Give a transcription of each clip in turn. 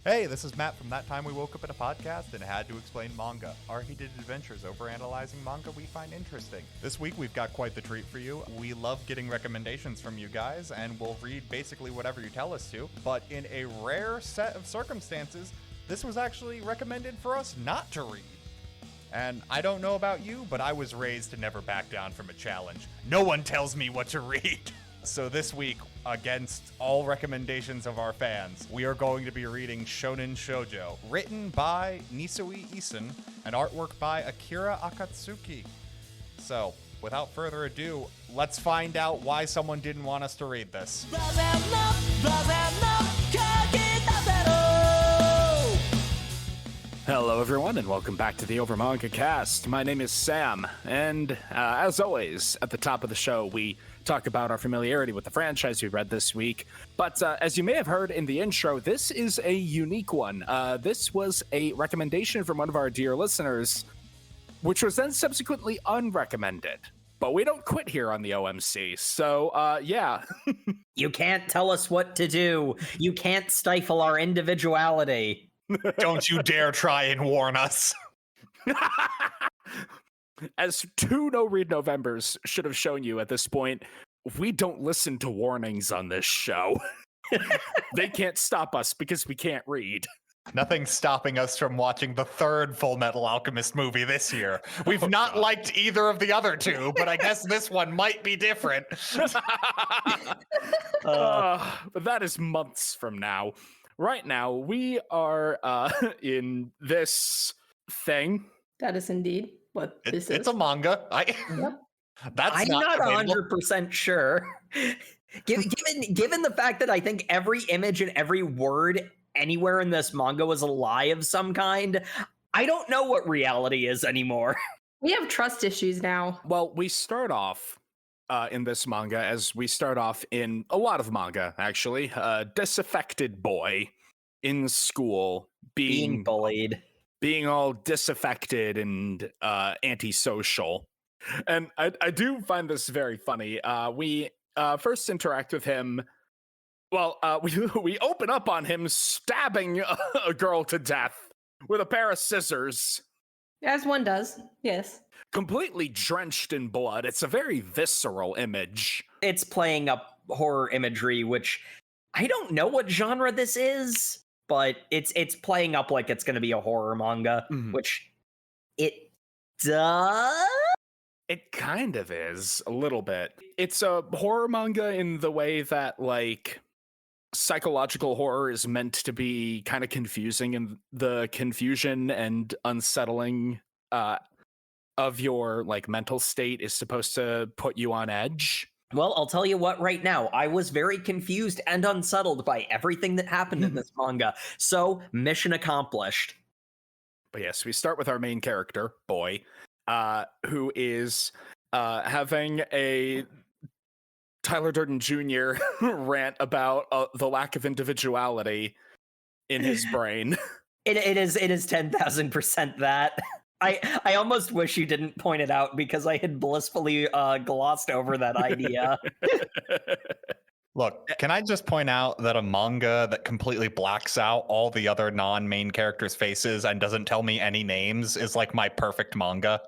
Hey, this is Matt from That Time We Woke Up in a Podcast and Had to Explain Manga. Our heated adventures over analyzing manga we find interesting. This week we've got quite the treat for you. We love getting recommendations from you guys, and we'll read basically whatever you tell us to. But in a rare set of circumstances, this was actually recommended for us not to read. And I don't know about you, but I was raised to never back down from a challenge. No one tells me what to read. So this week, against all recommendations of our fans, we are going to be reading Shounen Shoujo, written by Nisio ISIN and artwork by Akira Akatsuki. So, without further ado, let's find out why someone didn't want us to read this. Hello everyone, and welcome back to the Over Manga Cast. My name is Sam, and as always, at the top of the show, we talk about our familiarity with the franchise we read this week. But as you may have heard in the intro, this is a unique one. This was a recommendation from one of our dear listeners, which was then subsequently unrecommended. But we don't quit here on the OMC, so yeah. You can't tell us what to do. You can't stifle our individuality. Don't you dare try and warn us. As 2 no-read Novembers should have shown you at this point, we don't listen to warnings on this show. They can't stop us because we can't read. Nothing's stopping us from watching the third Full Metal Alchemist movie this year. We've not liked either of the other two, but I guess this one might be different. But that is months from now. Right now, we are in this thing. That is indeed what this is. It's a manga. Yep. That's I'm not 100% sure. Given the fact that I think every image and every word anywhere in this manga was a lie of some kind, I don't know what reality is anymore. We have trust issues now. Well, we start off in this manga, as we start off in a lot of manga, actually, a disaffected boy in school Being bullied. being all disaffected and antisocial. And I do find this very funny. We first interact with him. Well, we open up on him stabbing a girl to death with a pair of scissors. As one does, yes. Completely drenched in blood. It's a very visceral image. It's playing up horror imagery, which I don't know what genre this is, but it's playing up like it's going to be a horror manga, which it does. It kind of is, a little bit. It's a horror manga in the way that, like, psychological horror is meant to be kind of confusing, and the confusion and unsettling of your, like, mental state is supposed to put you on edge. Well, I'll tell you what right now. I was very confused and unsettled by everything that happened in this manga. So, mission accomplished. But yes, we start with our main character, Boy, who is having a Tyler Durden Jr. rant about the lack of individuality in his brain. It is 10,000% that. I almost wish you didn't point it out because I had blissfully glossed over that idea. Look, can I just point out that a manga that completely blacks out all the other non-main characters' faces and doesn't tell me any names is like my perfect manga?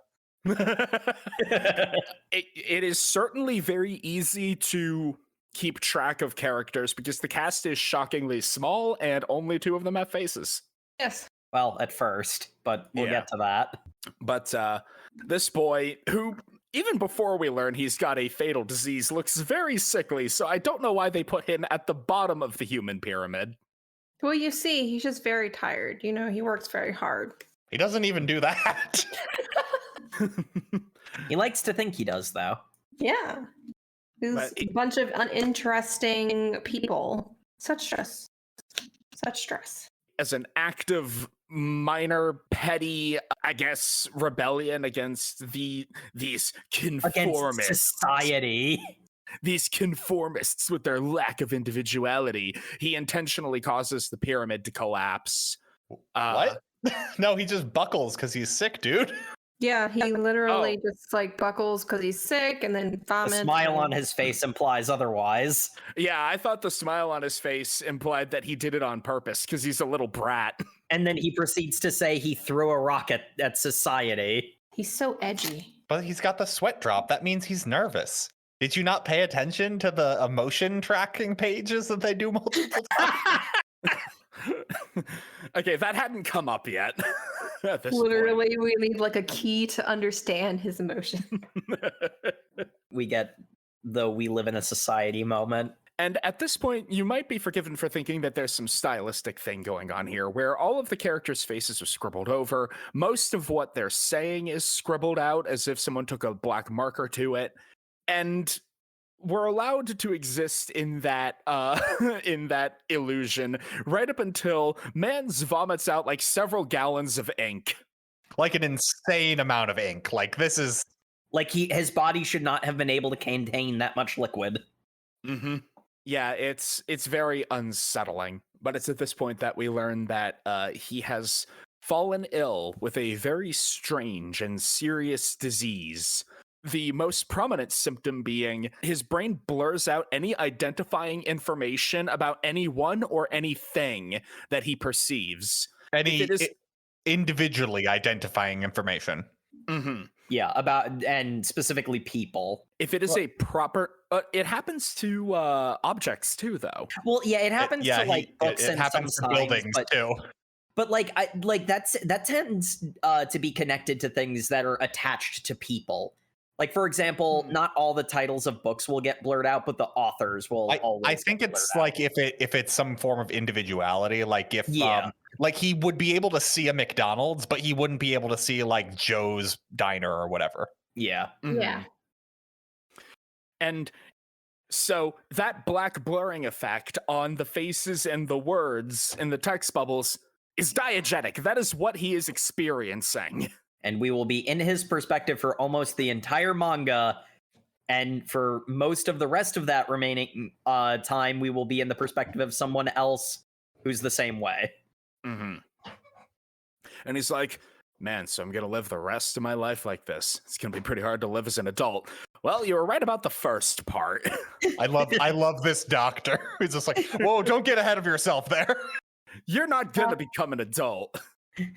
It is certainly very easy to keep track of characters because the cast is shockingly small and only 2 of them have faces. Yes. Well, at first, but we'll get to that. But this boy, who even before we learn he's got a fatal disease, looks very sickly, so I don't know why they put him at the bottom of the human pyramid. Well, you see, he's just very tired. You know, he works very hard. He doesn't even do that. He likes to think he does, though. Yeah. There's a bunch of uninteresting people. Such stress. Such stress. As an act of minor, petty, I guess, rebellion against these conformists. Against society. These conformists with their lack of individuality, he intentionally causes the pyramid to collapse. What? No, he just buckles because he's sick, dude. Yeah, he literally Oh. just like buckles because he's sick and then The vomits. smile on his face implies otherwise. Yeah, I thought the smile on his face implied that he did it on purpose because he's a little brat. And then he proceeds to say he threw a rock at society. He's so edgy. But he's got the sweat drop. That means he's nervous. Did you not pay attention to the emotion tracking pages that they do multiple times? Okay, that hadn't come up yet. At this Literally, we need like a key to understand his emotion. We get the "we live in a society" moment. And at this point, you might be forgiven for thinking that there's some stylistic thing going on here, where all of the characters' faces are scribbled over. Most of what they're saying is scribbled out as if someone took a black marker to it. And we're allowed to exist in that in that illusion right up until Mans vomits out like several gallons of ink. Like an insane amount of ink. Like this is Like his body should not have been able to contain that much liquid. Mm-hmm. Yeah, it's very unsettling. But it's at this point that we learn that he has fallen ill with a very strange and serious disease. The most prominent symptom being his brain blurs out any identifying information about anyone or anything that he perceives. any individually identifying information. Mm-hmm. Yeah, about, and specifically people. If it is a proper, it happens to objects too, though. Well, yeah, it happens to like books it and happens to sometimes, buildings but, too. But that tends to be connected to things that are attached to people. Like, for example, not all the titles of books will get blurred out, but the authors will always. I think it's like if it's some form of individuality, like if Yeah. like he would be able to see a McDonald's, but he wouldn't be able to see like Joe's Diner or whatever. Yeah. Mhm. Yeah. And so that black blurring effect on the faces and the words in the text bubbles is diegetic. That is what he is experiencing. And we will be in his perspective for almost the entire manga. And for most of the rest of that remaining time, we will be in the perspective of someone else who's the same way. Mm-hmm. And he's like, man, so I'm going to live the rest of my life like this. It's going to be pretty hard to live as an adult. Well, you were right about the first part. I love this doctor who's just like, whoa, don't get ahead of yourself there. You're not going to become an adult.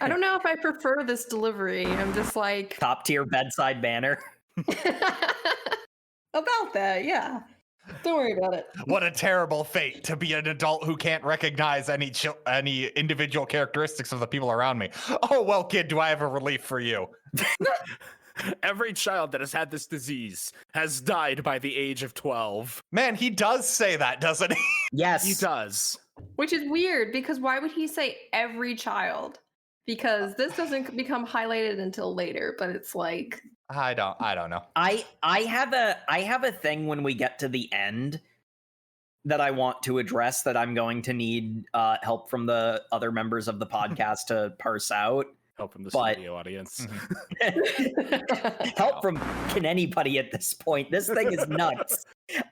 I don't know if I prefer this delivery. I'm just like Top tier bedside banner. about that. Yeah. Don't worry about it. What a terrible fate to be an adult who can't recognize any individual characteristics of the people around me. Oh, well, kid, do I have a relief for you? Every child that has had this disease has died by the age of 12. Man, he does say that, doesn't he? Yes. He does. Which is weird because why would he say every child? Because this doesn't become highlighted until later, but it's like I don't know. I have a thing when we get to the end that I want to address that I'm going to need help from the other members of the podcast to parse out. Help from the But- studio audience. Help from can anybody at this point? This thing is nuts.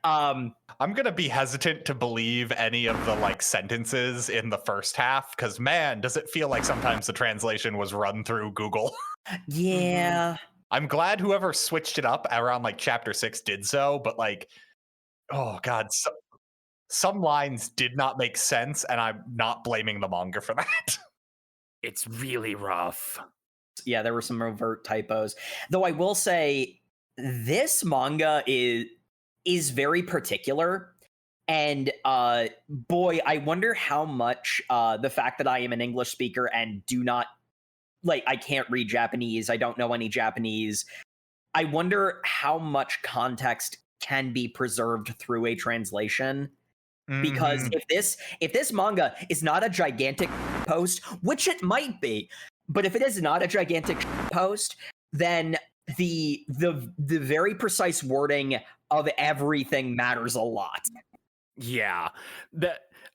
I'm gonna be hesitant to believe any of the like sentences in the first half because man, does it feel like sometimes the translation was run through Google. Yeah. I'm glad whoever switched it up around like chapter 6 did so, but like, oh god, some lines did not make sense, and I'm not blaming the manga for that. It's really rough. Yeah, there were some overt typos. Though I will say this manga is very particular. And boy, I wonder how much the fact that I am an English speaker and do not like I can't read Japanese, I don't know any Japanese. I wonder how much context can be preserved through a translation. Because if this manga is not a gigantic post, which it might be, but if it is not a gigantic post, then the very precise wording of everything matters a lot. Yeah.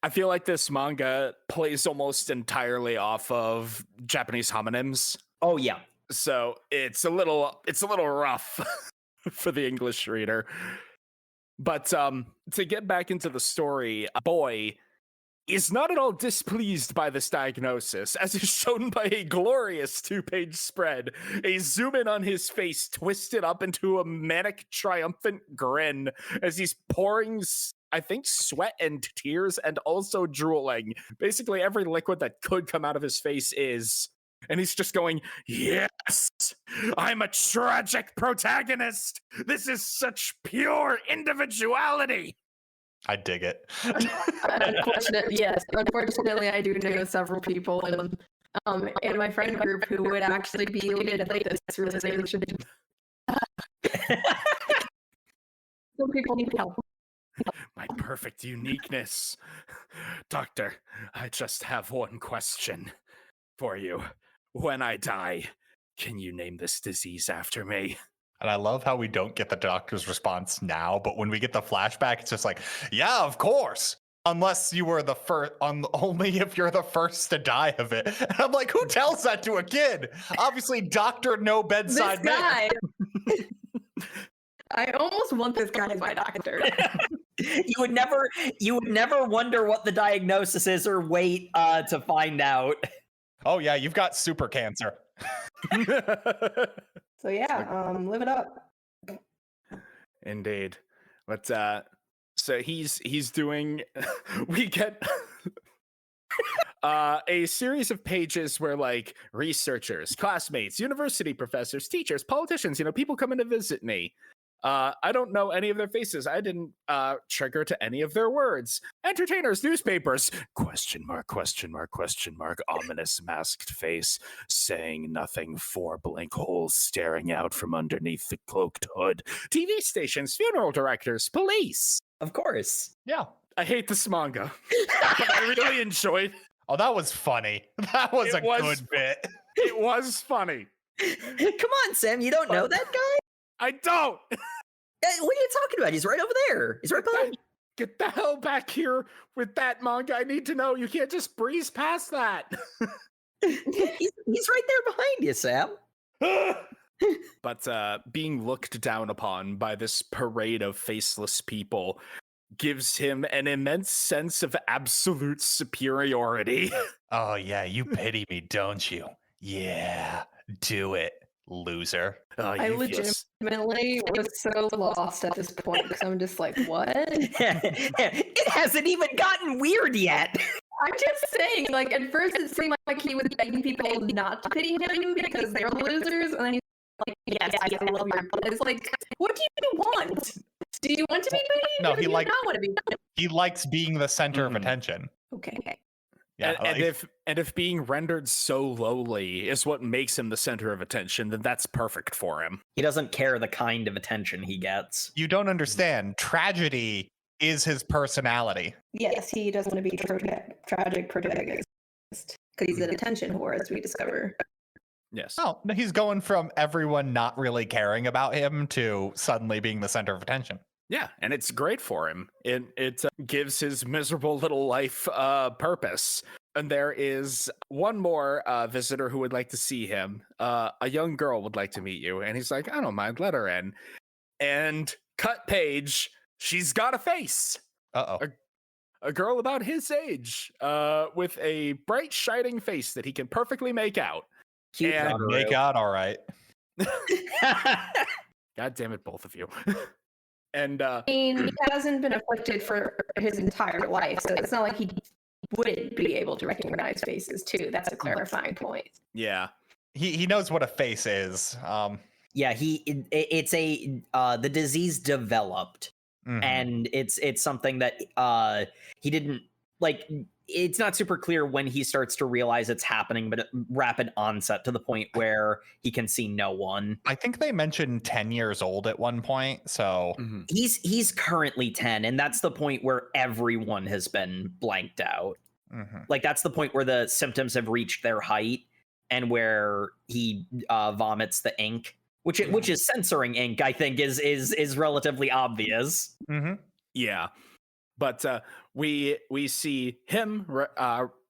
I feel like this manga plays almost entirely off of Japanese homonyms. Oh yeah. So it's a little rough for the English reader. But to get back into the story, boy is not at all displeased by this diagnosis, as is shown by a glorious 2-page spread. A zoom in on his face twisted up into a manic, triumphant grin as he's pouring, I think, sweat and tears and also drooling. Basically, every liquid that could come out of his face is. And he's just going, yes, I'm a tragic protagonist. This is such pure individuality. I dig it. Unfortunately, I do know several people in my friend group who would actually be able to like this realization. Some people need help. My perfect uniqueness. Doctor, I just have one question for you. When I die, can you name this disease after me? And I love how we don't get the doctor's response now, but when we get the flashback, it's just like, yeah, of course. Unless you were the first, only if you're the first to die of it. And I'm like, who tells that to a kid? Obviously, doctor, no bedside manner. I almost want this guy as my doctor. You would never wonder what the diagnosis is or wait to find out. Oh yeah, you've got super cancer. So yeah, live it up. Indeed. But so he's doing we get a series of pages where like researchers, classmates, university professors, teachers, politicians, people come in to visit me. I don't know any of their faces. I didn't trigger to any of their words. Entertainers, newspapers, question mark, ominous masked face, saying nothing, 4 blank holes staring out from underneath the cloaked hood. TV stations, funeral directors, police. Of course. Yeah. I hate this manga, but I really enjoyed. Oh, that was funny. That was good bit. It was funny. Come on, Sam, you don't know that guy? I don't. What are you talking about? He's right over there. He's right behind you. Get the hell back here with that manga. I need to know. You can't just breeze past that. He's right there behind you, Sam. But being looked down upon by this parade of faceless people gives him an immense sense of absolute superiority. Oh, yeah, you pity me, don't you? Yeah, do it, loser. I legitimately was so lost at this point because I'm just like, what? It hasn't even gotten weird yet. I'm just saying, like, at first it seemed like he was begging people not to pity him because they're losers, and then he's like, yes, I love you. But it's like, what do you want? Do you want to be pitied? No, he likes. Not want to be pitied? He likes being the center of attention. Okay. Yeah, and if being rendered so lowly is what makes him the center of attention, then that's perfect for him. He doesn't care the kind of attention he gets. You don't understand. Tragedy is his personality. Yes, he doesn't want to be tragic protagonist because he's an attention whore, as we discover. Yes. Oh, he's going from everyone not really caring about him to suddenly being the center of attention. Yeah, and it's great for him. It gives his miserable little life purpose. And there is one more visitor who would like to see him. A young girl would like to meet you. And he's like, I don't mind, let her in. And cut page, she's got a face. Uh-oh. A girl about his age with a bright, shining face that he can perfectly make out. Cute and make out all right. God damn it, both of you. And I mean, he hasn't been afflicted for his entire life, so it's not like he wouldn't be able to recognize faces too. That's a clarifying point. Yeah, he knows what a face is. Yeah, it's the disease developed, and it's something that he didn't like. It's not super clear when he starts to realize it's happening, but rapid onset to the point where he can see no one. I think they mentioned 10 years old at one point, so he's currently 10, and that's the point where everyone has been blanked out. Like that's the point where the symptoms have reached their height, and where he vomits the ink, which is censoring ink. I think is relatively obvious. Yeah. But we see him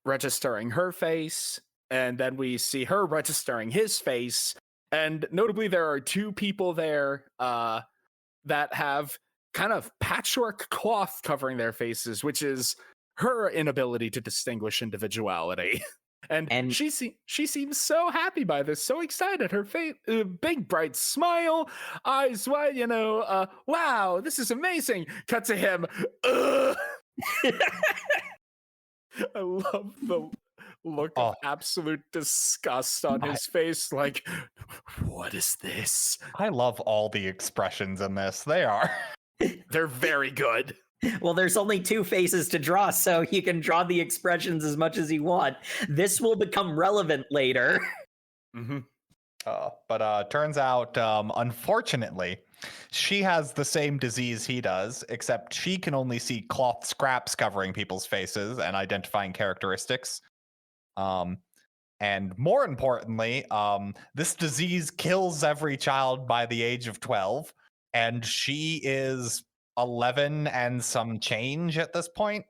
registering her face, and then we see her registering his face. And notably, there are 2 people there that have kind of patchwork cloth covering their faces, which is her inability to distinguish individuality. And she seems so happy by this, so excited. Her face, big bright smile, eyes wide. Wow, this is amazing. Cut to him. I love the look of absolute disgust on his face. Like, what is this? I love all the expressions in this. They're very good. Well, there's only 2 faces to draw, so you can draw the expressions as much as you want. This will become relevant later. Mm-hmm. But turns out, unfortunately, she has the same disease he does, except she can only see cloth scraps covering people's faces and identifying characteristics. And more importantly, this disease kills every child by the age of 12, and she is 11 and some change at this point.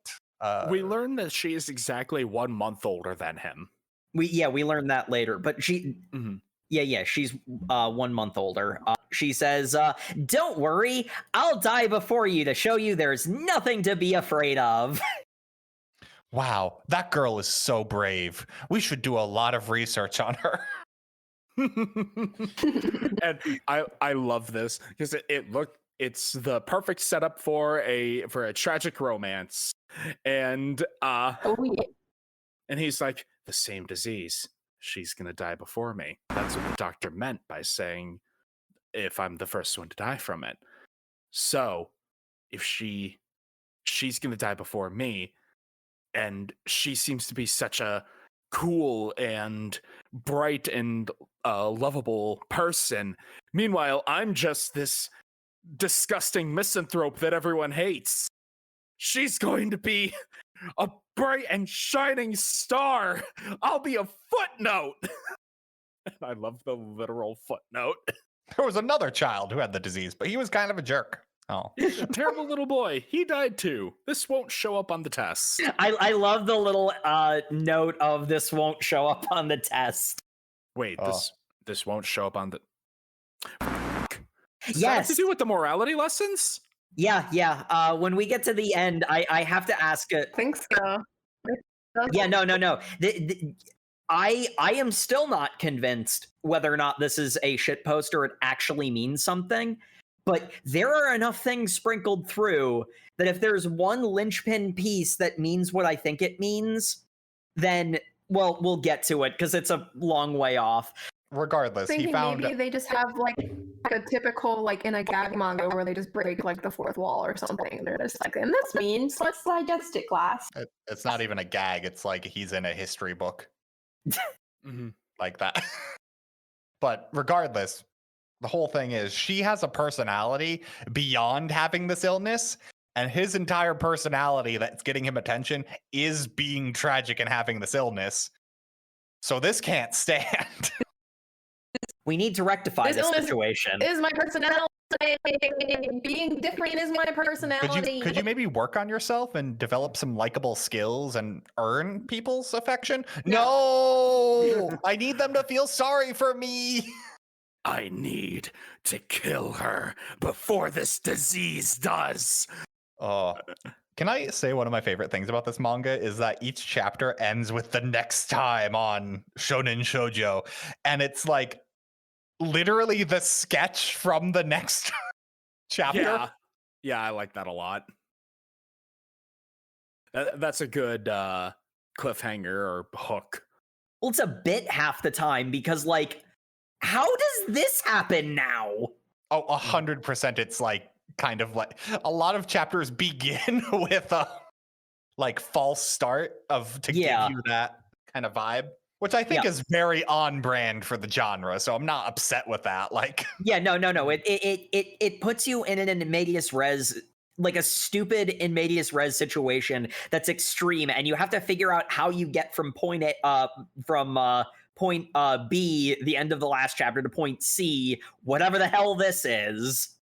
We learn that she is exactly 1 month older than him. We learned that later, but she... Mm-hmm. Yeah, she's 1 month older. She says, don't worry, I'll die before you to show you there's nothing to be afraid of. Wow, that girl is so brave. We should do a lot of research on her. And I love this because it's the perfect setup for a tragic romance. And and he's like, the same disease. She's gonna die before me. That's what the doctor meant by saying if I'm the first one to die from it. So if she's gonna die before me, and she seems to be such a cool and bright and lovable person. Meanwhile, I'm just this disgusting misanthrope that everyone hates. She's going to be a bright and shining star. I'll be a footnote. And I love the literal footnote. There was another child who had the disease, but he was kind of a jerk. Oh, a terrible little boy. He died too. This won't show up on the test. I love the little note of this won't show up on the test. Wait, this won't show up on the... Does Yes. that have to do with the morality lessons? Yeah. When we get to the end, I have to ask it. I think so. Yeah, no. I am still not convinced whether or not this is a shitpost or it actually means something. But there are enough things sprinkled through that if there's one linchpin piece that means what I think it means, then, well, we'll get to it because it's a long way off. Regardless, he found... Maybe they just have like a typical, like in a gag manga where they just break like the fourth wall or something. They're just like, and this means let's digest it, class. It's not even a gag. It's like he's in a history book. Mm-hmm. Like that. But regardless, the whole thing is she has a personality beyond having this illness, and his entire personality that's getting him attention is being tragic and having this illness. So this can't stand. We need to rectify this situation. Is my personality. Being different is my personality. Could you maybe work on yourself and develop some likable skills and earn people's affection? No! I need them to feel sorry for me. I need to kill her before this disease does. Can I say one of my favorite things about this manga is that each chapter ends with the next time on Shounen Shoujo, and it's like literally the sketch from the next chapter. Yeah, I like that a lot. That's a good cliffhanger or hook. Well, it's a bit half the time because, like, how does this happen now? Oh, 100%. It's like kind of like a lot of chapters begin with a like false start to give you that kind of vibe, which I think is very on brand for the genre. So I'm not upset with that. Like, no. It puts you in an in medias res, like a stupid in medias res situation that's extreme, and you have to figure out how you get from point B, the end of the last chapter, to point C, whatever the hell this is.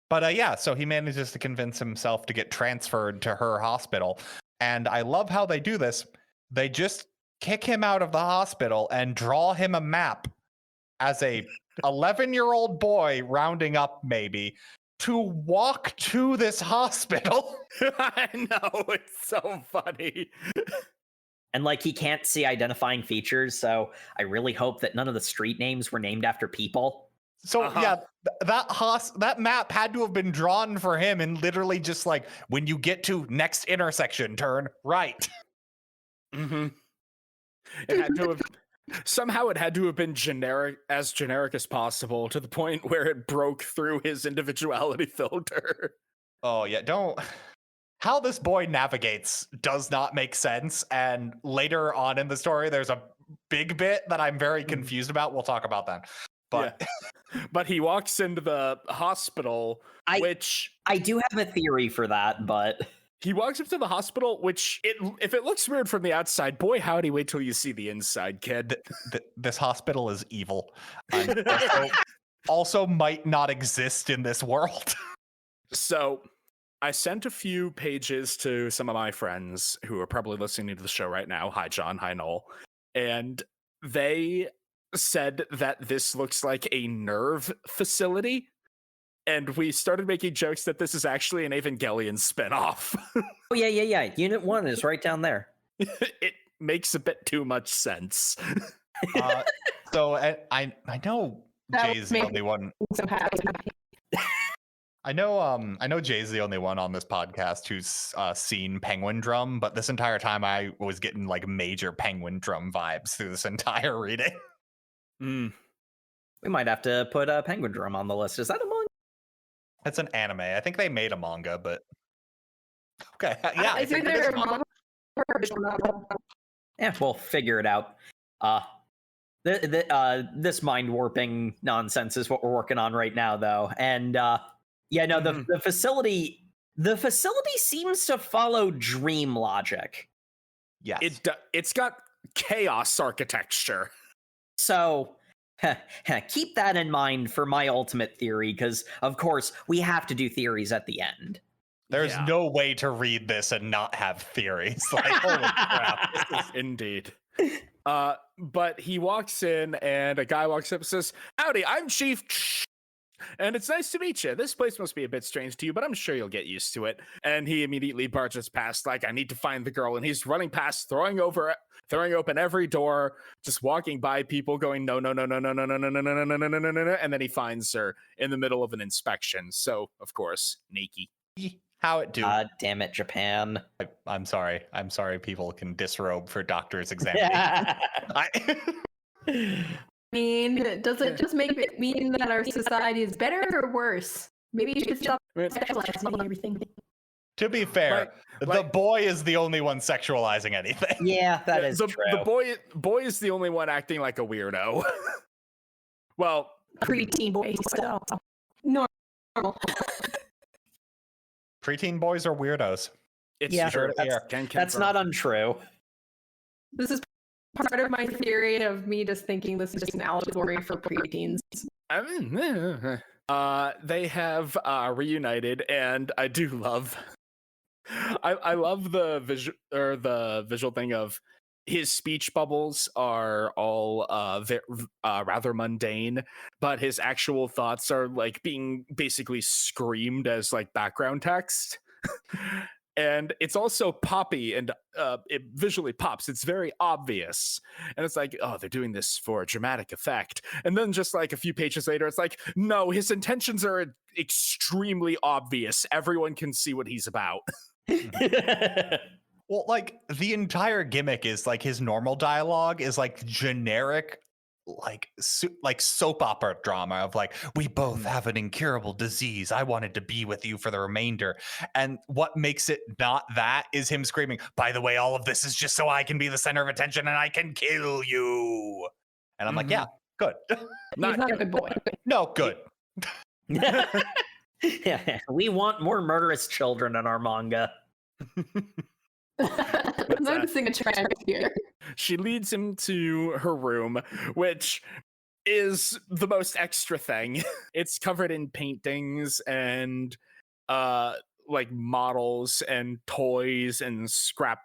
But so he manages to convince himself to get transferred to her hospital. And I love how they do this. They just kick him out of the hospital and draw him a map as a 11-year-old boy, rounding up maybe, to walk to this hospital. I know, it's so funny. And like he can't see identifying features, so I really hope that none of the street names were named after people. So Uh-huh. that map had to have been drawn for him, and literally just like, when you get to next intersection, turn right. Mm-hmm. It had to have somehow it had to have been generic as possible, to the point where it broke through his individuality filter. Oh yeah, don't. How this boy navigates does not make sense, and later on in the story, there's a big bit that I'm very confused about. We'll talk about that. But But he walks into the hospital, which I do have a theory for that, but he walks up to the hospital, which if it looks weird from the outside, boy howdy, wait till you see the inside, kid. This hospital is evil. Also might not exist in this world. So I sent a few pages to some of my friends who are probably listening to the show right now. Hi, John. Hi, Noel. And they said that this looks like a nerve facility. And we started making jokes that this is actually an Evangelion spinoff. oh yeah. Unit 1 is right down there. It makes a bit too much sense. So I know That Jay's would the make only one. So happy. I know Jay's the only one on this podcast who's seen Penguin Drum, but this entire time I was getting like major Penguin Drum vibes through this entire reading. Mm. We might have to put a Penguin Drum on the list. Is that a manga? It's an anime. I think they made a manga, but okay, yeah. I It's think it either is a manga. manga or a visual novel. Yeah, we'll figure it out. This mind warping nonsense is what we're working on right now, though. And the facility seems to follow dream logic. Yes. It's got chaos architecture. So keep that in mind for my ultimate theory, because of course we have to do theories at the end. There's no way to read this and not have theories. Like, holy crap. Indeed. But he walks in and a guy walks up and says, "Howdy, I'm Chief and it's nice to meet you. This place must be a bit strange to you, but I'm sure you'll get used to it." And he immediately barges past like, "I need to find the girl." And he's running past, throwing open every door, just walking by people going, "No, no, no, no, no, no, no, no, no, no, no, no, no, no, no." And then he finds her in the middle of an inspection. So, of course, Nikki. How it do? God damn it, Japan. I'm sorry. People can disrobe for doctor's examination. I mean, does it just make it mean that our society is better or worse? Maybe you should stop sexualizing everything. To be fair, the boy is the only one sexualizing anything. Yeah, that is true. The boy is the only one acting like a weirdo. Well, Preteen boy, so normal. Preteen boys are weirdos. Yeah, sure that's not untrue. This is part of my theory of me just thinking this is just an allegory for preteens. I mean, they have reunited, and I do love. I love the visual thing of his speech bubbles are all rather mundane, but his actual thoughts are like being basically screamed as like background text. And it's also poppy, and it visually pops. It's very obvious. And it's like, oh, they're doing this for dramatic effect. And then just like a few pages later, it's like, no, his intentions are extremely obvious. Everyone can see what he's about. Well, like, the entire gimmick is like his normal dialogue is like generic, like soap opera drama of like, we both have an incurable disease. I wanted to be with you for the remainder. And what makes it not that is him screaming, by the way, all of this is just so I can be the center of attention and I can kill you. And I'm like, yeah, good. He's not a good boy. No, good. Yeah, we want more murderous children in our manga. I'm noticing a trend here. She leads him to her room, which is the most extra thing. It's covered in paintings and like models and toys and scrap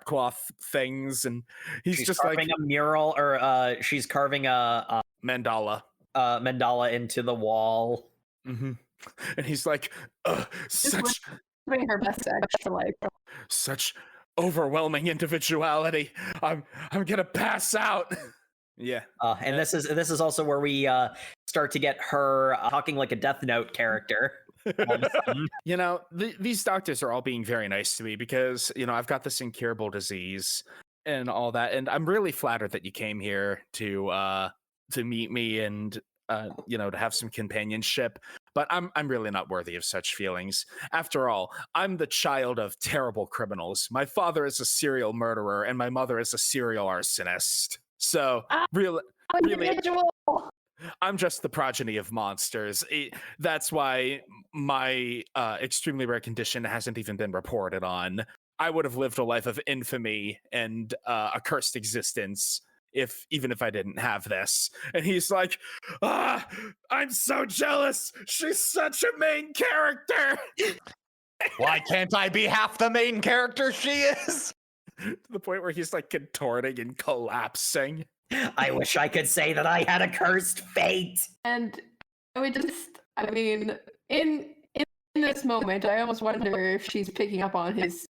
cloth things, and she's just carving like a mural, or she's carving a mandala mandala into the wall. Mm-hmm. And he's like, such Doing her best to actually such overwhelming individuality. I'm gonna pass out. Yeah. And this is also where we start to get her talking like a Death Note character. You know, these doctors are all being very nice to me because, you know, I've got this incurable disease and all that, and I'm really flattered that you came here to meet me and you know, to have some companionship. But I'm really not worthy of such feelings. After all, I'm the child of terrible criminals. My father is a serial murderer, and my mother is a serial arsonist. So really, I'm just the progeny of monsters. That's why my extremely rare condition hasn't even been reported on. I would have lived a life of infamy and a cursed existence even if I didn't have this. And he's like, I'm so jealous. She's such a main character. Why can't I be half the main character she is? To the point where he's like contorting and collapsing. I wish I could say that I had a cursed fate. And I would I mean, in this moment, I almost wonder if she's picking up on his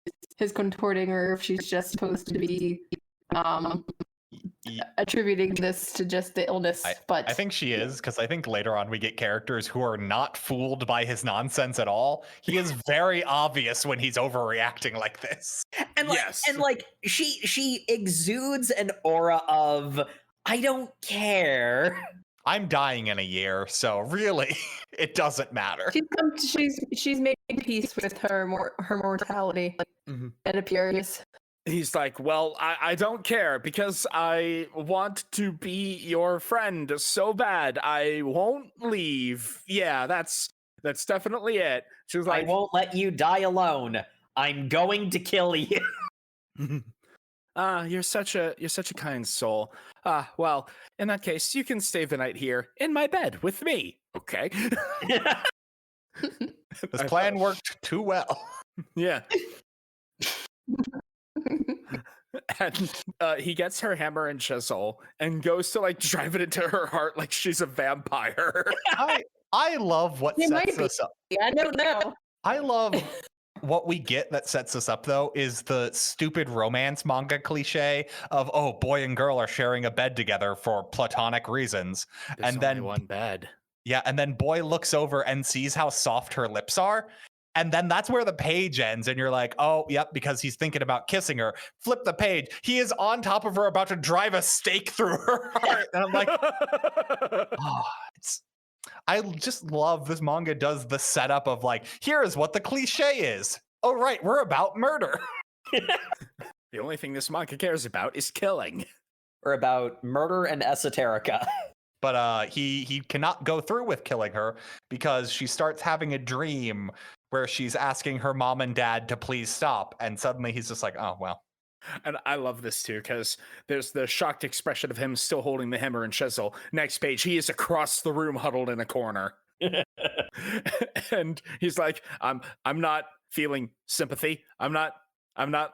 contorting, or if she's just supposed to be attributing this to just the illness. But I think she is, because I think later on we get characters who are not fooled by his nonsense at all. He is very obvious when he's overreacting like this. And like she exudes an aura of I don't care. I'm dying in a year, so really, it doesn't matter. She's made peace with her mortality. Mm-hmm. It appears. He's like, well, I don't care because I want to be your friend so bad. I won't leave. Yeah, that's definitely it. She's like, I won't let you die alone. I'm going to kill you. You're such a kind soul. Well, in that case, you can stay the night here in my bed with me. Okay. This plan worked too well. Yeah. And he gets her hammer and chisel and goes to like drive it into her heart like she's a vampire. I love what sets us up. I don't know. I love what we get that sets us up, though, is the stupid romance manga cliche of, oh, boy and girl are sharing a bed together for platonic reasons. There's and only then one bed. Yeah, and then boy looks over and sees how soft her lips are. And then that's where the page ends, and you're like, oh, yep, because he's thinking about kissing her. Flip the page. He is on top of her about to drive a stake through her heart. And I'm like, oh, I just love this manga does the setup of like, here is what the cliche is. Oh, right, we're about murder. The only thing this manga cares about is killing. Or about murder and esoterica. But he cannot go through with killing her because she starts having a dream where she's asking her mom and dad to please stop. And suddenly he's just like, oh, well. And I love this too, because there's the shocked expression of him still holding the hammer and chisel. Next page, he is across the room, huddled in a corner. And he's like, I'm not feeling sympathy. I'm not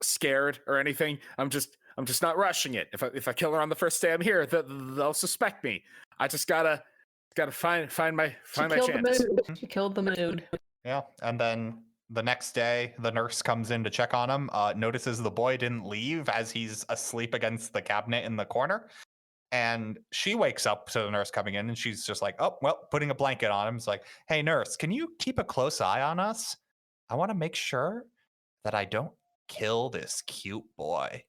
scared or anything. I'm just not rushing it. If I kill her on the first day I'm here, they'll suspect me. I just gotta find my chance. She killed the mood. Yeah, and then the next day, the nurse comes in to check on him, notices the boy didn't leave as he's asleep against the cabinet in the corner. And she wakes up to the nurse coming in, and she's just like, oh, well, putting a blanket on him. It's like, hey, nurse, can you keep a close eye on us? I want to make sure that I don't kill this cute boy.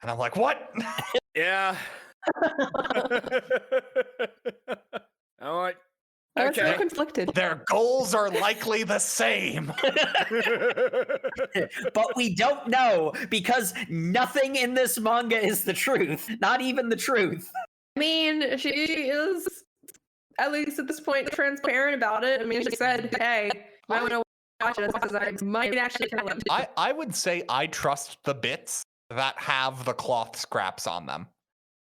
And I'm like, what? Yeah. I'm like, I was so okay. conflicted. Their goals are likely the same. But we don't know because nothing in this manga is the truth. Not even the truth. I mean, she is, at least at this point, transparent about it. I mean, she said, hey, I want to watch this because I might actually kill him. I would say I trust the bits that have the cloth scraps on them.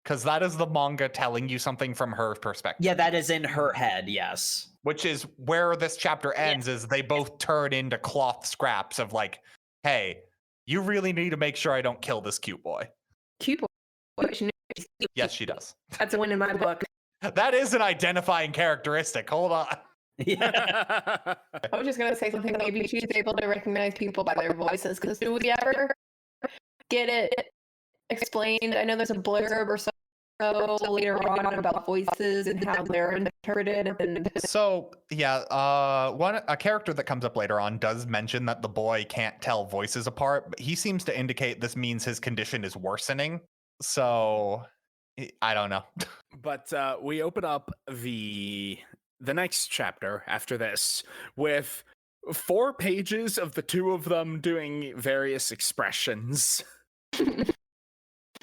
Because that is the manga telling you something from her perspective. Yeah, that is in her head, yes. Which is where this chapter ends, is they both turn into cloth scraps of like, hey, you really need to make sure I don't kill this cute boy. Cute boy. Yes, she does. That's a win in my book. That is an identifying characteristic. Hold on. Yeah. I was just gonna say something. Maybe she's able to recognize people by their voices. Because do we ever get it explained? I know there's a blurb or so later on about voices and how they're interpreted. And So yeah, a character that comes up later on does mention that the boy can't tell voices apart, but he seems to indicate this means his condition is worsening. So I don't know. But we open up the next chapter after this with 4 pages of the two of them doing various expressions.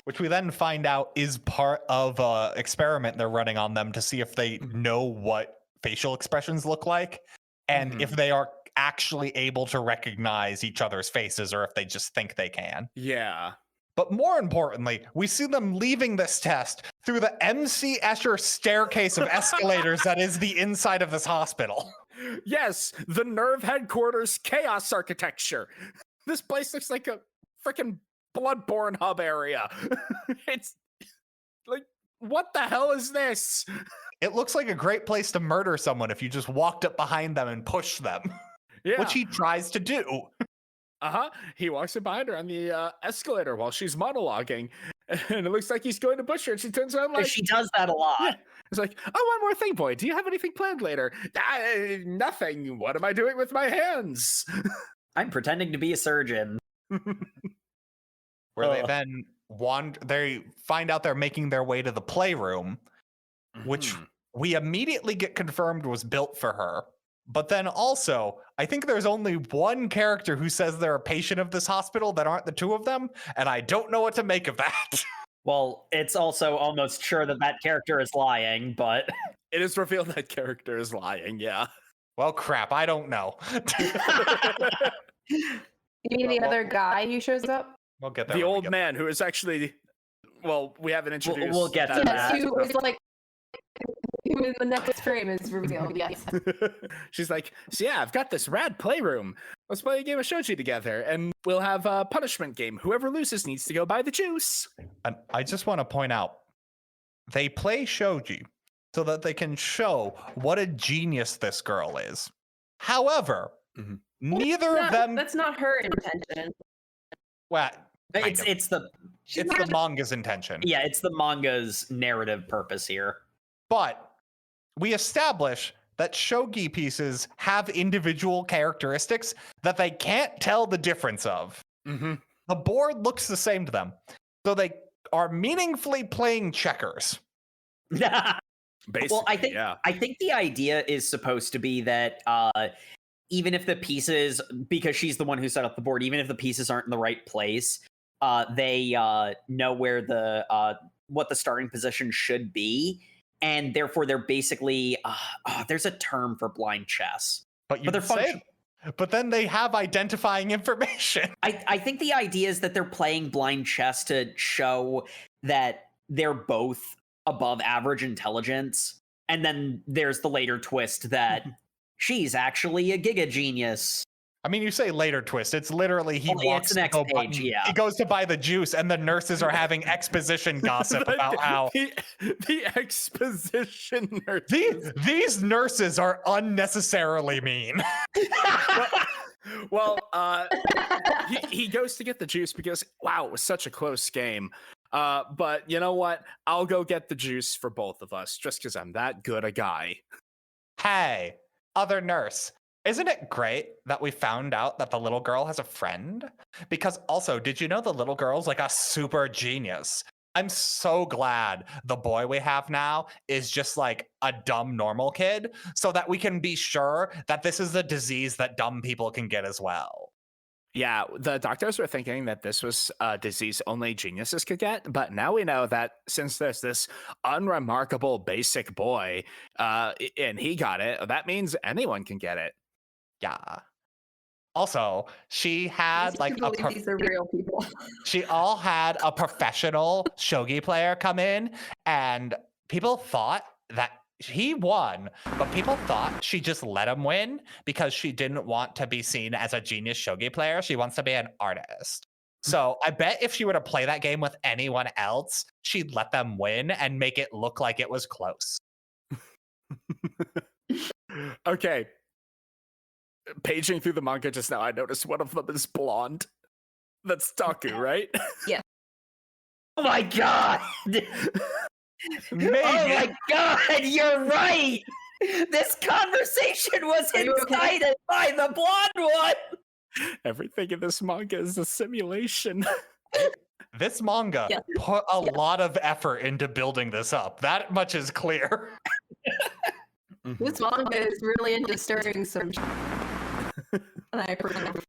Which we then find out is part of an experiment they're running on them to see if they know what facial expressions look like and if they are actually able to recognize each other's faces or if they just think they can. Yeah. But more importantly, we see them leaving this test through the MC Escher staircase of escalators that is the inside of this hospital. Yes, the nerve headquarters chaos architecture. This place looks like a freaking Bloodborne hub area. It's like, what the hell is this? It looks like a great place to murder someone if you just walked up behind them and pushed them. Yeah. Which he tries to do. He walks in behind her on the escalator while she's monologuing, and it looks like he's going to push her, and she turns around like... She does that a lot. Yeah. It's like, oh, one more thing, boy. Do you have anything planned later? Nothing. What am I doing with my hands? I'm pretending to be a surgeon. Where they then they find out they're making their way to the playroom, which we immediately get confirmed was built for her. But then also, I think there's only one character who says they're a patient of this hospital that aren't the two of them, and I don't know what to make of that. Well, it's also almost sure that that character is lying, but... It is revealed that character is lying, yeah. Well, crap, I don't know. You mean the other guy who shows up? We'll get there. The old man who is actually... Well, we haven't introduced... We'll get to Yes, that. who is like... Who in the next frame is revealed, yes. She's like, so yeah, I've got this rad playroom. Let's play a game of shogi together, and we'll have a punishment game. Whoever loses needs to go buy the juice. And I just want to point out, they play shogi so that they can show what a genius this girl is. However, neither of them... That's not her intention. Well, It's the manga's intention. Yeah, it's the manga's narrative purpose here. But we establish that shogi pieces have individual characteristics that they can't tell the difference of. The board looks the same to them. So they are meaningfully playing checkers. Basically, Well, I think the idea is supposed to be that even if the pieces, because she's the one who set up the board, even if the pieces aren't in the right place, they know where the what the starting position should be, and therefore they're basically there's a term for blind chess, but they're functional. But then they have identifying information. I think the idea is that they're playing blind chess to show that they're both above average intelligence, and then there's the later twist that she's actually a giga genius. I mean, you say later twist. It's literally he walks the next page, yeah. He goes to buy the juice, and the nurses are having exposition gossip about how the exposition nurses. These nurses are unnecessarily mean. Well, he goes to get the juice because wow, it was such a close game. But you know what? I'll go get the juice for both of us just because I'm that good a guy. Hey, other nurse. Isn't it great that we found out that the little girl has a friend? Because also, did you know the little girl's like a super genius? I'm so glad the boy we have now is just like a dumb normal kid so that we can be sure that this is a disease that dumb people can get as well. Yeah, the doctors were thinking that this was a disease only geniuses could get, but now we know that since there's this unremarkable basic boy and he got it, that means anyone can get it. Yeah. Also, she had like these are real people. She all had a professional shogi player come in, and people thought that he won, but people thought she just let him win because she didn't want to be seen as a genius shogi player. She wants to be an artist. So I bet if she were to play that game with anyone else, she'd let them win and make it look like it was close. Okay. Paging through the manga just now, I noticed one of them is blonde. That's Taku, right? Oh my god! Maybe. Oh my god, you're right! This conversation was Are you okay? incited by the blonde one! Everything in this manga is a simulation. This manga Yeah. put a lot of effort into building this up. That much is clear. This manga is really into stirring some and I approve.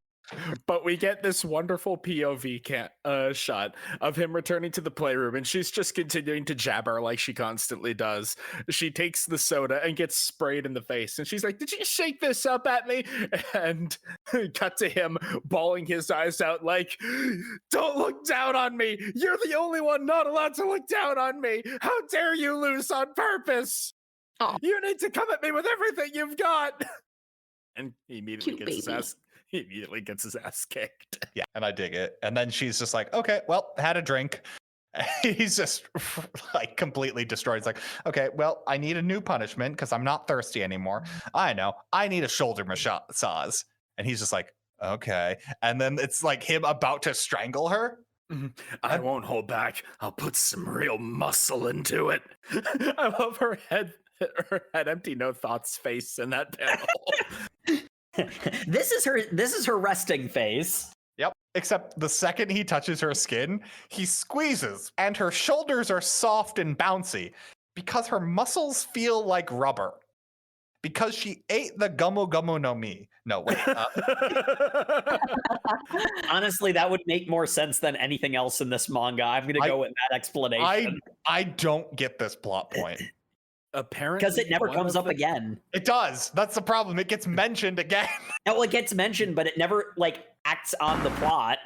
But we get this wonderful POV shot of him returning to the playroom, and she's just continuing to jabber like she constantly does. She takes the soda and gets sprayed in the face, and she's like, "Did you shake this up at me?" And cut to him bawling his eyes out like, "Don't look down on me! You're the only one not allowed to look down on me! How dare you lose on purpose! Aw. You need to come at me with everything you've got!" And he immediately Cute gets his baby. ass. He immediately gets his ass kicked. Yeah, and I dig it. And then she's just like, okay, well, had a drink. He's just like completely destroyed. He's like, okay, well, I need a new punishment because I'm not thirsty anymore. I know. I need a shoulder massage. And he's just like, okay. And then it's like him about to strangle her. I won't hold back. I'll put some real muscle into it. I love her head empty, no thoughts face in that panel. This is her resting face. Yep. Except the second he touches her skin, he squeezes, and her shoulders are soft and bouncy because her muscles feel like rubber. Because she ate the Gumu Gumu no Mi. No, wait. Honestly, that would make more sense than anything else in this manga. I'm gonna go with that explanation. I don't get this plot point. Apparently, Because it never one comes of up the- again. It does. That's the problem. It gets mentioned again. Well, it gets mentioned, but it never acts on the plot.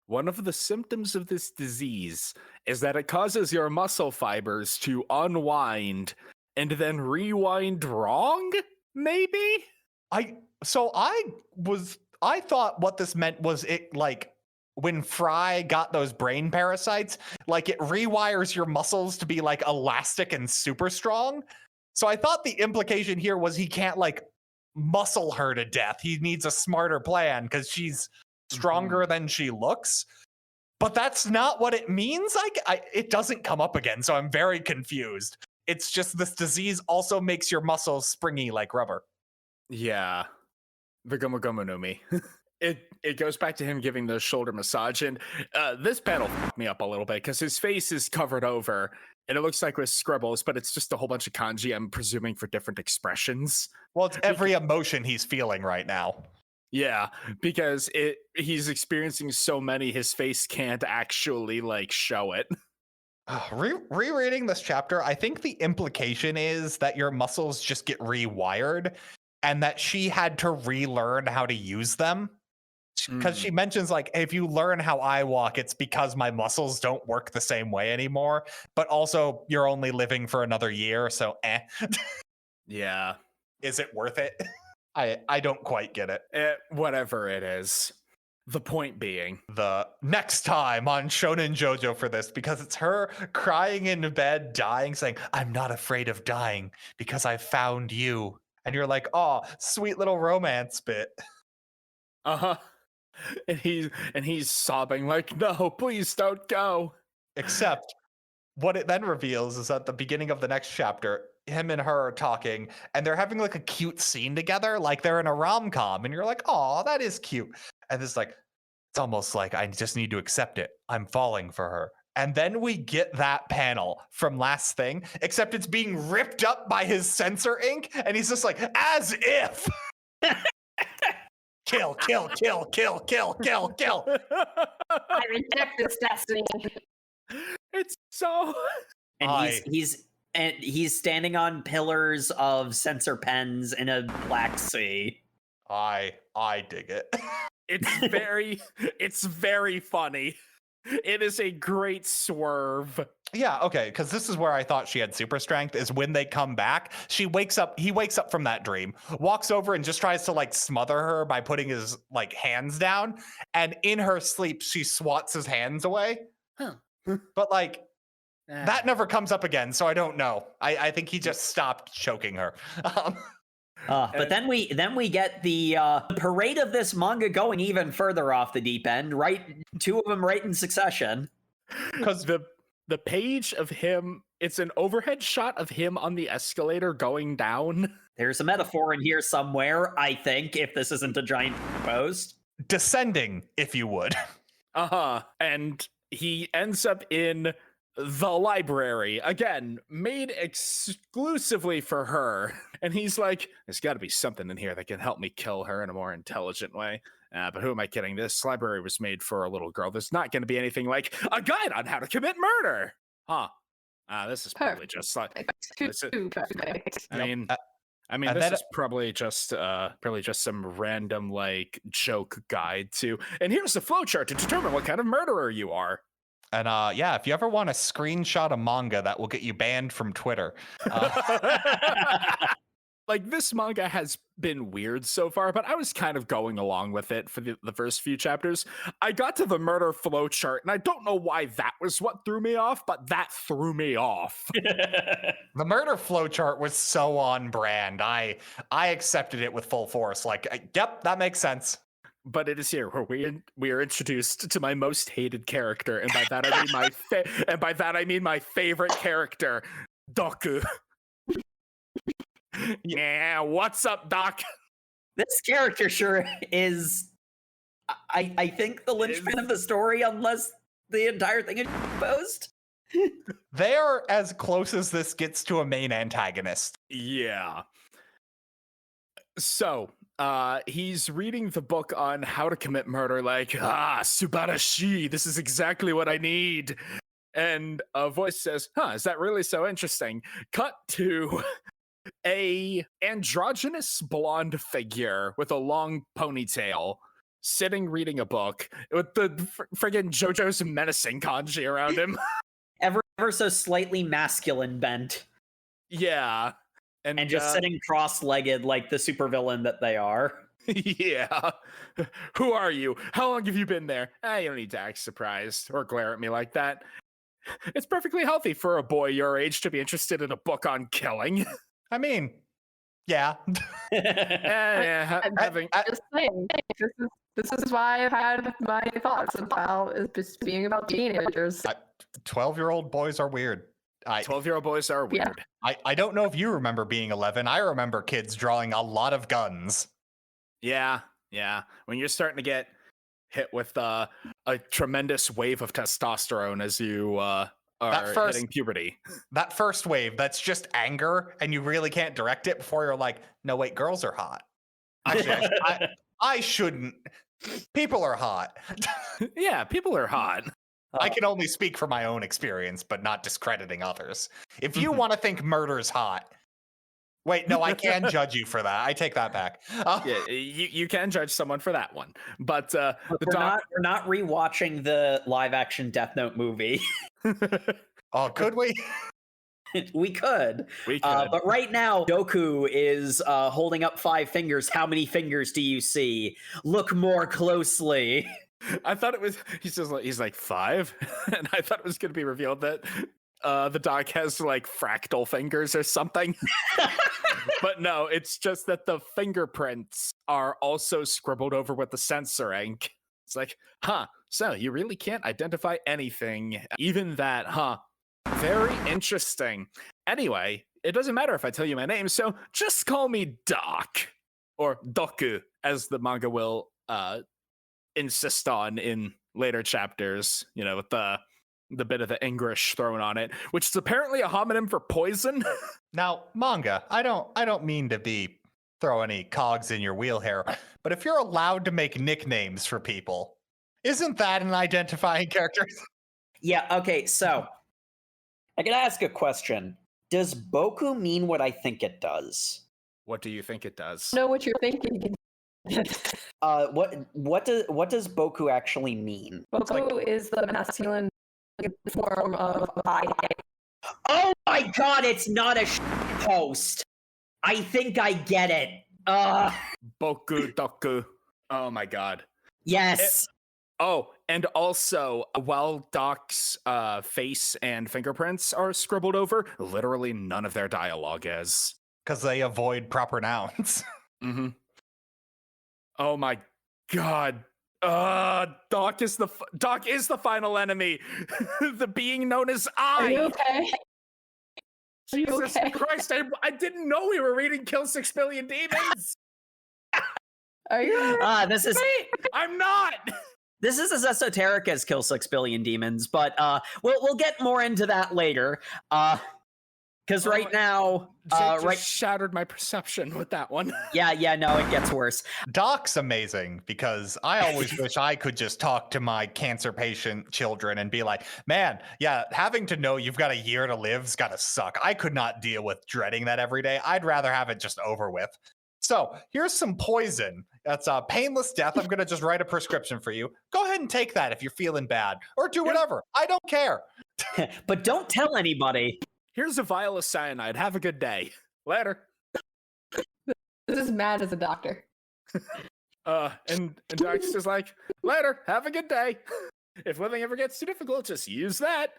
One of the symptoms of this disease is that it causes your muscle fibers to unwind and then rewind wrong, maybe? I thought what this meant was it like when Fry got those brain parasites, like it rewires your muscles to be like elastic and super strong. So I thought the implication here was he can't like muscle her to death. He needs a smarter plan because she's stronger than she looks. But that's not what it means. It doesn't come up again, so I'm very confused. It's just this disease also makes your muscles springy like rubber. Yeah. The Gumu Gumu no Mi. It goes back to him giving the shoulder massage, and this panel fucked me up a little bit because his face is covered over, and it looks like with scribbles, but it's just a whole bunch of kanji, I'm presuming, for different expressions. Well, it's every emotion he's feeling right now. Yeah, because he's experiencing so many, his face can't actually show it. Rereading this chapter, I think the implication is that your muscles just get rewired and that she had to relearn how to use them. Because she mentions, like, if you learn how I walk, it's because my muscles don't work the same way anymore. But also, you're only living for another year, so Yeah. Is it worth it? I don't quite get it. Whatever it is. The point being, The next time on Shounen Shoujo for this, because it's her crying in bed, dying, saying, I'm not afraid of dying because I found you. And you're like, oh, sweet little romance bit. uh-huh. And he's sobbing like, no, please don't go. Except what it then reveals is at the beginning of the next chapter, him and her are talking, and they're having like a cute scene together, like they're in a rom-com, and you're like, oh, that is cute. And it's like, it's almost like I just need to accept it. I'm falling for her. And then we get that panel from last thing, except it's being ripped up by his censor ink, and he's just like, as if. Kill, kill, kill, kill, kill, kill, kill. I reject this destiny. It's so. And he's standing on pillars of censor pens in a black sea. I dig it. It's very funny. It is a great swerve. Yeah, okay, because this is where I thought she had super strength, is when they come back, he wakes up from that dream, walks over and just tries to like smother her by putting his like hands down, and in her sleep, she swats his hands away. Huh. But like, that never comes up again, so I don't know. I think he just stopped choking her. But then we get the parade of this manga going even further off the deep end, right? Two of them right in succession. Because the page of him, it's an overhead shot of him on the escalator going down. There's a metaphor in here somewhere, I think, if this isn't a giant post. Descending, if you would. And he ends up in the library, again, made exclusively for her. And he's like, there's got to be something in here that can help me kill her in a more intelligent way. But who am I kidding? This library was made for a little girl. There's not going to be anything like a guide on how to commit murder. This is probably just like... I mean, this is probably just some random like joke guide to, and here's the flowchart to determine what kind of murderer you are. And if you ever want to screenshot a manga, that will get you banned from Twitter. Like, this manga has been weird so far, but I was kind of going along with it for the first few chapters. I got to the murder flowchart, and I don't know why that was what threw me off, but that threw me off. The murder flowchart was so on brand. I accepted it with full force. Like, yep, that makes sense. But it is here where we are introduced to my most hated character, and by that I mean my favorite character, Doku. Yeah, what's up, Doc? This character sure is, I think, the linchpin of the story, unless the entire thing is posed. They're as close as this gets to a main antagonist. Yeah. So, he's reading the book on how to commit murder, like, subarashi, this is exactly what I need. And a voice says, is that really so interesting? Cut to a androgynous blonde figure with a long ponytail sitting reading a book with the friggin' JoJo's menacing kanji around him. ever so slightly masculine bent. Yeah. And just sitting cross-legged like the supervillain that they are. Yeah. Who are you? How long have you been there? You don't need to act surprised or glare at me like that. It's perfectly healthy for a boy your age to be interested in a book on killing. I mean, yeah. I'm just saying, this is why I've had my thoughts about just being about teenagers. 12-year-old boys are weird. 12-year-old boys are weird. Yeah. I don't know if you remember being 11. I remember kids drawing a lot of guns. Yeah. When you're starting to get hit with a tremendous wave of testosterone as you hitting puberty. That first wave, that's just anger, and you really can't direct it before you're like, no, wait, girls are hot. Actually, I shouldn't. People are hot. Yeah, people are hot. I can only speak from my own experience, but not discrediting others. If you want to think murder's hot, wait, no, I can judge you for that. I take that back. Yeah, you can judge someone for that one, but we're not rewatching the live-action Death Note movie. Oh, could we? We could. But right now, Doku is holding up 5 fingers. How many fingers do you see? Look more closely. I thought it was. He's like 5, and I thought it was going to be revealed that the dog has like fractal fingers or something. But no, it's just that the fingerprints are also scribbled over with the censor ink. It's like, so you really can't identify anything, even that, Very interesting. Anyway, it doesn't matter if I tell you my name, so just call me Doc, or Doku, as the manga will insist on in later chapters, with the bit of the English thrown on it, which is apparently a homonym for poison. Now, manga, I don't mean to throw any cogs in your wheel here, but if you're allowed to make nicknames for people, isn't that an identifying character? Yeah, okay, so I gotta ask a question. Does Boku mean what I think it does? What do you think it does? Know what you're thinking. What does Boku actually mean? Boku is the masculine form of I. Oh my god, it's not a post. I think I get it. Boku Doku. Oh my god. Yes. And also, while Doc's face and fingerprints are scribbled over, literally none of their dialogue is. because they avoid proper nouns. Mm-hmm. Oh my god. Doc is the final enemy. The being known as Are you I. okay? Are you Jesus okay? Christ, I didn't know we were reading Kill 6 Billion Demons. Are you alright? This is I'm not. this is as esoteric as Kill 6 Billion Demons, but we'll get more into that later. Because right now, Jake just shattered my perception with that one. yeah, no, it gets worse. Doc's amazing because I always wish I could just talk to my cancer patient children and be like, man, yeah, having to know you've got a year to live's gotta suck. I could not deal with dreading that every day. I'd rather have it just over with. So here's some poison. That's a painless death. I'm gonna just write a prescription for you. Go ahead and take that if you're feeling bad, or do whatever. I don't care. But don't tell anybody. Here's a vial of cyanide. Have a good day. Later. This is mad as a doctor. And Dax is like, later. Have a good day. If living ever gets too difficult, just use that.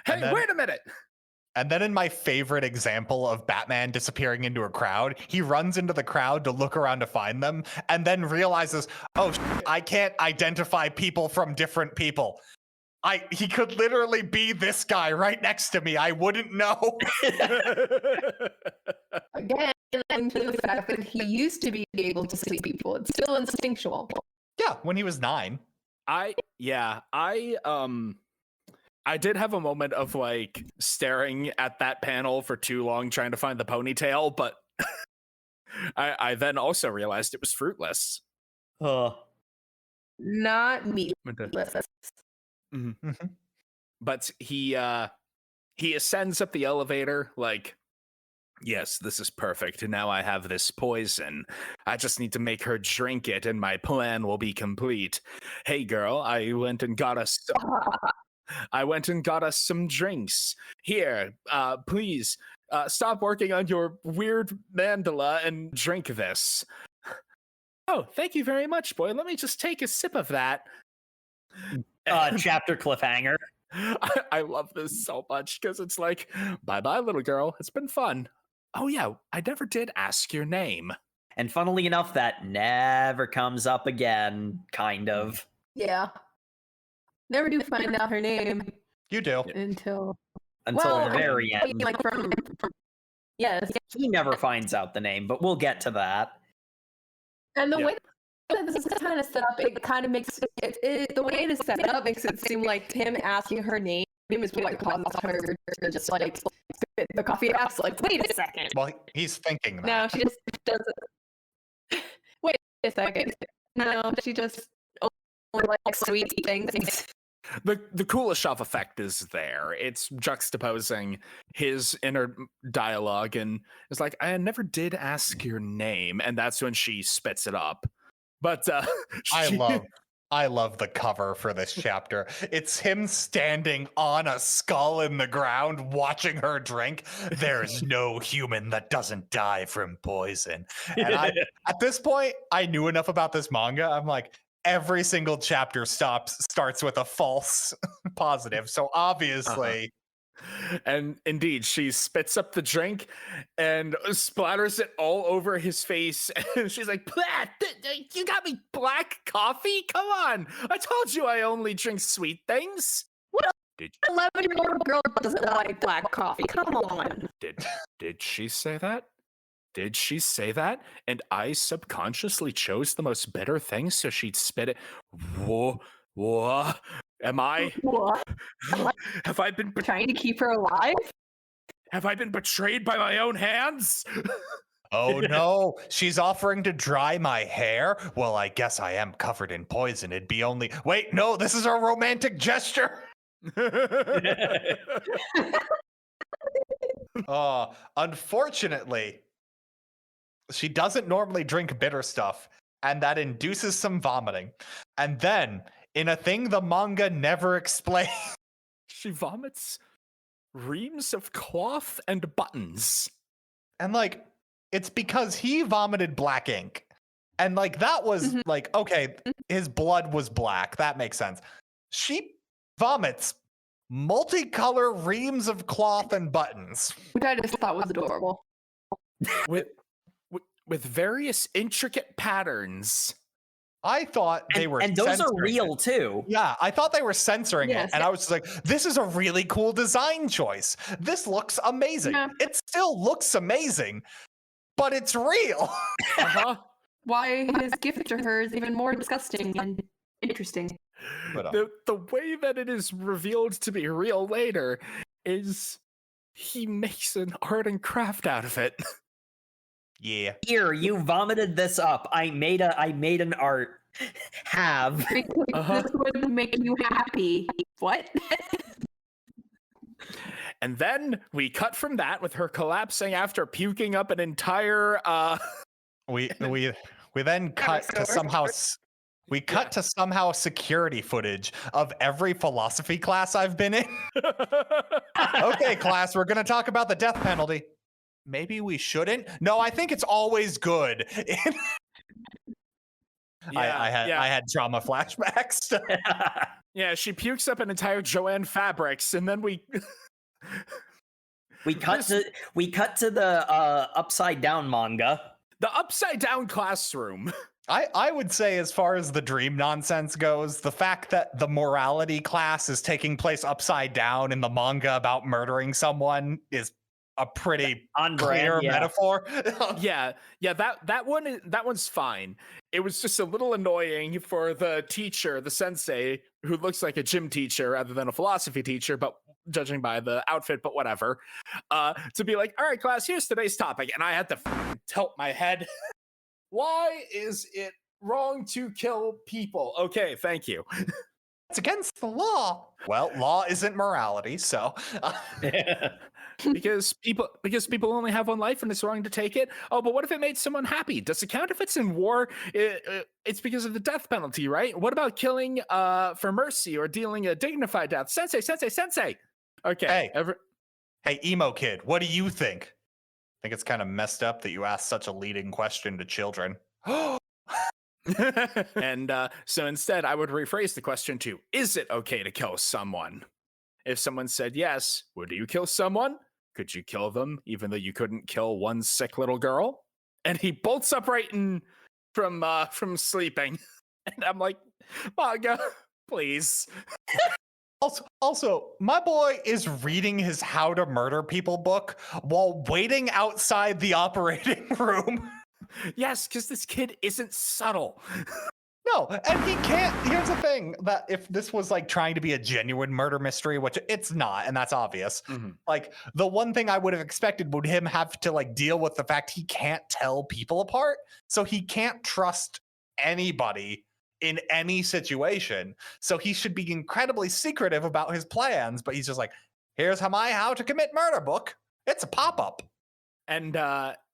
Hey, wait a minute. And then in my favorite example of Batman disappearing into a crowd, he runs into the crowd to look around to find them and then realizes, oh, I can't identify people from different people. He could literally be this guy right next to me. I wouldn't know. Again, and the fact that he used to be able to see people. It's still instinctual. Yeah, when he was 9. I did have a moment of like staring at that panel for too long trying to find the ponytail, but I then also realized it was fruitless. Not meatless. Mm-hmm. But he ascends up the elevator like, yes, this is perfect. Now I have this poison. I just need to make her drink it and my plan will be complete. Hey girl, I went and got us some drinks. Here, please stop working on your weird mandala and drink this. Oh, thank you very much, boy. Let me just take a sip of that. Chapter cliffhanger. I love this so much because it's like, bye-bye, little girl. It's been fun. Oh, yeah, I never did ask your name. And funnily enough, that never comes up again, kind of. Yeah. Never do find out her name. You do. Until the very end. Like yes. He never finds out the name, but we'll get to that. And the way that this is kind of set up, it kind of makes it the way it is set up makes it seem like him asking her name is what causes her to just like spit the coffee out. Like, wait a second. Well, he's thinking that. No, she just doesn't. Wait a second. No, she just only like sweet things. The Kuleshov effect is there. It's juxtaposing his inner dialogue and it's like, I never did ask your name, and that's when she spits it up. But I love the cover for this chapter. It's him standing on a skull in the ground watching her drink. There's no human that doesn't die from poison. And at this point, I knew enough about this manga. I'm like, every single chapter starts with a false positive. So obviously. And indeed, she spits up the drink and splatters it all over his face. And she's like, you got me black coffee? Come on. I told you I only drink sweet things. What? 11-year-old girl doesn't like black coffee. Come on. Did she say that? Did she say that? And I subconsciously chose the most bitter thing so she'd spit it. Whoa. Am I? What? Have I been trying to keep her alive? Have I been betrayed by my own hands? Oh no, she's offering to dry my hair? Well, I guess I am covered in poison. It'd be only... Wait, no, this is a romantic gesture. Unfortunately, she doesn't normally drink bitter stuff, and that induces some vomiting. And then, in a thing the manga never explains, she vomits reams of cloth and buttons. And like, it's because he vomited black ink. And like, that was like, okay, his blood was black. That makes sense. She vomits multicolor reams of cloth and buttons. Which I just thought was adorable. with various intricate patterns. I thought they were and those are real it. too. Yeah, I thought they were censoring Yes. it, and I was just like, this is a really cool design choice. This looks amazing. Yeah. It still looks amazing, but it's real. Uh-huh. Why his gift to her is even more disgusting and interesting. But, The way that it is revealed to be real later is he makes an art and craft out of it. yeah. Here, you vomited this up. I made an art. Have. Because Uh-huh. this would make you happy. What? And then we cut from that with her collapsing after puking up an entire We then cut to somehow security footage of every philosophy class I've been in. Okay, class, we're gonna talk about the death penalty. Maybe we shouldn't. No, I think it's always good. I had trauma flashbacks. Yeah, she pukes up an entire Joanne Fabrics, and then we cut to the upside down manga. the upside down classroom. I would say, as far as the dream nonsense goes, the fact that the morality class is taking place upside down in the manga about murdering someone is a pretty On clear brand, yeah. metaphor. yeah, that one's fine. It was just a little annoying for the teacher, the sensei, who looks like a gym teacher rather than a philosophy teacher, but judging by the outfit, but whatever, to be like, all right, class, here's today's topic. And I had to tilt my head. Why is it wrong to kill people? Okay, thank you. It's against the law. Well, law isn't morality, so because people only have one life and it's wrong to take it. Oh, but what if it made someone happy? Does it count if it's in war? It's because of the death penalty, right? What about killing for mercy or dealing a dignified death? Sensei. Okay. Hey, emo kid, what do you think? I think it's kind of messed up that you asked such a leading question to children. And so instead, I would rephrase the question to, is it okay to kill someone? If someone said yes, would you kill someone? Could you kill them even though you couldn't kill one sick little girl? And he bolts upright from sleeping. And I'm like, manga, please. Also, my boy is reading his How to Murder People book while waiting outside the operating room. Yes, because this kid isn't subtle. No, and he can't. Here's the thing, that if this was like trying to be a genuine murder mystery, which it's not, and that's obvious, like the one thing I would have expected would him have to like deal with the fact he can't tell people apart, so he can't trust anybody in any situation. So he should be incredibly secretive about his plans, but he's just like, here's my How to Commit Murder book. It's a pop-up. And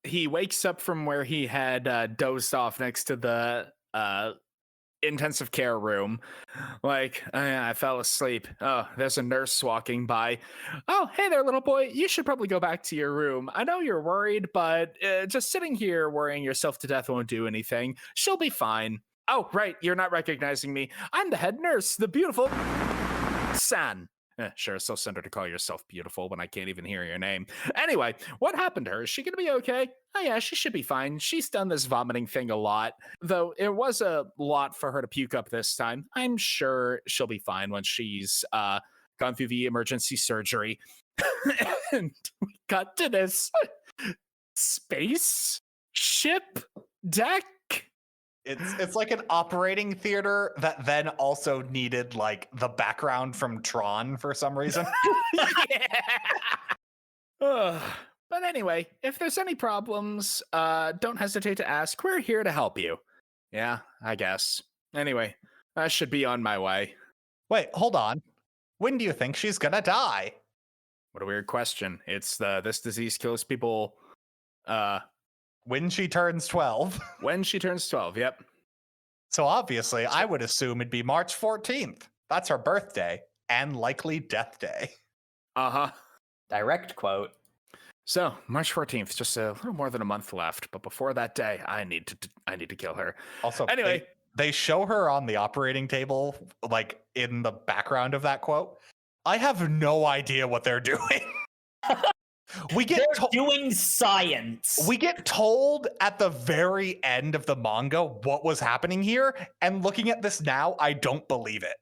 he wakes up from where he had dozed off next to the intensive care room. Like, I fell asleep. Oh, there's a nurse walking by. Oh, hey there, little boy. You should probably go back to your room. I know you're worried, but just sitting here worrying yourself to death won't do anything. She'll be fine. Oh, right, you're not recognizing me. I'm the head nurse, the beautiful San. Sure, so send her to call yourself beautiful when I can't even hear your name. Anyway, what happened to her? Is she gonna be okay? Oh yeah, she should be fine. She's done this vomiting thing a lot, though it was a lot for her to puke up this time. I'm sure she'll be fine once she's gone through the emergency surgery. And we got to this space ship deck. It's like an operating theater that then also needed like the background from Tron for some reason. But anyway, if there's any problems, don't hesitate to ask. We're here to help you. Yeah, I guess. Anyway, I should be on my way. Wait, hold on. When do you think she's gonna die? What a weird question. It's this disease kills people When she turns 12. when she turns 12, yep. So obviously, I would assume it'd be March 14th. That's her birthday and likely death day. Uh-huh. Direct quote. So, March 14th, just a little more than a month left, but before that day, I need to kill her. Also, anyway, they show her on the operating table, like in the background of that quote. I have no idea what they're doing. We get doing science. We get told at the very end of the manga what was happening here, and looking at this now, I don't believe it.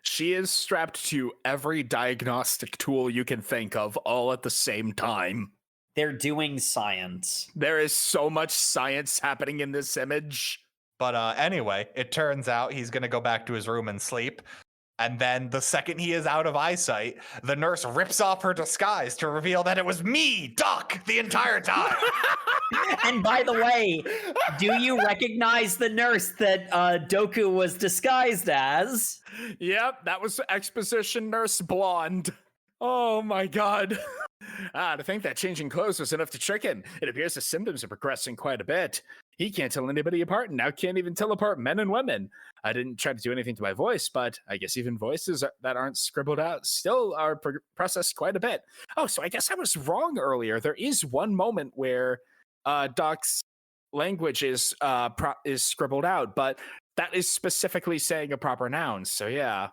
She is strapped to every diagnostic tool you can think of, all at the same time. They're doing science. There is so much science happening in this image. But anyway, it turns out he's going to go back to his room and sleep. And then the second he is out of eyesight, the nurse rips off her disguise to reveal that it was me, Doc, the entire time. And by the way, do you recognize the nurse that Doku was disguised as? Yep, that was Exposition Nurse Blonde. Oh my god. To think that changing clothes was enough to trick him. It appears the symptoms are progressing quite a bit. He can't tell anybody apart and now can't even tell apart men and women. I didn't try to do anything to my voice, but I guess even voices that aren't scribbled out still are processed quite a bit. Oh, so I guess I was wrong earlier. There is one moment where Doc's language is scribbled out, but that is specifically saying a proper noun. So yeah.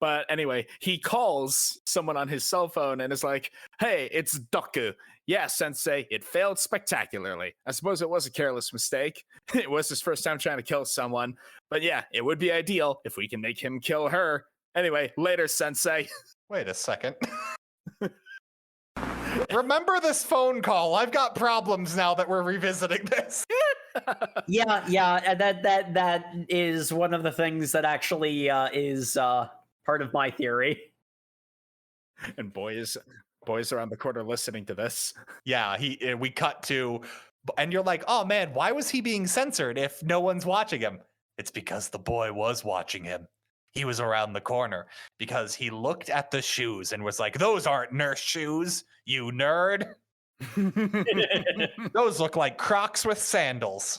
But anyway, he calls someone on his cell phone and is like, "Hey, it's Doku. Yeah, sensei, it failed spectacularly. I suppose it was a careless mistake. It was his first time trying to kill someone. But yeah, it would be ideal if we can make him kill her. Anyway, later, sensei." Wait a second. Remember this phone call. I've got problems now that we're revisiting this. Yeah, that is one of the things that actually is part of my theory. And boys around the corner listening to this. Yeah, we cut to, and you're like, oh man, why was he being censored if no one's watching him? It's because the boy was watching him. He was around the corner because he looked at the shoes and was like, those aren't nurse shoes, you nerd. Those look like Crocs with sandals.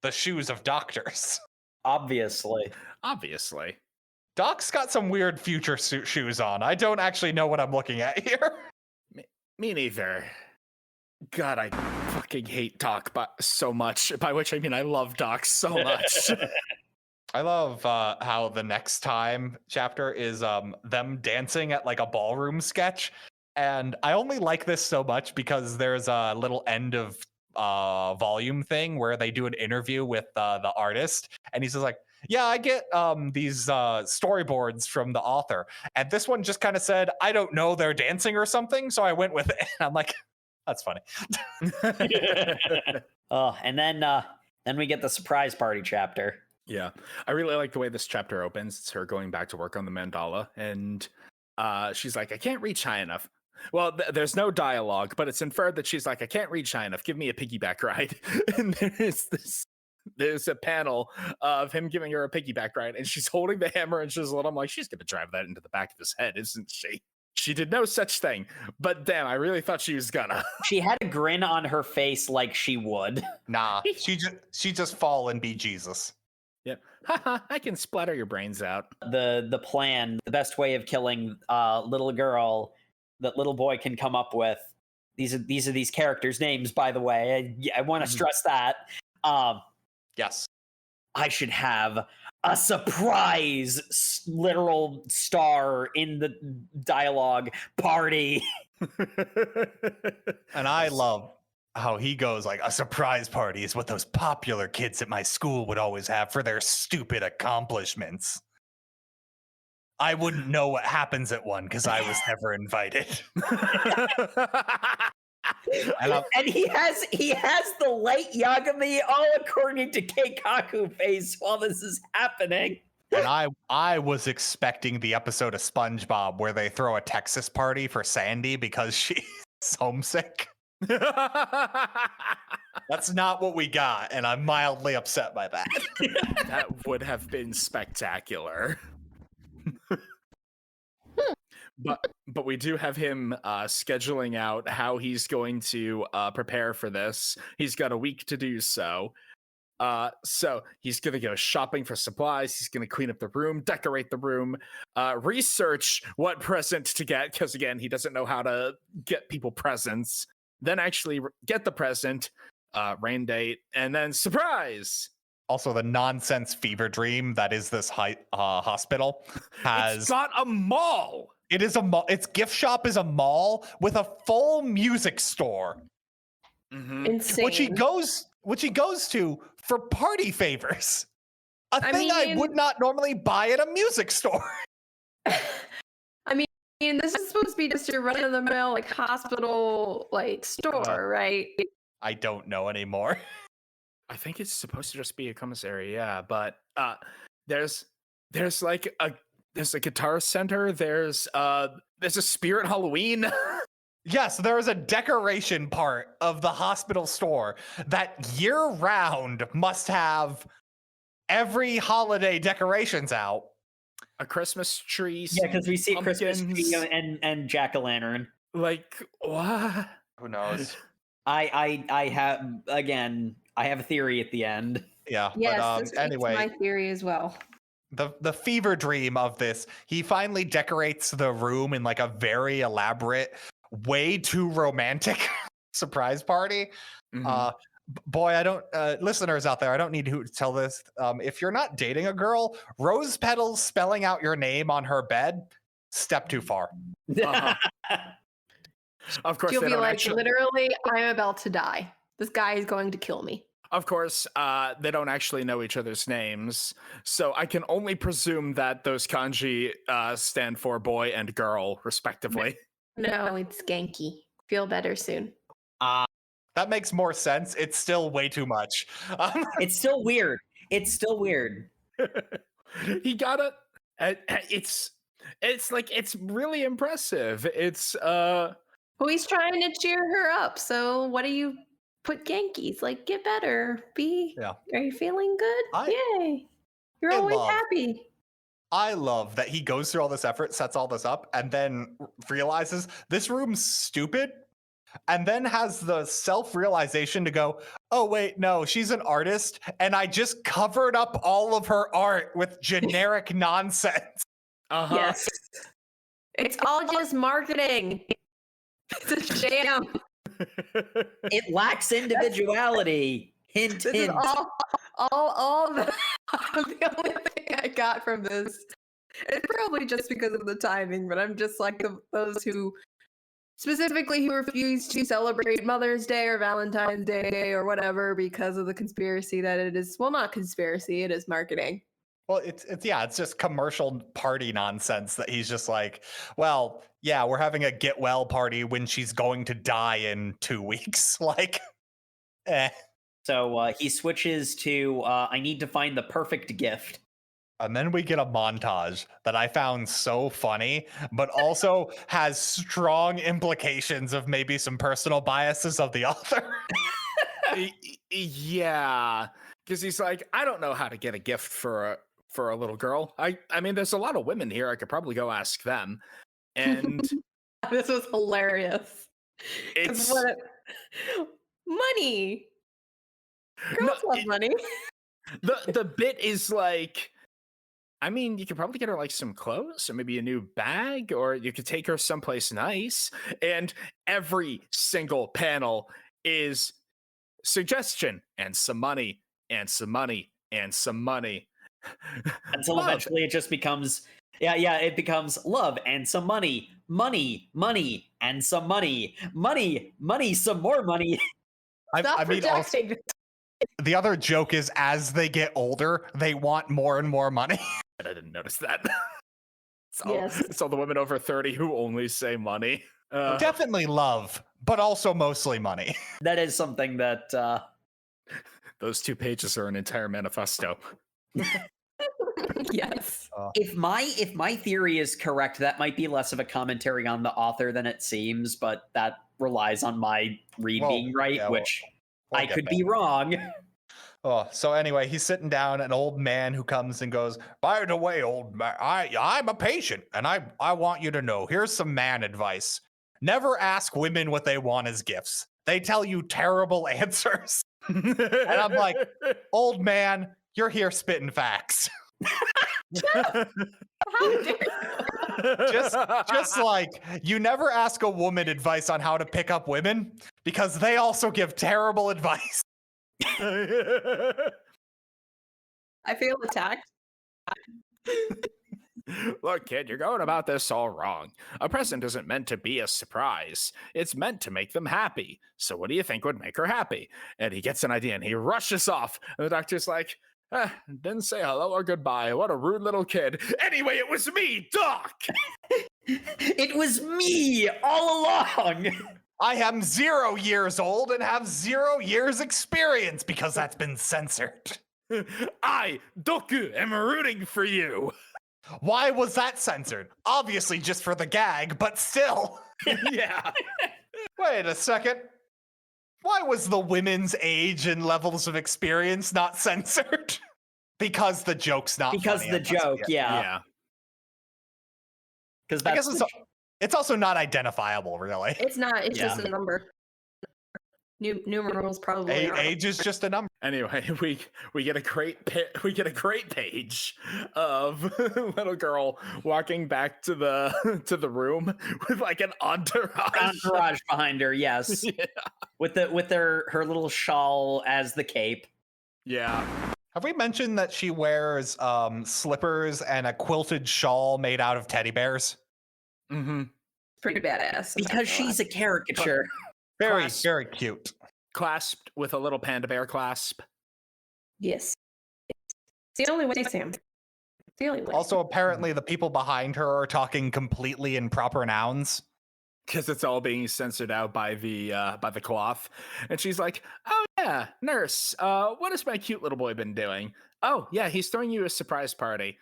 The shoes of doctors. Obviously. Doc's got some weird future shoes on. I don't actually know what I'm looking at here. Me neither. God, I fucking hate Doc so much. By which I mean I love Doc so much. I love how the next time chapter is them dancing at like a ballroom sketch. And I only like this so much because there's a little end of volume thing where they do an interview with the artist. And he's just like, yeah, I get these storyboards from the author. And this one just kind of said, I don't know, they're dancing or something. So I went with it. And I'm like, that's funny. Oh, and then we get the surprise party chapter. Yeah, I really like the way this chapter opens. It's her going back to work on the mandala. And she's like, I can't reach high enough. Well, there's no dialogue, but it's inferred that she's like, I can't reach high enough. Give me a piggyback ride. And there's a panel of him giving her a piggyback ride, and she's holding the hammer and chisel. I'm like, she's going to drive that into the back of his head, isn't she? She did no such thing, but damn, I really thought she was gonna. She had a grin on her face like she would. Nah, she just fall and be Jesus. Yep. Haha, I can splatter your brains out. The plan, the best way of killing little girl that little boy can come up with. These are these characters' names, by the way. I want to stress that. Yes. I should have a surprise literal star in the dialogue party. And I love how he goes like, a surprise party is what those popular kids at my school would always have for their stupid accomplishments. I wouldn't know what happens at one because I was never invited. And he has the light Yagami all according to Keikaku face while this is happening. And I was expecting the episode of SpongeBob where they throw a Texas party for Sandy because she's homesick. That's not what we got, and I'm mildly upset by that. That would have been spectacular. But we do have him scheduling out how he's going to prepare for this. He's got a week to do so. So he's going to go shopping for supplies. He's going to clean up the room, decorate the room, research what present to get, because again, he doesn't know how to get people presents. Then actually get the present, rain date, and then surprise! Also, the nonsense fever dream that is this hospital has... It's got a mall! It is a mall. Its gift shop is a mall with a full music store, Insane. which he goes to for party favors. A thing I mean- would not normally buy at a music store. I mean, this is supposed to be just your run-of-the-mill like hospital like store, right? I don't know anymore. I think it's supposed to just be a commissary, yeah. But there's like a guitar center. There's a Spirit Halloween. Yes, there is a decoration part of the hospital store that year-round must have every holiday decorations out. A Christmas tree. Yeah, because we see a Christmas pumpkins. tree and jack-o'-lantern. Like what? Who knows? I have a theory at the end. Yeah, Yes, but this anyway, my theory as well. the fever dream of this, he finally decorates the room in like a very elaborate, way too romantic surprise party. Boy, I don't listeners out there, I don't need to tell this. If you're not dating a girl, rose petals spelling out your name on her bed, step too far. Of course, You'll they be don't like, actually. literally, I'm about to die. This guy is going to kill me. Of course, they don't actually know each other's names, so I can only presume that those kanji stand for boy and girl, respectively. No, it's Genki. Feel better soon. That makes more sense. It's still way too much. It's still weird. He got it. It's really impressive. It's Well, he's trying to cheer her up. So what do you put Genki's? Like, get better. Yeah. Are you feeling good? Yay. You're I always love- happy. I love that he goes through all this effort, sets all this up, and then realizes this room's stupid, and then has the self-realization to go, oh, wait, no, she's an artist, and I just covered up all of her art with generic nonsense. Yes. It's all just marketing. It's a sham. It lacks individuality. Hint, This is hint. all the only thing I got from this. It's probably just because of the timing, but I'm just like those who specifically who refuse to celebrate Mother's Day or Valentine's Day or whatever because of the conspiracy that it is. Well, not conspiracy, it is marketing. Well, it's just commercial party nonsense that he's just like, well, yeah, we're having a get well party when she's going to die in 2 weeks. Like, So he switches to I need to find the perfect gift. And then we get a montage that I found so funny, but also has strong implications of maybe some personal biases of the author. Yeah, because he's like, I don't know how to get a gift for a little girl. I mean, there's a lot of women here. I could probably go ask them. And This was hilarious. it's Money. Girls love money. the bit is like, I mean, you could probably get her like some clothes or maybe a new bag, or you could take her someplace nice. And every single panel is suggestion and some money and some money and some money. Until Love. eventually it just becomes it becomes love and some money, money, money, and some money, money, money, some more money. Stop I mean, also, projecting. the other joke is as they get older, they want more and more money. And I didn't notice that. Yes. It's all the women over 30 who only say money. Definitely love, but also mostly money. That is something that Those 2 pages are an entire manifesto. Yes. if my theory is correct, that might be less of a commentary on the author than it seems, but that relies on my read Well, being right, yeah, which we'll I get could there. be wrong. Oh, so anyway, he's sitting down, an old man who comes and goes, by the way, old man, I'm a patient, and I want you to know, here's some man advice. Never ask women what they want as gifts. They tell you terrible answers. And I'm like, old man, you're here spitting facts. How dare you? just like you never ask a woman advice on how to pick up women because they also give terrible advice. I feel attacked. Look, kid, you're going about this all wrong. A present isn't meant to be a surprise. It's meant to make them happy. So what do you think would make her happy? And he gets an idea and he rushes off. And the doctor's like, didn't say hello or goodbye. What a rude little kid. Anyway, it was me, Doc! It was me all along! I am 0 years old and have 0 years experience because that's been censored. I, Doku, am rooting for you. Why was that censored? Obviously just for the gag, but still. Yeah. Wait a second. Why was the women's age and levels of experience not censored? Because the joke's not Because funny, the I'm guessing. joke, yeah. Yeah. Because I guess it's also not identifiable, really. It's not. It's just Yeah. a number. Numerals probably. are. Age is just a number. Anyway, we get a great page of little girl walking back to the room with like an Entourage behind her, yes. Yeah. With her little shawl as the cape. Yeah. Have we mentioned that she wears slippers and a quilted shawl made out of teddy bears? Mm-hmm. Pretty badass. Because she's a caricature. Very, very cute. Clasped with a little panda bear clasp. Yes. It's the only way, Sam. It's the only way. Also, apparently, the people behind her are talking completely in proper nouns. Because it's all being censored out by the cloth. And she's like, oh yeah, nurse, what has my cute little boy been doing? Oh yeah, he's throwing you a surprise party.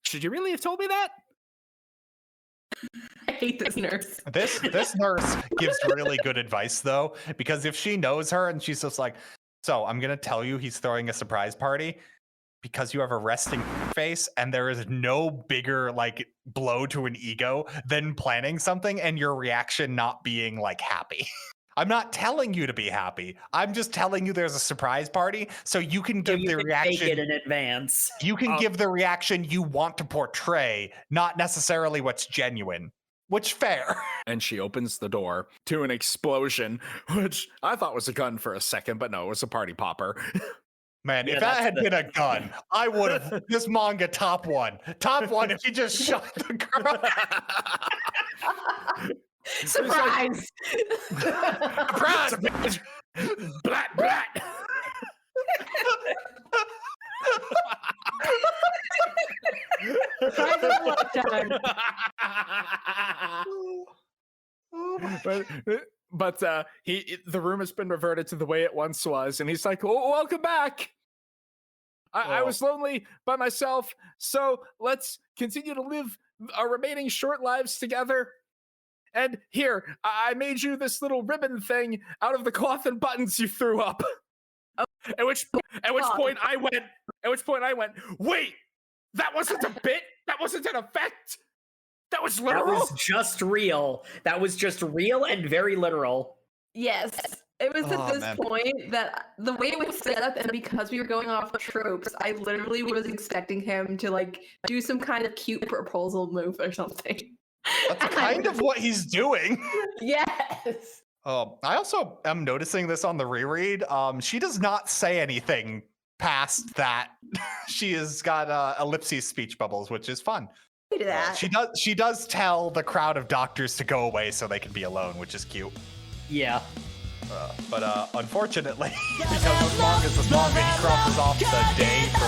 Should you really have told me that? I hate this nurse. This nurse gives really good advice, though, because if she knows her and she's just like, so I'm going to tell you he's throwing a surprise party because you have a resting face and there is no bigger like blow to an ego than planning something and your reaction not being like happy. I'm not telling you to be happy. I'm just telling you there's a surprise party so you can give the reaction. Take it in advance. You can give the reaction you want to portray, not necessarily what's genuine. Which fair. And she opens the door to an explosion, which I thought was a gun for a second, but no, it was a party popper. Man, Yeah, if that had been a gun, I would have this manga top one. Top one if you just shot the girl. Surprise! Surprise! Blat blat. Surprise of a lifetime. But the room has been reverted to the way it once was, and he's like, "Oh, welcome back. I was lonely by myself, so let's continue to live our remaining short lives together. And here, I made you this little ribbon thing out of the cloth and buttons you threw up." At which point I went, wait, that wasn't a bit? That wasn't an effect? That was literal? That was just real. That was just real and very literal. Yes. It was at this man. point that the way it was set up, and because we were going off tropes, I literally was expecting him to like do some kind of cute proposal move or something. That's kind of what he's doing. Yes. I also am noticing this on the reread. She does not say anything past that. She has got ellipses speech bubbles, which is fun. Do that. She does tell the crowd of doctors to go away so they can be alone, which is cute. Yeah. But unfortunately, because this manga, he crosses off the day for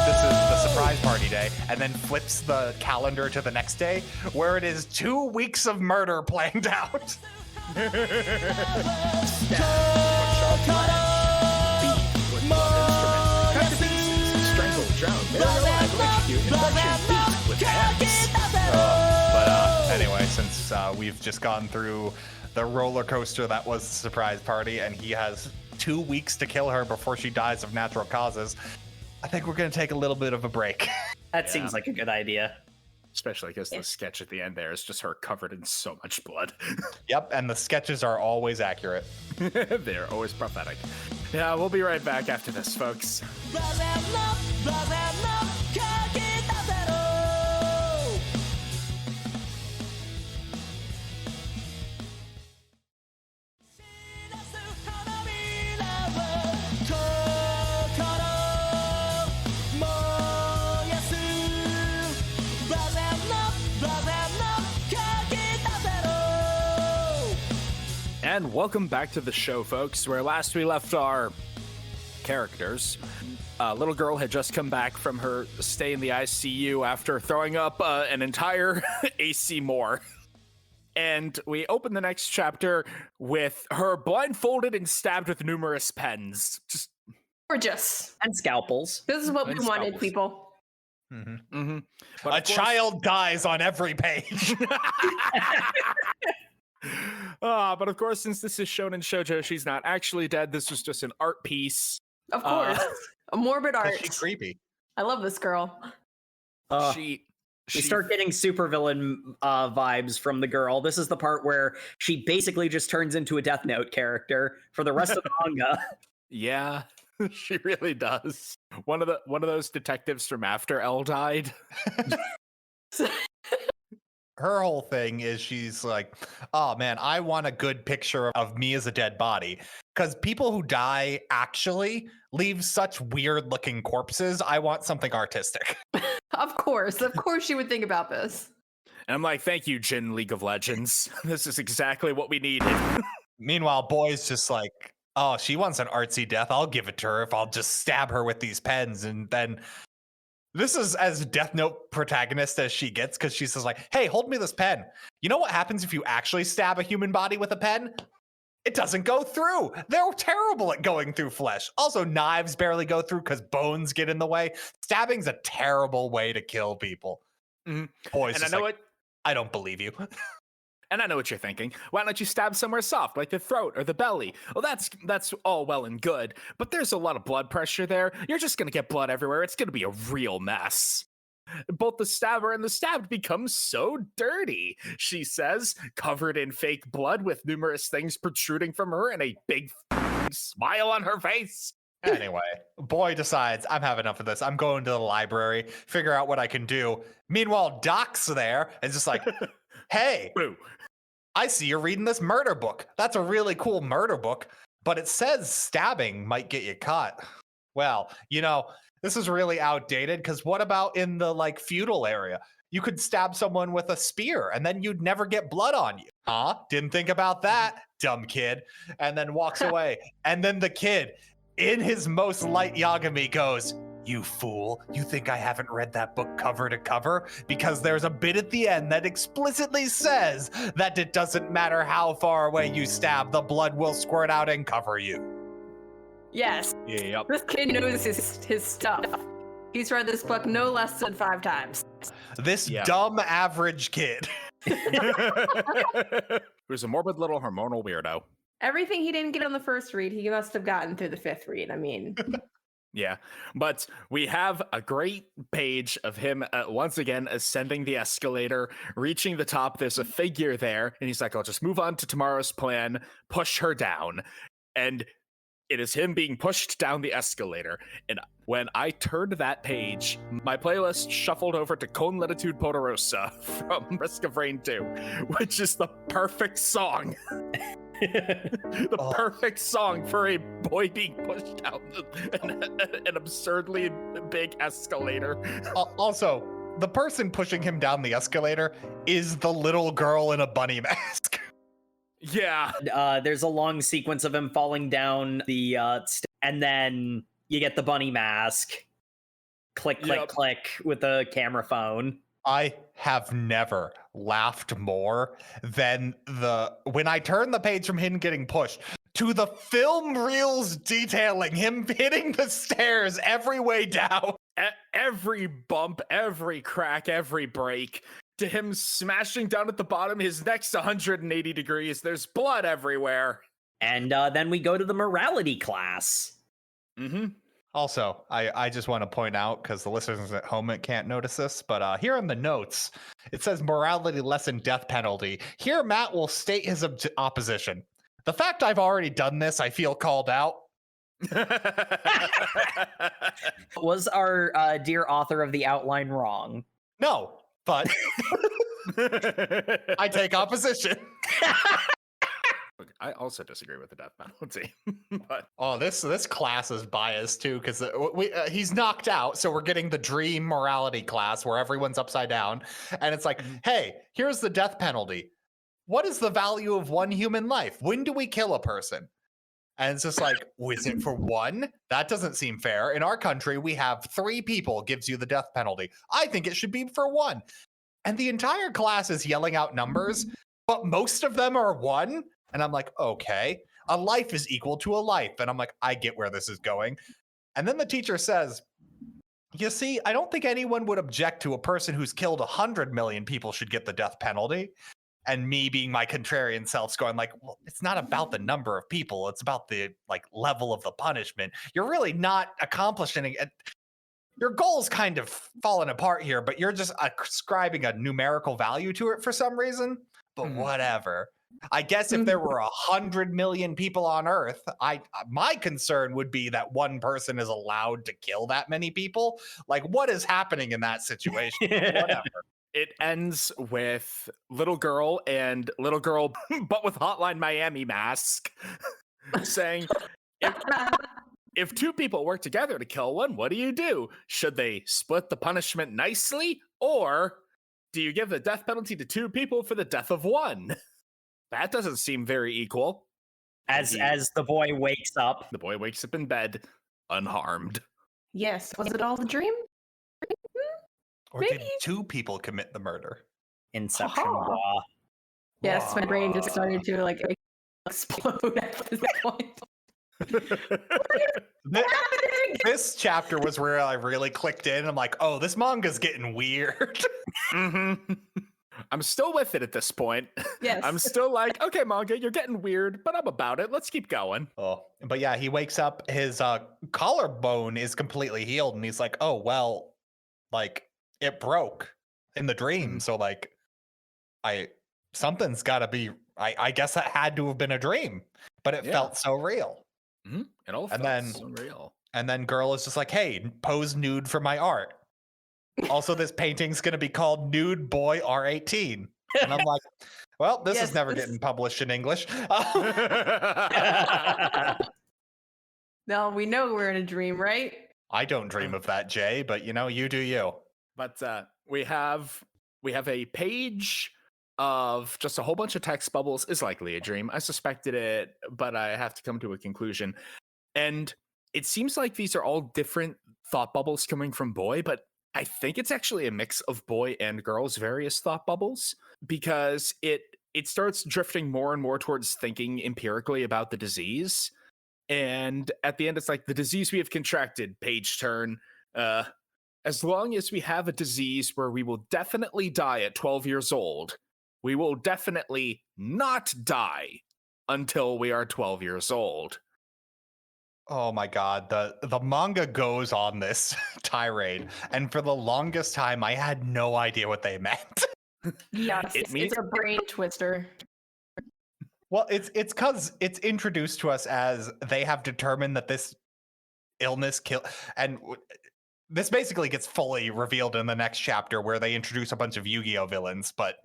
this is the surprise party day, and then flips the calendar to the next day, where it is 2 weeks of murder planned out. Anyway, since we've just gone through the roller coaster that was the surprise party, and he has 2 weeks to kill her before she dies of natural causes, I think we're going to take a little bit of a break. That seems like a good idea. Especially because the sketch at the end there is just her covered in so much blood. Yep, and the sketches are always accurate. They're always prophetic. Yeah, we'll be right back after this, folks. And welcome back to the show, folks, where last we left our characters. A little girl had just come back from her stay in the ICU after throwing up an entire AC more. And we open the next chapter with her blindfolded and stabbed with numerous pens. Just gorgeous. And scalpels. This is what we And wanted, scalpels. people. But A of course- child dies on every page. But of course, since this is Shounen Shoujo, she's not actually dead. This was just an art piece. Of course. A morbid art. She's creepy. I love this girl. We start getting supervillain vibes from the girl. This is the part where she basically just turns into a Death Note character for the rest of the manga. Yeah, she really does. One of those detectives from After L died. Her whole thing is she's like, oh man, I want a good picture of me as a dead body. Because people who die actually leave such weird looking corpses. I want something artistic. Of course she would think about this. And I'm like, thank you, Jin League of Legends. This is exactly what we needed. Meanwhile, Boy's just like, oh, she wants an artsy death. I'll give it to her if I'll just stab her with these pens. And then this is as Death Note protagonist as she gets, because she says like, hey, hold me this pen. You know what happens if you actually stab a human body with a pen? It doesn't go through. They're terrible at going through flesh. Also, knives barely go through because bones get in the way. Stabbing's a terrible way to kill people. Boys, And I know like, I don't believe you. And I know what you're thinking. Why don't you stab somewhere soft, like the throat or the belly? Well, that's all well and good, but there's a lot of blood pressure there. You're just gonna get blood everywhere. It's gonna be a real mess. Both the stabber and the stabbed become so dirty, she says, covered in fake blood with numerous things protruding from her and a big smile on her face. Anyway, Boy decides, I'm having enough of this. I'm going to the library, figure out what I can do. Meanwhile, Doc's there and just like, hey, Boo. I see you're reading this murder book. That's a really cool murder book, but it says stabbing might get you caught. Well, you know, this is really outdated, because what about in the like feudal area? You could stab someone with a spear and then you'd never get blood on you. Huh? Didn't think about that, dumb kid. And then walks away. And then the kid, in his most light Yagami, goes, you fool, you think I haven't read that book cover to cover? Because there's a bit at the end that explicitly says that it doesn't matter how far away you stab, the blood will squirt out and cover you. Yes. Yep. This kid knows his stuff. He's read this book no less than 5 times. This Yeah. dumb average kid. Who's a morbid little hormonal weirdo. Everything he didn't get on the first read, he must have gotten through the 5th read. I mean, Yeah, but we have a great page of him once again ascending the escalator, reaching the top. There's a figure there, and he's like, I'll just move on to tomorrow's plan, push her down. And it is him being pushed down the escalator. And when I turned that page, my playlist shuffled over to Con Latitude Poderosa from Risk of Rain 2, which is the perfect song. The perfect song for a boy being pushed down an absurdly big escalator. Also, the person pushing him down the escalator is the little girl in a bunny mask. Yeah. There's a long sequence of him falling down the and then you get the bunny mask. Click, click, Yep. click with the camera phone. I have never laughed more than when I turned the page from him getting pushed to the film reels detailing him hitting the stairs every way down. Every bump, every crack, every break, to him smashing down at the bottom, his neck's 180 degrees. There's blood everywhere. And then we go to the morality class. Mm-hmm. Also, I just want to point out, because the listeners at home can't notice this, but here in the notes, it says morality lesson death penalty. Here, Matt will state his opposition. The fact I've already done this, I feel called out. Was our dear author of the outline wrong? No, but I take opposition. I also disagree with the death penalty. But Oh, this class is biased too, because he's knocked out, so we're getting the dream morality class where everyone's upside down, and it's like, hey, here's the death penalty. what is the value of one human life? When do we kill a person? And it's just like, is it for one? That doesn't seem fair. In our country, we have 3 people gives you the death penalty. I think it should be for 1. And the entire class is yelling out numbers, but most of them are 1. And I'm like, okay, a life is equal to a life. And I'm like, I get where this is going. And then the teacher says, you see, I don't think anyone would object to a person who's killed 100 million people should get the death penalty. And me being my contrarian self going like, well, it's not about the number of people. It's about the like level of the punishment. You're really not accomplishing it. Your goal's kind of falling apart here, but you're just ascribing a numerical value to it for some reason. But whatever. I guess if there were 100 million people on Earth, my concern would be that one person is allowed to kill that many people. Like, what is happening in that situation? Whatever. It ends with little girl, but with Hotline Miami mask, saying, if 2 people work together to kill one, what do? Should they split the punishment nicely, or do you give the death penalty to 2 people for the death of 1? That doesn't seem very equal. As the boy wakes up. The boy wakes up in bed, unharmed. Yes. Was it all a dream? Or did 2 people commit the murder? Inception. Yes, my brain just started to like explode at this point. This chapter was where I really clicked in. I'm like, oh, this manga's getting weird. I'm still with it at this point. Yes. I'm still like, okay, manga, you're getting weird, but I'm about it. Let's keep going. Oh, but yeah, he wakes up, his collarbone is completely healed, and he's like, oh, well, like, it broke in the dream. So, like, something's got to be, I guess that had to have been a dream, but it felt so real. It all felt so real. And then girl is just like, hey, pose nude for my art. Also, this painting's going to be called Nude Boy R18. And I'm like, well, this is never getting published in English. No, we know we're in a dream, right? I don't dream of that, Jay, but you do you. But we have a page of just a whole bunch of text bubbles. Is likely a dream. I suspected it, but I have to come to a conclusion. And it seems like these are all different thought bubbles coming from boy, but I think it's actually a mix of boy and girl's various thought bubbles, because it starts drifting more and more towards thinking empirically about the disease. And at the end, it's like, the disease we have contracted, page turn. As long as we have a disease where we will definitely die at 12 years old, we will definitely not die until we are 12 years old. Oh my god, the manga goes on this tirade, and for the longest time I had no idea what they meant. Yes, it's a brain twister. Well, it's because it's introduced to us as they have determined that this illness and this basically gets fully revealed in the next chapter where they introduce a bunch of Yu-Gi-Oh villains, but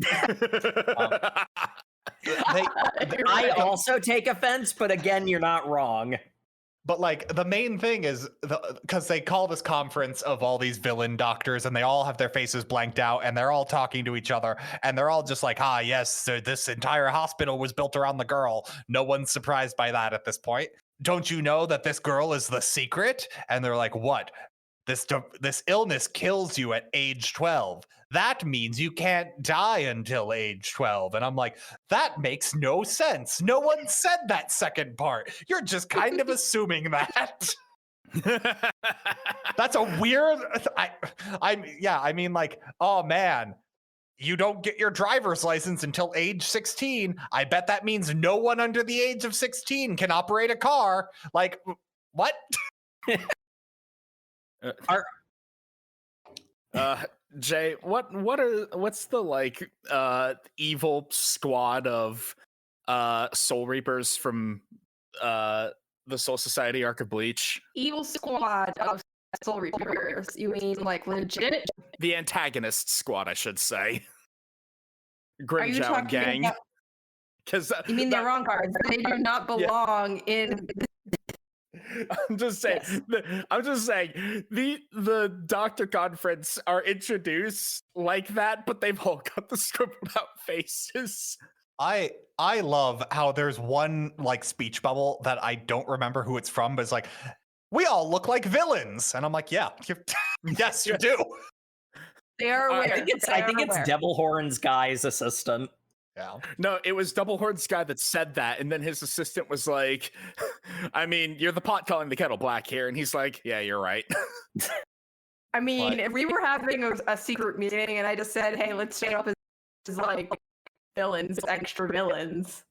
I also take offense, but again, you're not wrong. But like the main thing is because they call this conference of all these villain doctors, and they all have their faces blanked out, and they're all talking to each other, and they're all just like, yes, so this entire hospital was built around the girl. No one's surprised by that at this point. Don't you know that this girl is the secret? And they're like, what? This illness kills you at age 12. That means you can't die until age 12. And I'm like, that makes no sense. No one said that second part. You're just kind of assuming that. That's a weird. I mean, like, oh man, you don't get your driver's license until age 16. I bet that means no one under the age of 16 can operate a car. Like, what? Jay, what's the like evil squad of Soul Reapers from the Soul Society arc of Bleach? Evil squad of Soul Reapers. You mean like legit? The antagonist squad, I should say. Are you Grimjow gang. Because you mean the wrong cards? They do not belong in. I'm just saying. Yes. I'm just saying. The doctor conference are introduced like that, but they've all got the scribbled out faces. I love how there's one like speech bubble that I don't remember who it's from, but it's like, we all look like villains, and I'm like, yeah, yes, you do. They are aware. I think it's Devil Horn's guy's assistant. Yeah. No, it was Double Horn's guy that said that, and then his assistant was like, I mean, you're the pot calling the kettle black here, and he's like, yeah, you're right. I mean, What? if we were having a secret meeting and I just said, hey, let's stay up as like villains, extra villains.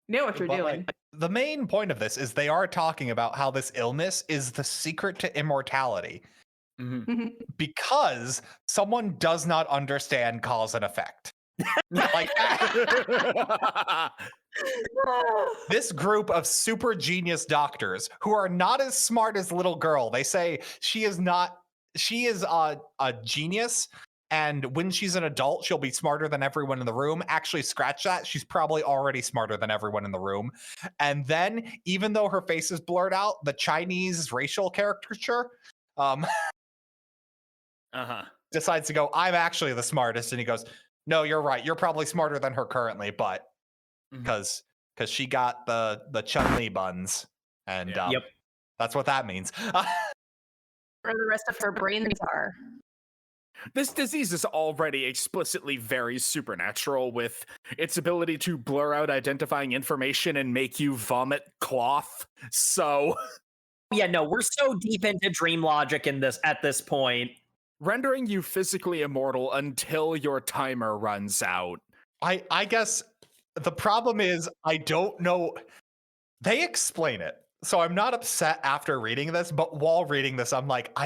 You know what you're But, doing. like, the main point of this is they are talking about how this illness is the secret to immortality because someone does not understand cause and effect. Like this group of super genius doctors who are not as smart as little girl. They say she is a genius, and when she's an adult, she'll be smarter than everyone in the room. Actually, scratch that. She's probably already smarter than everyone in the room. And then, even though her face is blurred out, the Chinese racial caricature decides to go, I'm actually the smartest. And he goes, no, you're right. You're probably smarter than her currently, but because she got the Chun-Li buns. And Yep. that's what that means. Where the rest of her brains are. This disease is already explicitly very supernatural, with its ability to blur out identifying information and make you vomit cloth. So Yeah, no, we're so deep into dream logic in this at this point. rendering you physically immortal until your timer runs out. I guess the problem is I don't know. They explain it. So I'm not upset after reading this, but while reading this, I'm like,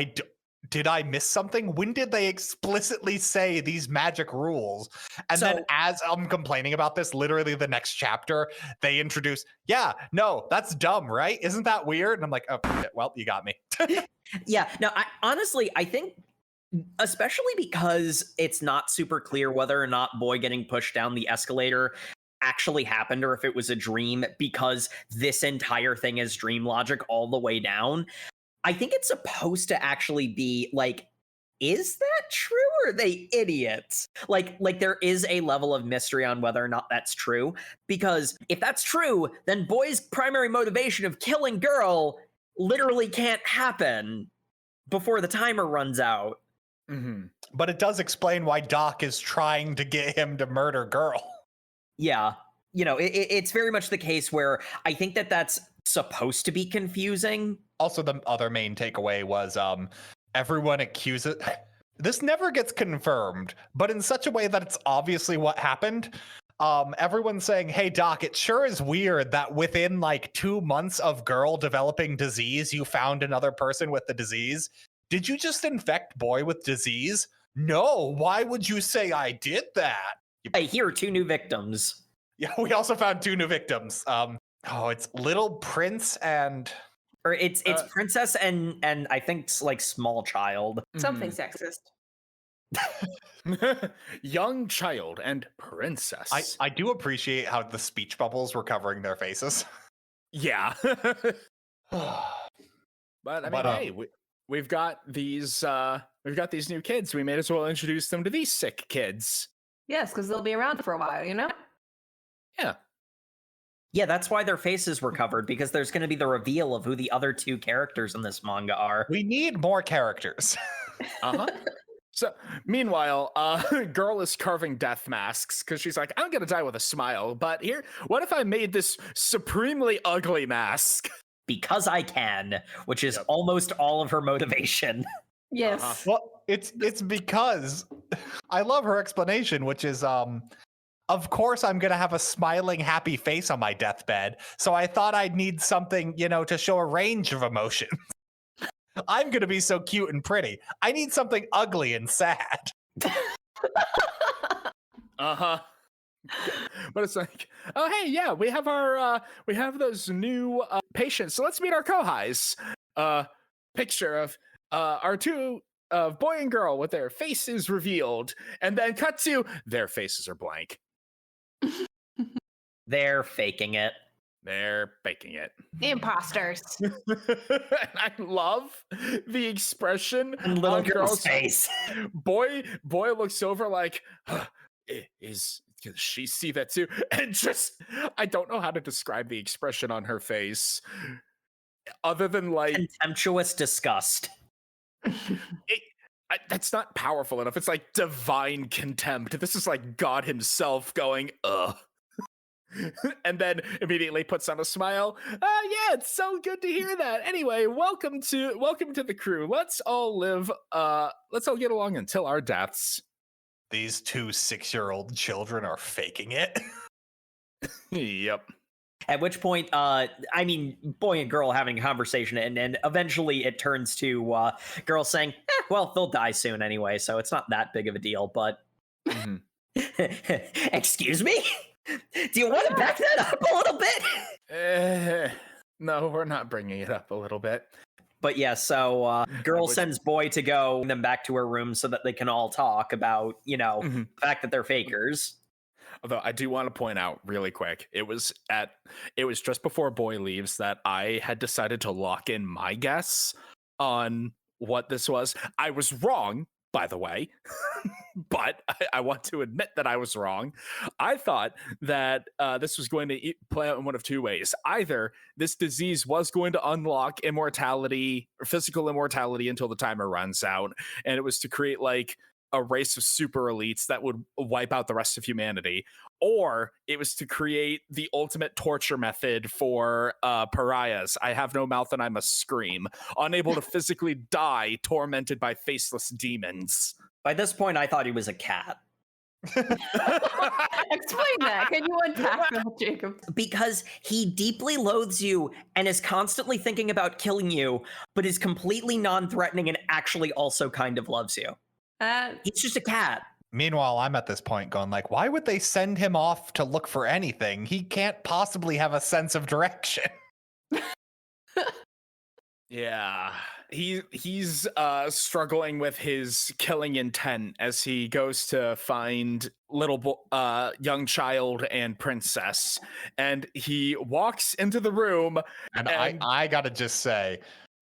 did I miss something? When did they explicitly say these magic rules? And then as I'm complaining about this, literally the next chapter, they introduce, yeah, no, that's dumb, right? Isn't that weird? And I'm like, oh, well, you got me. Yeah, no, I think especially because it's not super clear whether or not Boy getting pushed down the escalator actually happened or if it was a dream, because this entire thing is dream logic all the way down. I think it's supposed to actually be like, is that true or are they idiots? Like there is a level of mystery on whether or not that's true, because if that's true, then Boy's primary motivation of killing Girl literally can't happen before the timer runs out. But it does explain why Doc is trying to get him to murder Girl. Yeah, you know, it's very much the case where I think that that's supposed to be confusing. Also, the other main takeaway was everyone accuses. This never gets confirmed, but in such a way that it's obviously what happened. Everyone's saying, hey, Doc, it sure is weird that within like 2 months of Girl developing disease, you found another person with the disease. Did you just infect Boy with disease? No, why would you say I did that? Hey, here are 2 new victims. Yeah, we also found 2 new victims. It's Little Prince and... Or it's Princess and I think like Small Child. Something sexist. Young Child and Princess. I do appreciate how the speech bubbles were covering their faces. Yeah. But I mean, hey, we've got these new kids. We may as well introduce them to these sick kids. Yes, because they'll be around for a while, you know? Yeah. Yeah, that's why their faces were covered, because there's going to be the reveal of who the other 2 characters in this manga are. We need more characters. So, meanwhile, Girl is carving death masks because she's like, I'm going to die with a smile. But here, what if I made this supremely ugly mask? Because I can, which is almost all of her motivation. Yes. Well, it's because I love her explanation, which is, of course I'm going to have a smiling, happy face on my deathbed. So I thought I'd need something, to show a range of emotions. I'm going to be so cute and pretty. I need something ugly and sad. But it's like, oh, hey, yeah, we have those new patients. So let's meet our co-highs. Picture of our 2 of Boy and Girl with their faces revealed, and then cut to their faces are blank. They're faking it. They're faking it. Imposters. And I love the expression And little on girl's face. Boy looks over like, is she see that too? And just, I don't know how to describe the expression on her face other than like contemptuous disgust. that's not powerful enough. It's like divine contempt. This is like God himself going, ugh. And then immediately puts on a smile. Yeah, it's so good to hear that. Anyway, welcome to the crew. Let's all get along until our deaths. These two 6-year-old children are faking it. Yep. At which point, I mean, boy and girl having a conversation, and eventually it turns to girl saying, well, they'll die soon anyway, so it's not that big of a deal, but... Excuse me? Do you want to back that up a little bit? No, we're not bringing it up a little bit. But yeah, so girl sends boy to go them back to her room so that they can all talk about, the fact that they're fakers. Although I do want to point out really quick, it was just before boy leaves that I had decided to lock in my guess on what this was. I was wrong, by the way, but I want to admit that I was wrong. I thought that this was going to play out in one of two ways. Either this disease was going to unlock immortality or physical immortality until the timer runs out, and it was to create like a race of super elites that would wipe out the rest of humanity, or it was to create the ultimate torture method for pariahs. I have no mouth and I must scream, unable to physically die, tormented by faceless demons. By this point, I thought he was a cat. Explain that. Can you unpack that, Jacob? Because he deeply loathes you and is constantly thinking about killing you, but is completely non-threatening and actually also kind of loves you. He's just a cat. Meanwhile, I'm at this point going like, why would they send him off to look for anything? He can't possibly have a sense of direction. Yeah, he's struggling with his killing intent as he goes to find young child and princess, and he walks into the room. And I gotta just say,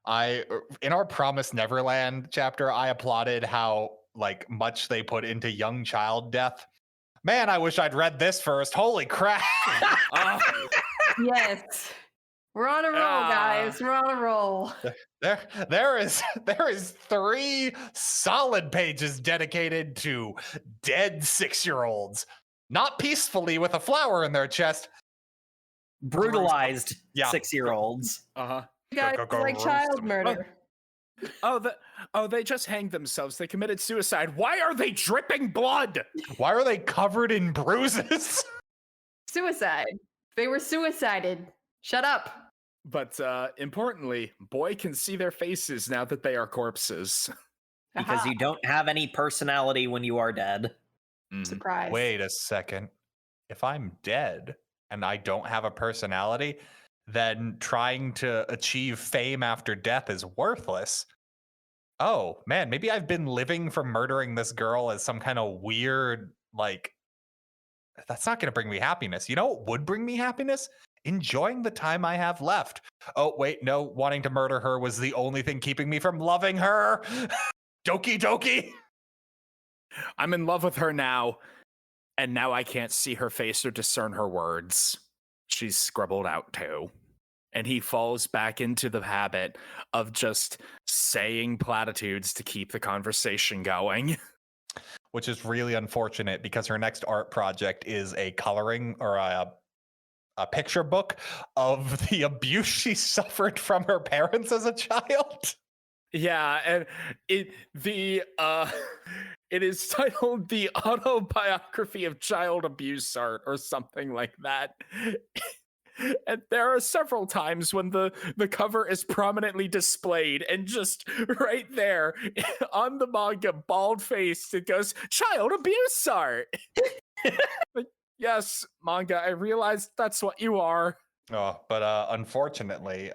in our Promised Neverland chapter, I applauded how like much they put into young child death. Man, I wish I'd read this first. Holy crap! Yes. We're on a roll, guys. We're on a roll. There is 3 solid pages dedicated to dead 6-year-olds, not peacefully with a flower in their chest. Brutalized 6-year-olds. Uh-huh. You guys like child murder. They just hanged themselves. They committed suicide. Why are they dripping blood? Why are they covered in bruises? Suicide. They were suicided. Shut up. But importantly, boy can see their faces now that they are corpses. Because you don't have any personality when you are dead. Surprise. Wait a second. If I'm dead and I don't have a personality, then trying to achieve fame after death is worthless. Oh, man, maybe I've been living from murdering this girl as some kind of weird, like, that's not going to bring me happiness. You know what would bring me happiness? Enjoying the time I have left. Oh, wait, no, wanting to murder her was the only thing keeping me from loving her. Doki doki. I'm in love with her now, and now I can't see her face or discern her words. She's scribbled out too. And he falls back into the habit of just saying platitudes to keep the conversation going. Which is really unfortunate because her next art project is a coloring or a picture book of the abuse she suffered from her parents as a child. Yeah, and it is titled The Autobiography of Child Abuse Art or something like that. And there are several times when the cover is prominently displayed and just right there on the manga, bald-faced, it goes, child abuse art. Like, yes, manga, I realize that's what you are. Oh, but unfortunately,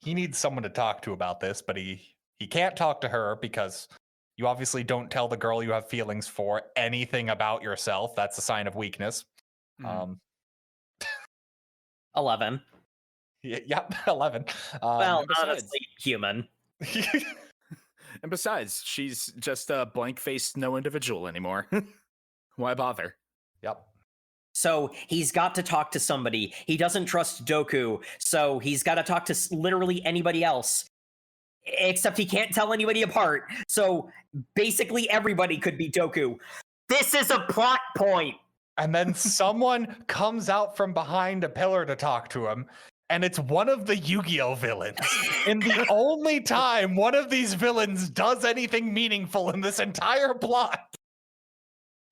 he needs someone to talk to about this, but he can't talk to her because you obviously don't tell the girl you have feelings for anything about yourself. That's a sign of weakness. 11. Yep, 11. Well, honestly, human. And besides, she's just a blank-faced no individual anymore. Why bother? Yep. So he's got to talk to somebody. He doesn't trust Doku, so he's got to talk to literally anybody else. Except he can't tell anybody apart. So basically everybody could be Doku. This is a plot point. And then someone comes out from behind a pillar to talk to him, and it's one of the Yu-Gi-Oh villains. And the only time one of these villains does anything meaningful in this entire plot.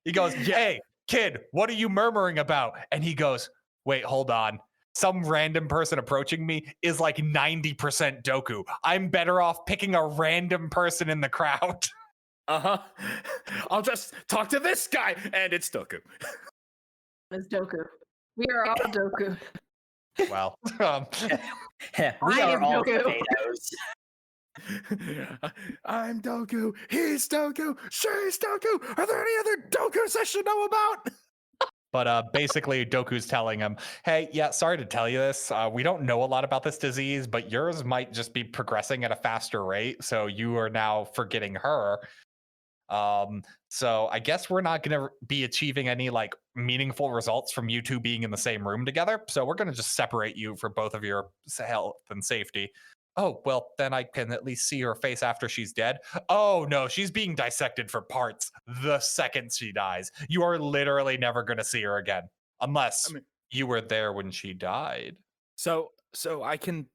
He goes, hey, kid, what are you murmuring about? And he goes, wait, hold on. Some random person approaching me is like 90% Doku. I'm better off picking a random person in the crowd. Uh-huh. I'll just talk to this guy, and it's Doku. It's Doku. We are all Doku. Well, We are all Doku. potatoes. I'm Doku. He's Doku. She's Doku. Are there any other Dokus I should know about? but basically Doku's telling him, hey, yeah, sorry to tell you this. We don't know a lot about this disease, but yours might just be progressing at a faster rate. So you are now forgetting her. So I guess we're not going to be achieving any like meaningful results from you two being in the same room together. So we're going to just separate you for both of your health and safety. Oh, well, then I can at least see her face after she's dead. Oh, no, she's being dissected for parts the second she dies. You are literally never going to see her again unless you were there when she died. So I can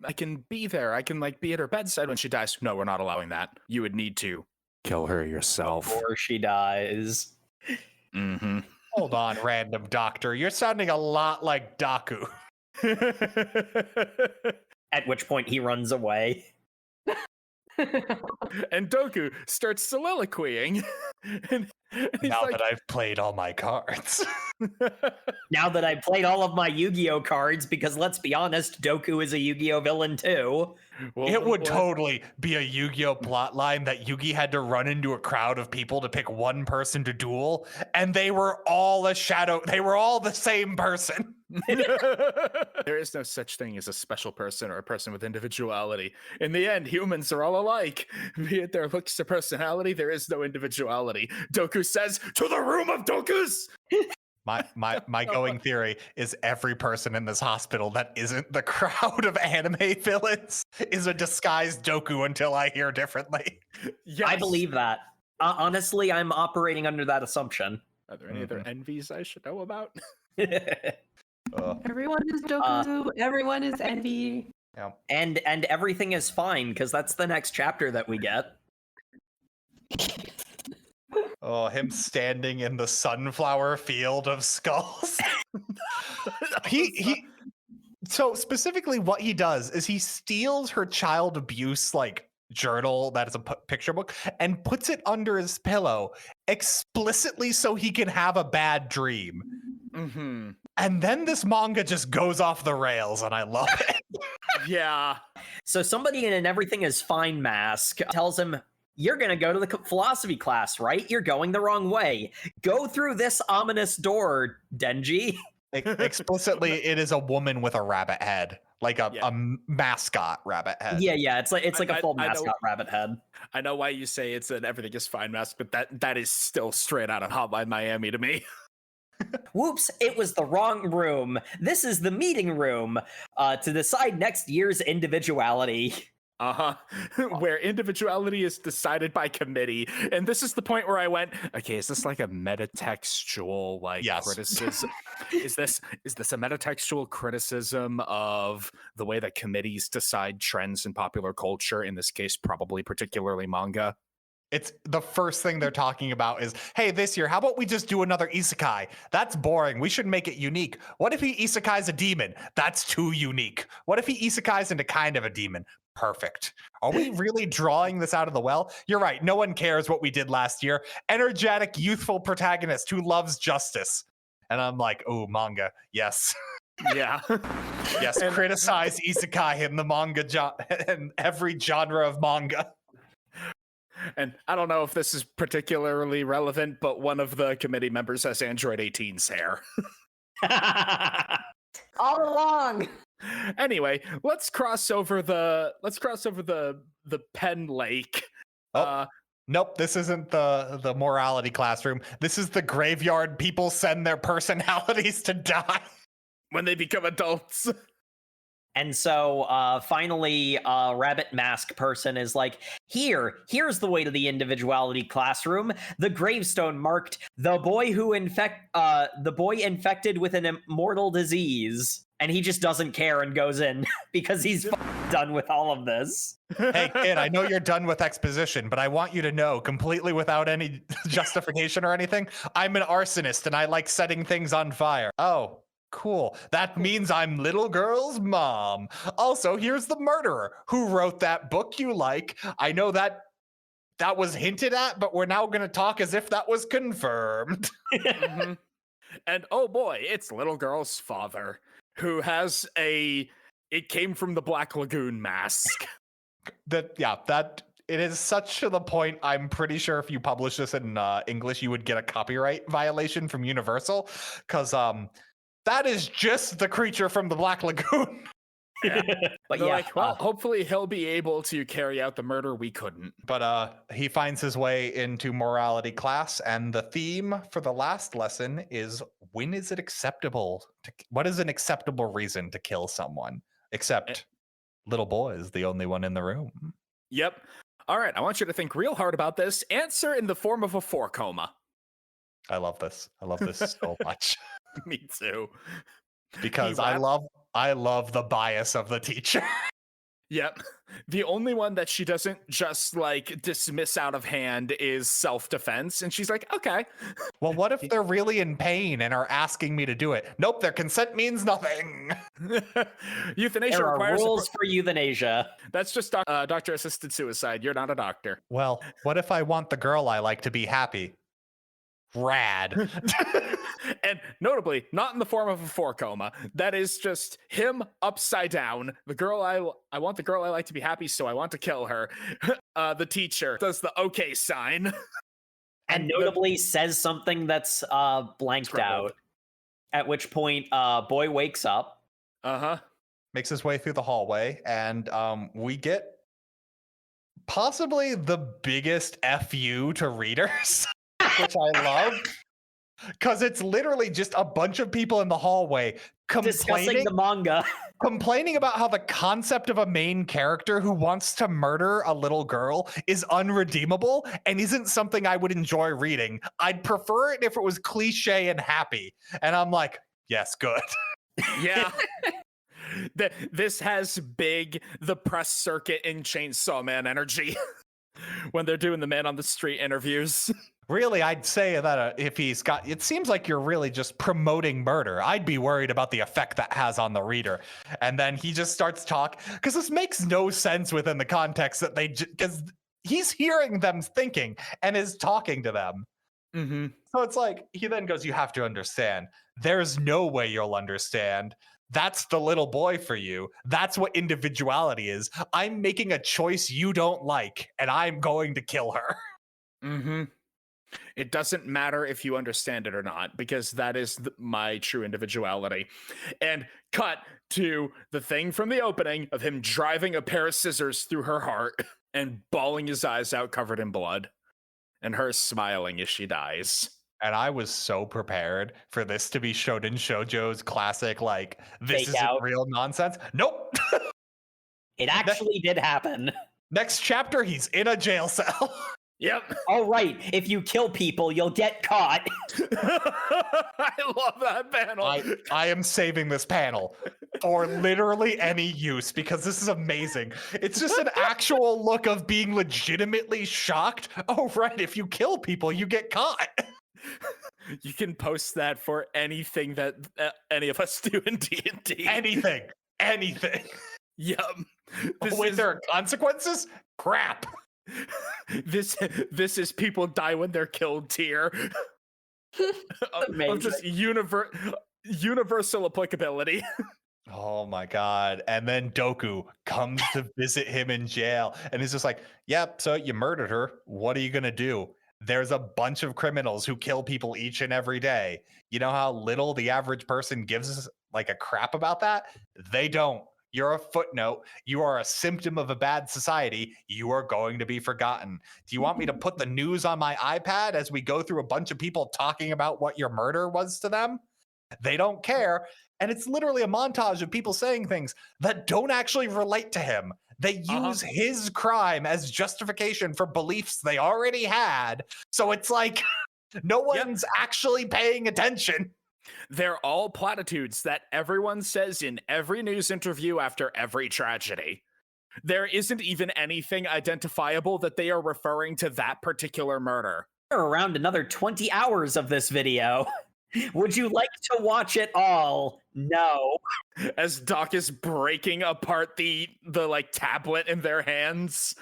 be there. I can like be at her bedside when she dies. No, we're not allowing that. You would need to kill her yourself Before she dies. Mm-hmm. Hold on, random doctor. You're sounding a lot like Daku. At which point he runs away. And Doku starts soliloquying. and he's Now like, that I've played all my cards. Now that I've played all of my Yu-Gi-Oh cards, because let's be honest, Doku is a Yu-Gi-Oh villain too. well, It would well, totally be a Yu-Gi-Oh plotline that Yugi had to run into a crowd of people to pick one person to duel, and they were all a shadow. They were all the same person. There is no such thing as a special person or a person with individuality. In the end, humans are all alike. Be it their looks or personality, there is no individuality. Doku says, to the room of Dokus! My going theory is every person in this hospital that isn't the crowd of anime villains is a disguised Doku until I hear differently. Yes. I believe that. Honestly, I'm operating under that assumption. Are there any other envies I should know about? Everyone is Doku. Everyone is Envy. Yeah. And everything is fine, because that's the next chapter that we get. Oh, him standing in the sunflower field of skulls. So specifically what he does is he steals her child abuse like journal that is a picture book and puts it under his pillow explicitly so he can have a bad dream. Mm-hmm. And then this manga just goes off the rails and I love it. Yeah. So somebody in an everything is fine mask tells him, you're going to go to the philosophy class, right? You're going the wrong way. Go through this ominous door, Denji. Explicitly, it is a woman with a rabbit head, like a mascot rabbit head. Yeah, it's like a full mascot rabbit head. I know why you say it's an everything is fine mask, but that is still straight out of Hotline Miami to me. Whoops, it was the wrong room. This is the meeting room to decide next year's individuality. Uh-huh. Where individuality is decided by committee. And this is the point where I went, okay, is this like a metatextual criticism? Is this a metatextual criticism of the way that committees decide trends in popular culture, in this case probably particularly manga? It's the first thing they're talking about is, hey, this year, how about we just do another isekai? That's boring. We should make it unique. What if he isekais a demon? That's too unique. What if he isekais into kind of a demon? Perfect. Are we really drawing this out of the well? You're right. No one cares what we did last year. Energetic, youthful protagonist who loves justice. And I'm like, oh, manga. Yes. Yeah. Yes. Criticize isekai in the manga in every genre of manga. And I don't know if this is particularly relevant, but one of the committee members has Android 18's hair. All along. Anyway, let's cross over the Pen Lake. Nope, this isn't the morality classroom. This is the graveyard people send their personalities to die. When they become adults. And so finally, Rabbit Mask person is like, here's the way to the individuality classroom. The gravestone marked the boy infected with an immortal disease. And he just doesn't care and goes in because he's done with all of this. Hey, kid, I know you're done with exposition, but I want you to know, completely without any justification or anything, I'm an arsonist and I like setting things on fire. Oh, cool. That means I'm little girl's mom. Also, here's the murderer who wrote that book you like. I know that was hinted at, but we're now going to talk as if that was confirmed. Mm-hmm. And oh boy, it's little girl's father, who has it came from the Black Lagoon mask. It is such to the point, I'm pretty sure if you publish this in English, you would get a copyright violation from Universal, because that is just the creature from the Black Lagoon. Yeah. But They're yeah, like, well, hopefully he'll be able to carry out the murder we couldn't. But he finds his way into morality class, and the theme for the last lesson is, when is it acceptable what is an acceptable reason to kill someone? Except little boy is the only one in the room. Yep. All right, I want you to think real hard about this. Answer in the form of a 4 coma. I love this. I love this so much. Me too. Because I love the bias of the teacher. Yep. The only one that she doesn't just like dismiss out of hand is self-defense. And she's like, okay. Well, what if they're really in pain and are asking me to do it? Nope, their consent means nothing. Euthanasia there are requires rules for euthanasia. That's just doctor-assisted suicide. You're not a doctor. Well, what if I want the girl I like to be happy? Rad. And notably, not in the form of a 4 coma. That is just him upside down. The girl I want the girl I like to be happy, so I want to kill her. The teacher does the okay sign. And notably says something that's blanked Scribbled. out. At which point, boy wakes up. Uh-huh. Makes his way through the hallway, and we get possibly the biggest FU to readers, which I love. Because it's literally just a bunch of people in the hallway Discussing the manga. complaining about how the concept of a main character who wants to murder a little girl is unredeemable and isn't something I would enjoy reading. I'd prefer it if it was cliche and happy. And I'm like, yes, good. Yeah. This has the press circuit in Chainsaw Man energy when they're doing the man on the street interviews. Really, I'd say that if he's got, it seems like you're really just promoting murder. I'd be worried about the effect that has on the reader. And then he just starts talking, because this makes no sense within the context that because he's hearing them thinking and is talking to them. Mm-hmm. So it's like, he then goes, you have to understand. There's no way you'll understand. That's the little boy for you. That's what individuality is. I'm making a choice you don't like, and I'm going to kill her. Mm-hmm. It doesn't matter if you understand it or not, because that is my true individuality. And cut to the thing from the opening of him driving a pair of scissors through her heart and bawling his eyes out covered in blood, and her smiling as she dies. And I was so prepared for this to be Shounen Shoujo's classic, like, this Fake isn't out. real nonsense. Nope. It actually did happen. Next chapter, he's in a jail cell. Yep. All right, if you kill people, you'll get caught. I love that panel. I am saving this panel for literally any use because this is amazing. It's just an actual look of being legitimately shocked. Oh, right. If you kill people, you get caught. You can post that for anything that any of us do in D&D. Anything. Yep. There are consequences? Crap. This is people die when they're killed tier. Of just universal applicability. Oh my god. And then Doku comes to visit him in jail and he's just like, yep, so you murdered her. What are you gonna do? There's a bunch of criminals who kill people each and every day. You know how little the average person gives like a crap about that? They don't. You're a footnote. You are a symptom of a bad society. You are going to be forgotten. Do you want me to put the news on my iPad as we go through a bunch of people talking about what your murder was to them? They don't care. And it's literally a montage of people saying things that don't actually relate to him. They use his crime as justification for beliefs they already had. So it's like no one's actually paying attention. They're all platitudes that everyone says in every news interview after every tragedy. There isn't even anything identifiable that they are referring to that particular murder. Around another 20 hours of this video. Would you like to watch it all? No. As Doc is breaking apart the like tablet in their hands.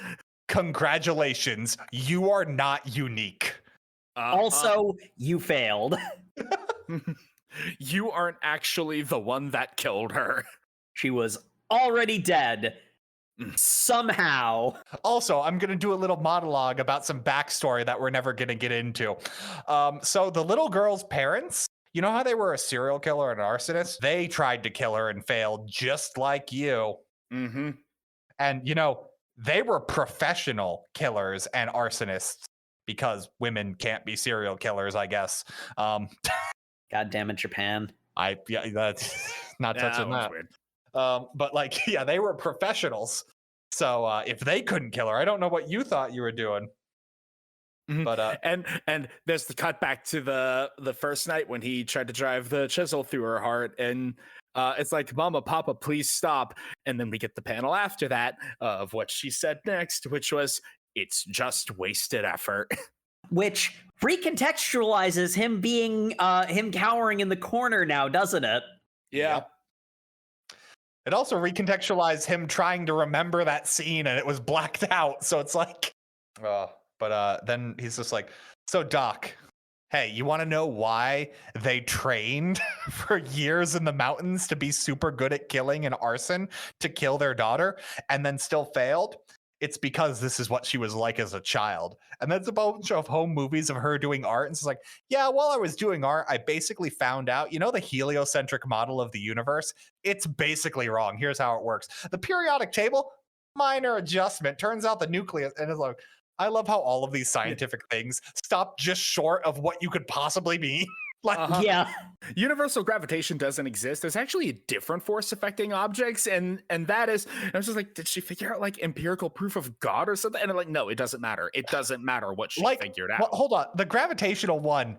Congratulations, you are not unique. Also, you failed. You aren't actually the one that killed her. She was already dead. Somehow. Also, I'm going to do a little monologue about some backstory that we're never going to get into. So the little girl's parents, you know how they were a serial killer and an arsonist? They tried to kill her and failed just like you. Mm-hmm. And, you know, they were professional killers and arsonists because women can't be serial killers, I guess. God damn it, Japan. That's not touching that. Weird. But like, yeah, they were professionals. So if they couldn't kill her, I don't know what you thought you were doing. Mm-hmm. But and there's the cut back to the first night when he tried to drive the chisel through her heart, and it's like, Mama, Papa, please stop. And then we get the panel after that of what she said next, which was, it's just wasted effort. Which recontextualizes him being him cowering in the corner now, doesn't it? Yeah. Yep. It also recontextualized him trying to remember that scene and it was blacked out. So it's like, but then he's just like, so Doc, hey, you want to know why they trained for years in the mountains to be super good at killing and arson to kill their daughter and then still failed? It's because this is what she was like as a child. And that's a bunch of home movies of her doing art. And it's like, yeah, while I was doing art, I basically found out, you know, the heliocentric model of the universe, it's basically wrong. Here's how it works. The periodic table, minor adjustment. Turns out the nucleus, and it's like, I love how all of these scientific things stop just short of what you could possibly mean. Like, yeah. Universal gravitation doesn't exist. There's actually a different force affecting objects, and that is, I was just like, did she figure out like empirical proof of God or something? And I'm like, no, it doesn't matter. It doesn't matter what she figured out. Well, hold on. The gravitational one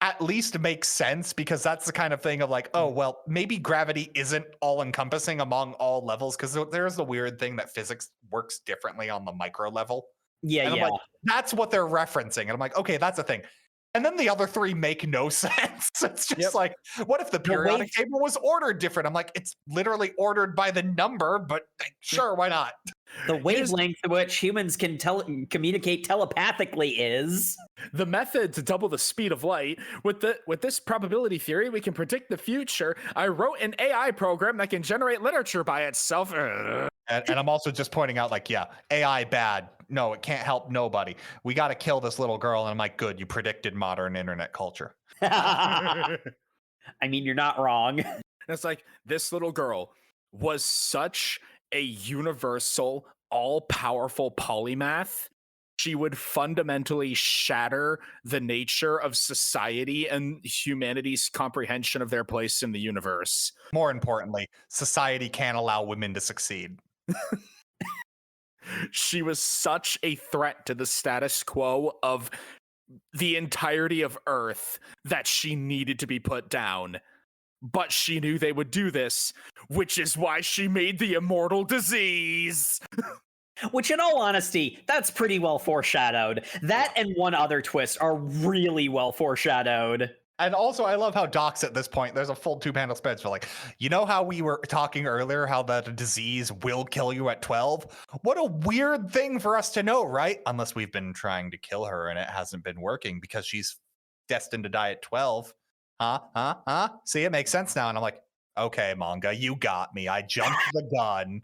at least makes sense because that's the kind of thing of like, oh, well, maybe gravity isn't all encompassing among all levels, because there's the weird thing that physics works differently on the micro level. Yeah, and yeah. I'm like, that's what they're referencing. And I'm like, okay, that's a thing. And then the other three make no sense. It's just like, what if the periodic table was ordered different? I'm like, it's literally ordered by the number, but sure, why not? The wavelength at which humans can communicate telepathically is the method to double the speed of light. With this probability theory, we can predict the future. I wrote an AI program that can generate literature by itself. And I'm also just pointing out, like, yeah, AI bad. No, it can't help nobody. We got to kill this little girl. And I'm like, good, you predicted modern internet culture. I mean, you're not wrong. It's like, this little girl was such a universal, all-powerful polymath. She would fundamentally shatter the nature of society and humanity's comprehension of their place in the universe. More importantly, society can't allow women to succeed. She was such a threat to the status quo of the entirety of Earth that she needed to be put down. But she knew they would do this, which is why she made the immortal disease. Which, in all honesty, that's pretty well foreshadowed. That and one other twist are really well foreshadowed. And also, I love how Doc's at this point, there's a full 2-panel spread for like, you know how we were talking earlier, how that disease will kill you at 12? What a weird thing for us to know, right? Unless we've been trying to kill her and it hasn't been working because she's destined to die at 12. See, it makes sense now. And I'm like, okay, manga, you got me. I jumped the gun.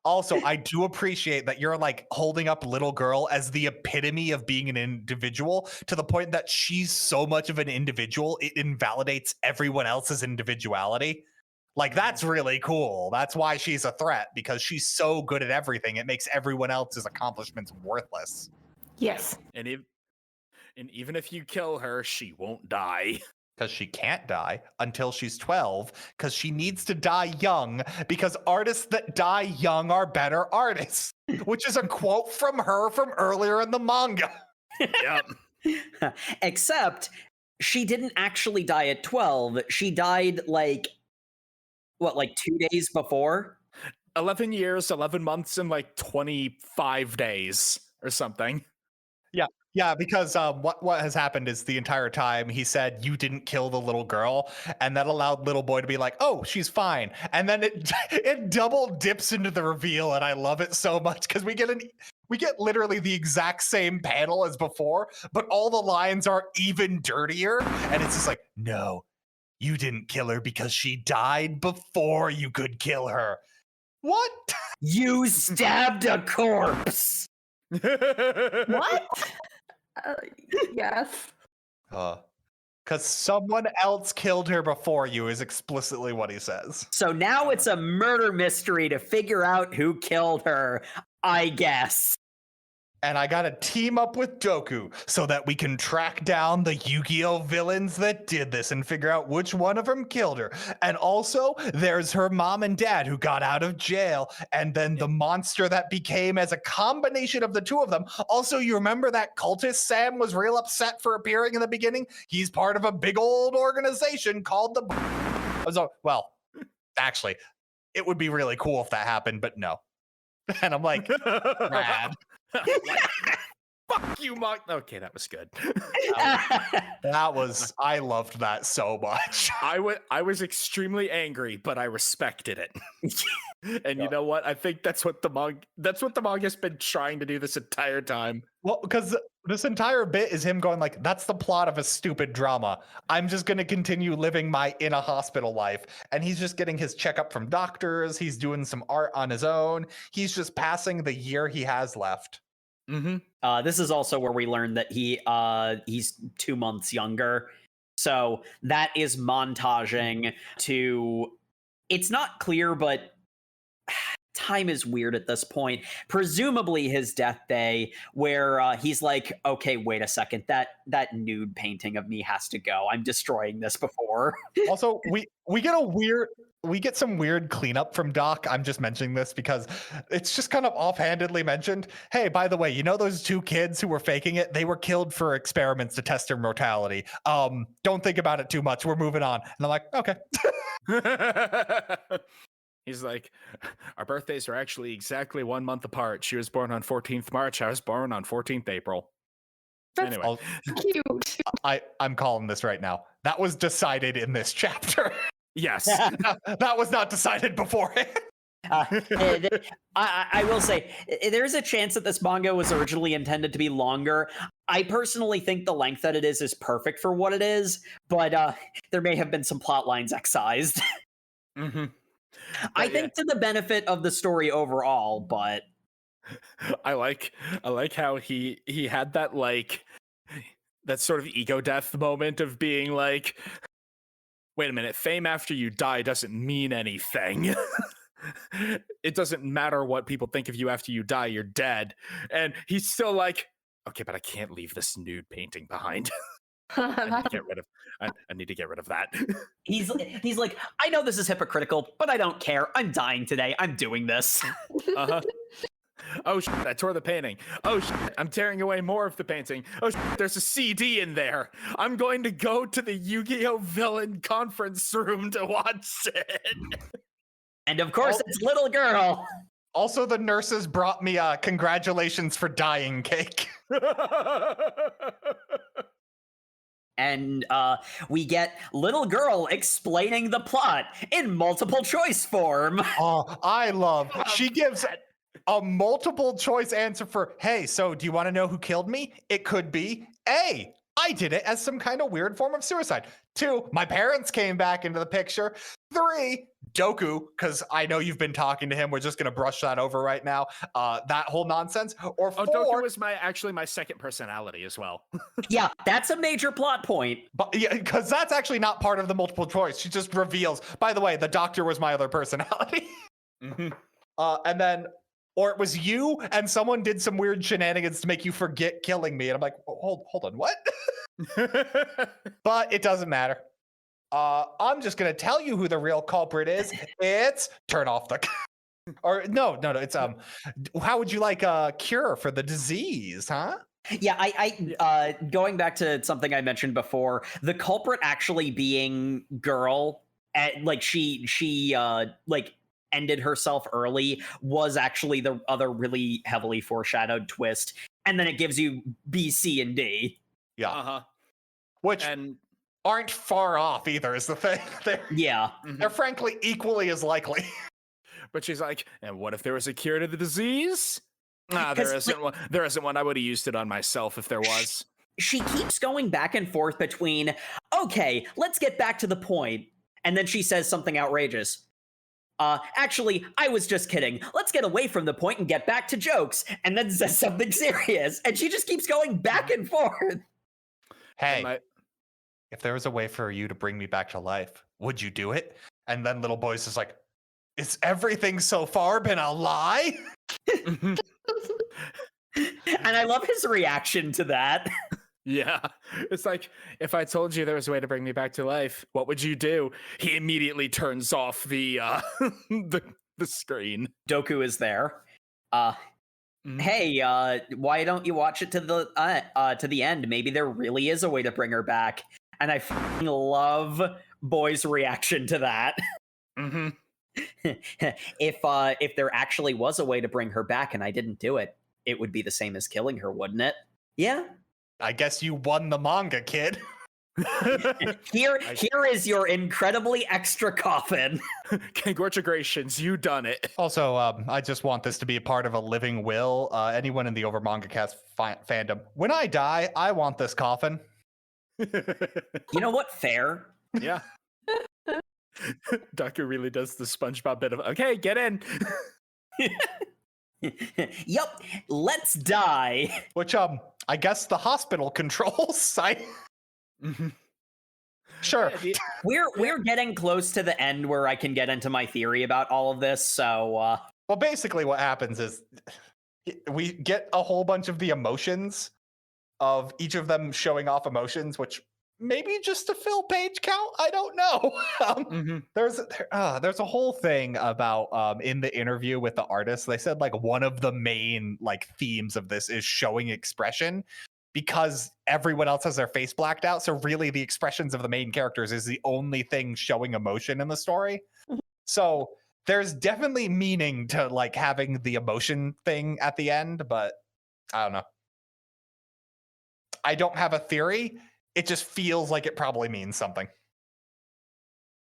Also, I do appreciate that you're like holding up little girl as the epitome of being an individual to the point that she's so much of an individual, it invalidates everyone else's individuality. Like, that's really cool. That's why she's a threat, because she's so good at everything. It makes everyone else's accomplishments worthless. Yes. And even if you kill her, she won't die. Because she can't die until she's 12, because she needs to die young, because artists that die young are better artists, which is a quote from her from earlier in the manga. Yep. Except she didn't actually die at 12. She died like 2 days before? 11 years, 11 months, and like 25 days or something. Yeah, because what has happened is the entire time he said, you didn't kill the little girl, and that allowed little boy to be like, oh, she's fine. And then it double dips into the reveal, and I love it so much because we get literally the exact same panel as before, but all the lines are even dirtier, and it's just like, no, you didn't kill her because she died before you could kill her. What? You stabbed a corpse! What? Yes. Because someone else killed her before you is explicitly what he says. So now it's a murder mystery to figure out who killed her, I guess. And I gotta team up with Doku so that we can track down the Yu-Gi-Oh villains that did this and figure out which one of them killed her. And also, there's her mom and dad who got out of jail, and then the monster that became as a combination of the two of them. Also, you remember that cultist Sam was real upset for appearing in the beginning? He's part of a big old organization called the... So, well, actually, it would be really cool if that happened, but no. And I'm like, rad. Fuck you, Mark. Okay, that was good. I loved that so much. I was extremely angry, but I respected it. And you know what? I think that's what the manga's been trying to do this entire time. Well, because this entire bit is him going like, that's the plot of a stupid drama. I'm just going to continue living my in a hospital life. And he's just getting his checkup from doctors. He's doing some art on his own. He's just passing the year he has left. Mm-hmm. This is also where we learn that he's 2 months younger. So that is montaging to... It's not clear, but time is weird at this point. Presumably his death day, where he's like, okay, wait a second, that nude painting of me has to go. I'm destroying this before. Also, we get some weird cleanup from Doc. I'm just mentioning this because it's just kind of offhandedly mentioned. Hey, by the way, you know those 2 kids who were faking it? They were killed for experiments to test their mortality. Don't think about it too much. We're moving on. And I'm like, okay. He's like, our birthdays are actually exactly 1 month apart. She was born on 14th March. I was born on 14th April. That's Anyway. cute. I'm calling this right now. That was decided in this chapter. Yes. That was not decided beforehand. I will say, there's a chance that this manga was originally intended to be longer. I personally think the length that it is perfect for what it is, but there may have been some plot lines excised. Mm-hmm. I think to the benefit of the story overall, but I like how he had that that sort of ego death moment of being like, wait a minute, fame after you die doesn't mean anything. It doesn't matter what people think of you after you die, you're dead. And he's still like, okay, but I can't leave this nude painting behind. I need to get rid of that. He's like, I know this is hypocritical, but I don't care. I'm dying today. I'm doing this. Uh-huh. Oh shit, I tore the painting. Oh shit, I'm tearing away more of the painting. Oh shit, there's a CD in there. I'm going to go to the Yu-Gi-Oh! Villain conference room to watch it. And of course, it's little girl. Also, the nurses brought me a congratulations for dying cake. And we get little girl explaining the plot in multiple choice form. Oh, I love. She gives a multiple choice answer for, hey, so do you want to know who killed me? It could be A, I did it as some kind of weird form of suicide. 2, my parents came back into the picture. 3, Doku, because I know you've been talking to him. We're just gonna brush that over right now. That whole nonsense. Or Oh, 4, Doku was actually my second personality as well. Yeah, that's a major plot point. but yeah, because that's actually not part of the multiple choice. She just reveals. By the way, the doctor was my other personality. And then, or it was you, and someone did some weird shenanigans to make you forget killing me, and I'm like, hold on, what? But it doesn't matter. I'm just gonna tell you who the real culprit is. It's turn off the or no. It's how would you like a cure for the disease, huh? Yeah, I going back to something I mentioned before, the culprit actually being girl, like she like ended herself early was actually the other really heavily foreshadowed twist, and then it gives you B, C, and D. Yeah, which aren't far off either. Is the thing? They're frankly equally as likely. But she's like, and what if there was a cure to the disease? Nah, there isn't one. There isn't one. I would have used it on myself if there was. She keeps going back and forth between, okay, let's get back to the point. And then she says something outrageous. Actually, I was just kidding. Let's get away from the point and get back to jokes. And then says something serious. And she just keeps going back and forth. Hey, if there was a way for you to bring me back to life, would you do it? And then little boy's just like, is everything so far been a lie? And I love his reaction to that. Yeah. It's like, if I told you there was a way to bring me back to life, what would you do? He immediately turns off the the screen. Doku is there. Hey, why don't you watch it to the end? Maybe there really is a way to bring her back. And I fucking love Boy's reaction to that. If there actually was a way to bring her back and I didn't do it, it would be the same as killing her, wouldn't it? Yeah. I guess you won the manga, kid. Here is your incredibly extra coffin. Congratulations, you done it. Also, I just want this to be a part of a living will. Anyone in the Over Manga Cast fandom, when I die, I want this coffin. You know what? Fair. Yeah. Doku really does the SpongeBob bit of, okay, get in. Yup, let's die. Which, I guess the hospital controls. Sure. We're getting close to the end where I can get into my theory about all of this, so well, basically what happens is we get a whole bunch of the emotions of each of them showing off emotions, which maybe just to fill page count, I don't know. There's a whole thing about in the interview with the artist, they said like one of the main like themes of this is showing expression, because everyone else has their face blacked out. So really the expressions of the main characters is the only thing showing emotion in the story. So there's definitely meaning to like having the emotion thing at the end, but I don't know. I don't have a theory. It just feels like it probably means something.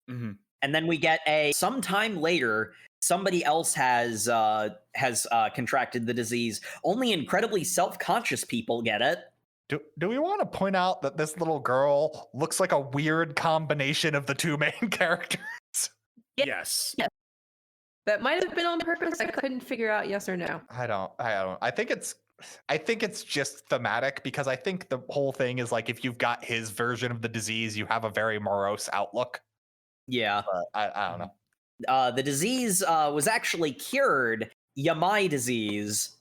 And then we get sometime later, somebody else has contracted the disease. Only incredibly self-conscious people get it. Do we want to point out that this little girl looks like a weird combination of the two main characters? Yes. That might have been on purpose. I couldn't figure out yes or no. I don't. I think it's just thematic, because I think the whole thing is like if you've got his version of the disease, you have a very morose outlook. Yeah. But I don't know. The disease was actually cured, Yamai disease,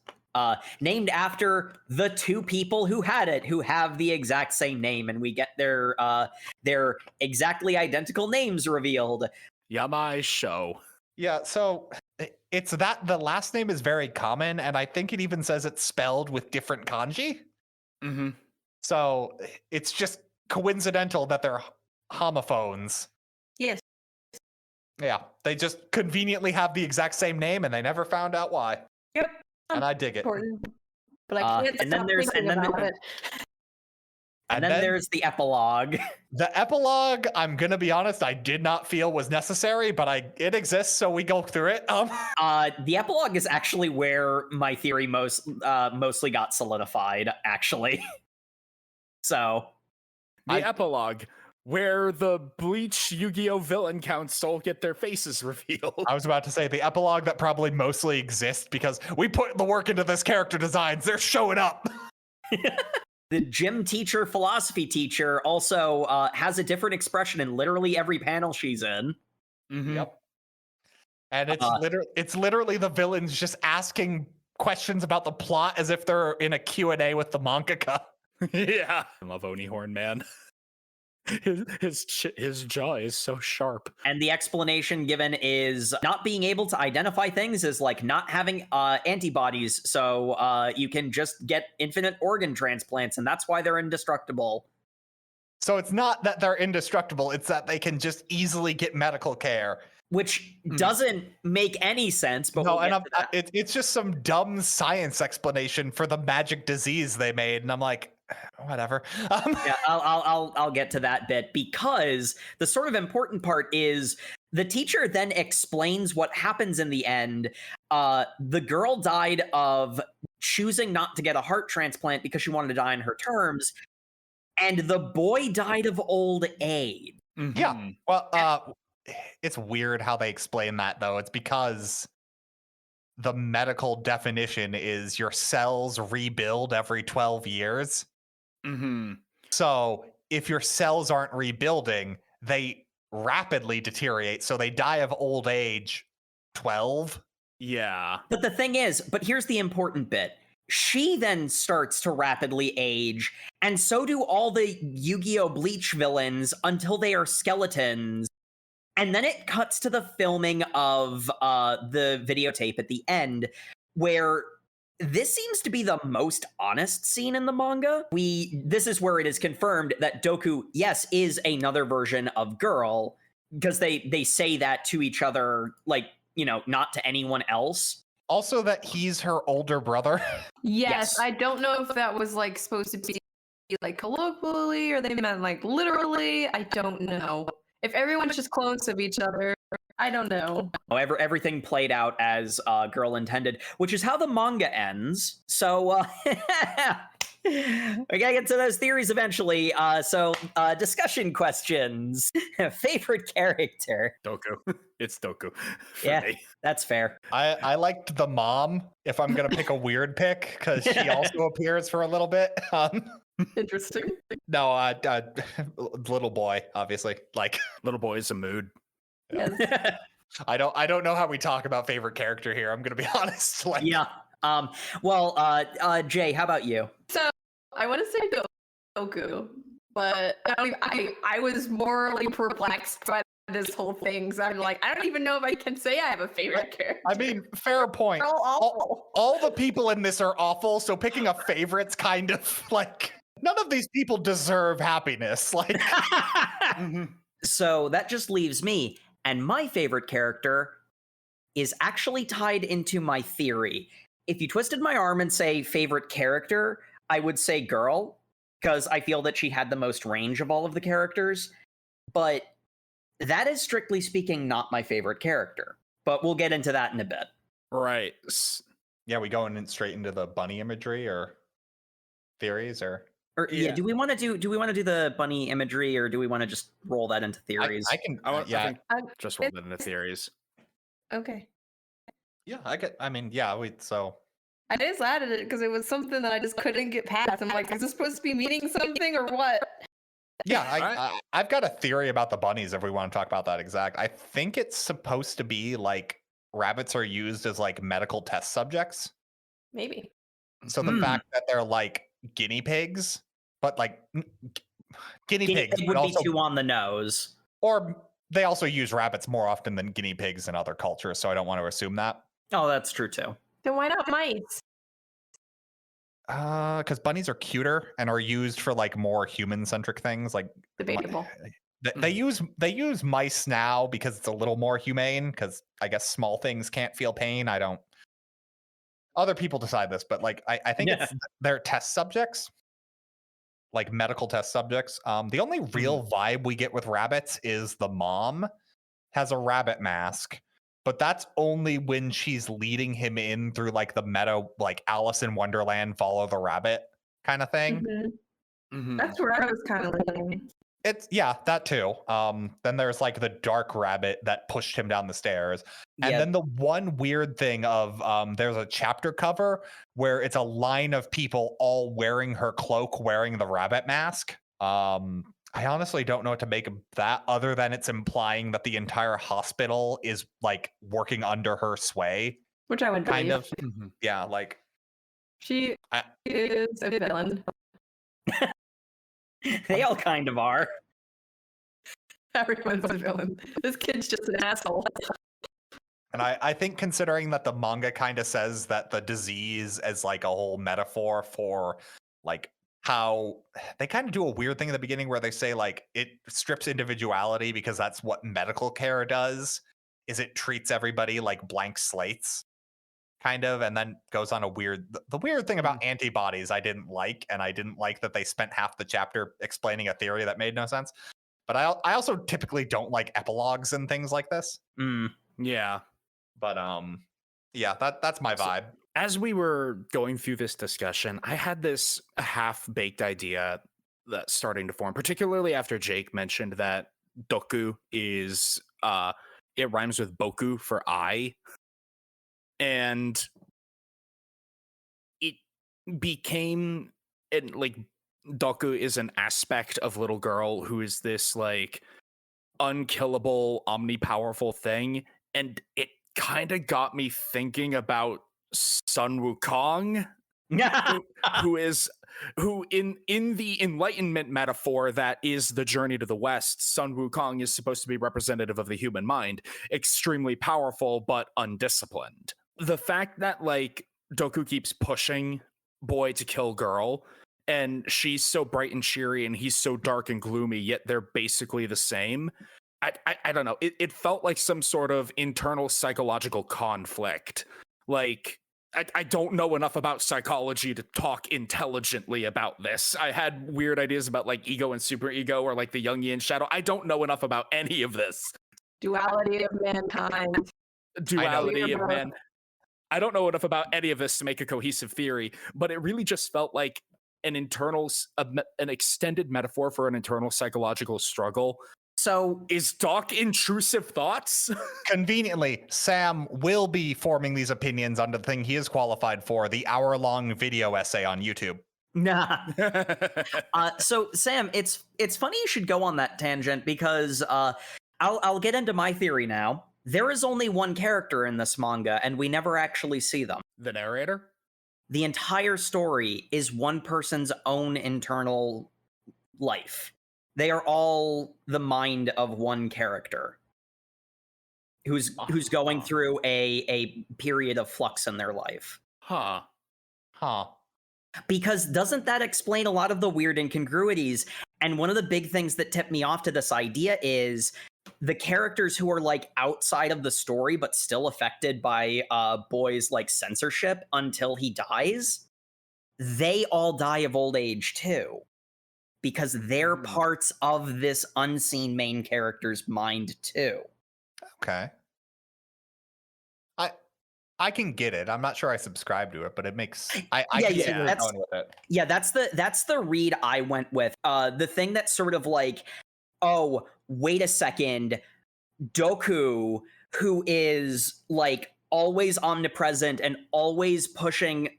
named after the two people who had it, who have the exact same name, and we get their exactly identical names revealed. Yamai Show. Yeah, so it's that the last name is very common, and I think it even says it's spelled with different kanji. So it's just coincidental that they're homophones. Yes. Yeah, they just conveniently have the exact same name, and they never found out why. Yep. And I dig it. Important. But I can't stop thinking about it. And then there's the epilogue. The epilogue, I'm gonna be honest, I did not feel was necessary, but it exists, so we go through it. The epilogue is actually where my theory mostly got solidified, actually. So the epilogue. where the Bleach Yu-Gi-Oh! Villain Council get their faces revealed. I was about to say the epilogue that probably mostly exists because we put the work into this character designs. They're showing up. The gym teacher, philosophy teacher, also has a different expression in literally every panel she's in. Mm-hmm. Yep. And it's literally the villains just asking questions about the plot as if they're in a Q&A with the mangaka. Yeah. I love Onihorn, man. His jaw is so sharp. And the explanation given is not being able to identify things is like not having antibodies, so you can just get infinite organ transplants, and that's why they're indestructible. So it's not that they're indestructible, it's that they can just easily get medical care. Which doesn't make any sense, but No, we'll and get it's just some dumb science explanation for the magic disease they made, and I'm like, whatever. Yeah, I'll get to that bit, because the sort of important part is the teacher then explains what happens in the end. The girl died of choosing not to get a heart transplant because she wanted to die on her terms, and the boy died of old age. Mm-hmm. Yeah, well, it's weird how they explain that, though. It's because the medical definition is your cells rebuild every 12 years. Mm-hmm. So if your cells aren't rebuilding, they rapidly deteriorate. So they die of old age 12. Yeah. But the thing is, here's the important bit. She then starts to rapidly age, and so do all the Yu-Gi-Oh! Bleach villains until they are skeletons. And then it cuts to the filming of the videotape at the end, where this seems to be the most honest scene in the manga. This is where it is confirmed that Doku, yes, is another version of Girl, because they say that to each other, like, you know, not to anyone else. Also that he's her older brother. Yes, I don't know if that was like supposed to be like colloquially or they meant like literally. I don't know. If everyone's just clones of each other, I don't know. Everything played out as Girl intended, which is how the manga ends. So we gotta get to those theories eventually. So discussion questions. Favorite character? Doku. It's Doku. Yeah, me. that's fair. I liked the mom, if I'm going to pick a weird pick, because she also appears for a little bit. Interesting. No, little boy, obviously. Like, Little boy is a mood. Yes. I don't know how we talk about favorite character here. I'm going to be honest. Like, Yeah. Well, Jay, how about you? So I want to say Goku, but I was morally perplexed by this whole thing. So I'm like, I don't even know if I can say I have a favorite character. I mean, fair point. They're all awful. All the people in this are awful, so picking a favorite's kind of like, none of these people deserve happiness. Like, So that just leaves me, and my favorite character is actually tied into my theory. If you twisted my arm and say favorite character, I would say Girl, because I feel that she had the most range of all of the characters. But that is, strictly speaking, not my favorite character. But we'll get into that in a bit. Right. yeah, we going in straight into the bunny imagery or theories or? Yeah, do we want to do the bunny imagery, or do we want to just roll that into theories? I can. I Yeah, think just roll that into theories. Okay. yeah. I get. I mean, yeah. So I just added it because it was something that I just couldn't get past. I'm like, is this supposed to be meaning something or what? yeah, I've got a theory about the bunnies. If we want to talk about that exact, I think it's supposed to be like rabbits are used as like medical test subjects. Maybe. So the fact that they're like guinea pigs, but like guinea pigs It would be too on the nose. or they also use rabbits more often than guinea pigs in other cultures. So I don't want to assume that. Oh, that's true too. Then why not mice? Because bunnies are cuter and are used for like more human-centric things. Like Debatable. they use mice now because it's a little more humane. Because I guess small things can't feel pain. I don't. Other people decide this, but like I think it's they're test subjects, like medical test subjects. The only real vibe we get with rabbits is the mom has a rabbit mask. But that's only when she's leading him in through like the meta, like Alice in Wonderland, follow the rabbit kind of thing. That's where I was kind of leaning. It's that too. Then there's like the dark rabbit that pushed him down the stairs. And then the one weird thing of there's a chapter cover where it's a line of people all wearing her cloak, wearing the rabbit mask. I honestly don't know what to make of that, other than it's implying that the entire hospital is like working under her sway. Which I would Kind believe. of. Yeah, like She is a villain. They all kind of are. Everyone's a villain. This kid's just an asshole. And I think, considering that the manga kind of says that the disease is like a whole metaphor for like how they kind of do a weird thing in the beginning where they say like it strips individuality because that's what medical care does, is it treats everybody like blank slates, kind of, and then goes on a the weird thing about antibodies I didn't like, and I didn't like that they spent half the chapter explaining a theory that made no sense. But I also typically don't like epilogues and things like this. Yeah. But that's my vibe. As we were going through this discussion, I had this half-baked idea that's starting to form, particularly after Jake mentioned that doku is it rhymes with boku for I. And it became like doku is an aspect of little girl who is this like unkillable, omnipowerful thing, and it kind of got me thinking about Sun Wukong, who in the Enlightenment metaphor that is the journey to the West, Sun Wukong is supposed to be representative of the human mind, extremely powerful but undisciplined. The fact that like Doku keeps pushing boy to kill girl, and she's so bright and cheery and he's so dark and gloomy, yet they're basically the same. I don't know. It felt like some sort of internal psychological conflict. Like, I don't know enough about psychology to talk intelligently about this. I had weird ideas about like ego and superego, or like the Jungian shadow. I don't know enough about any of this. Duality of mankind. Duality of man. I don't know enough about any of this to make a cohesive theory, but it really just felt like an extended metaphor for an internal psychological struggle. So is Doc intrusive thoughts? Conveniently, Sam will be forming these opinions on the thing he is qualified for, the hour-long video essay on YouTube. Nah. So Sam, it's funny you should go on that tangent, because I'll get into my theory now. There is only one character in this manga, and we never actually see them. The narrator? The entire story is one person's own internal life. They are all the mind of one character who's going through a period of flux in their life. Huh. Because doesn't that explain a lot of the weird incongruities? And one of the big things that tipped me off to this idea is the characters who are like outside of the story but still affected by Boy's like censorship until he dies, they all die of old age too, because they're parts of this unseen main character's mind too. Okay. I can get it. I'm not sure I subscribe to it, but it makes I can see where you're going with it. Yeah, that's the read I went with. The thing that's sort of like, oh, wait a second, Doku, who is like always omnipresent and always pushing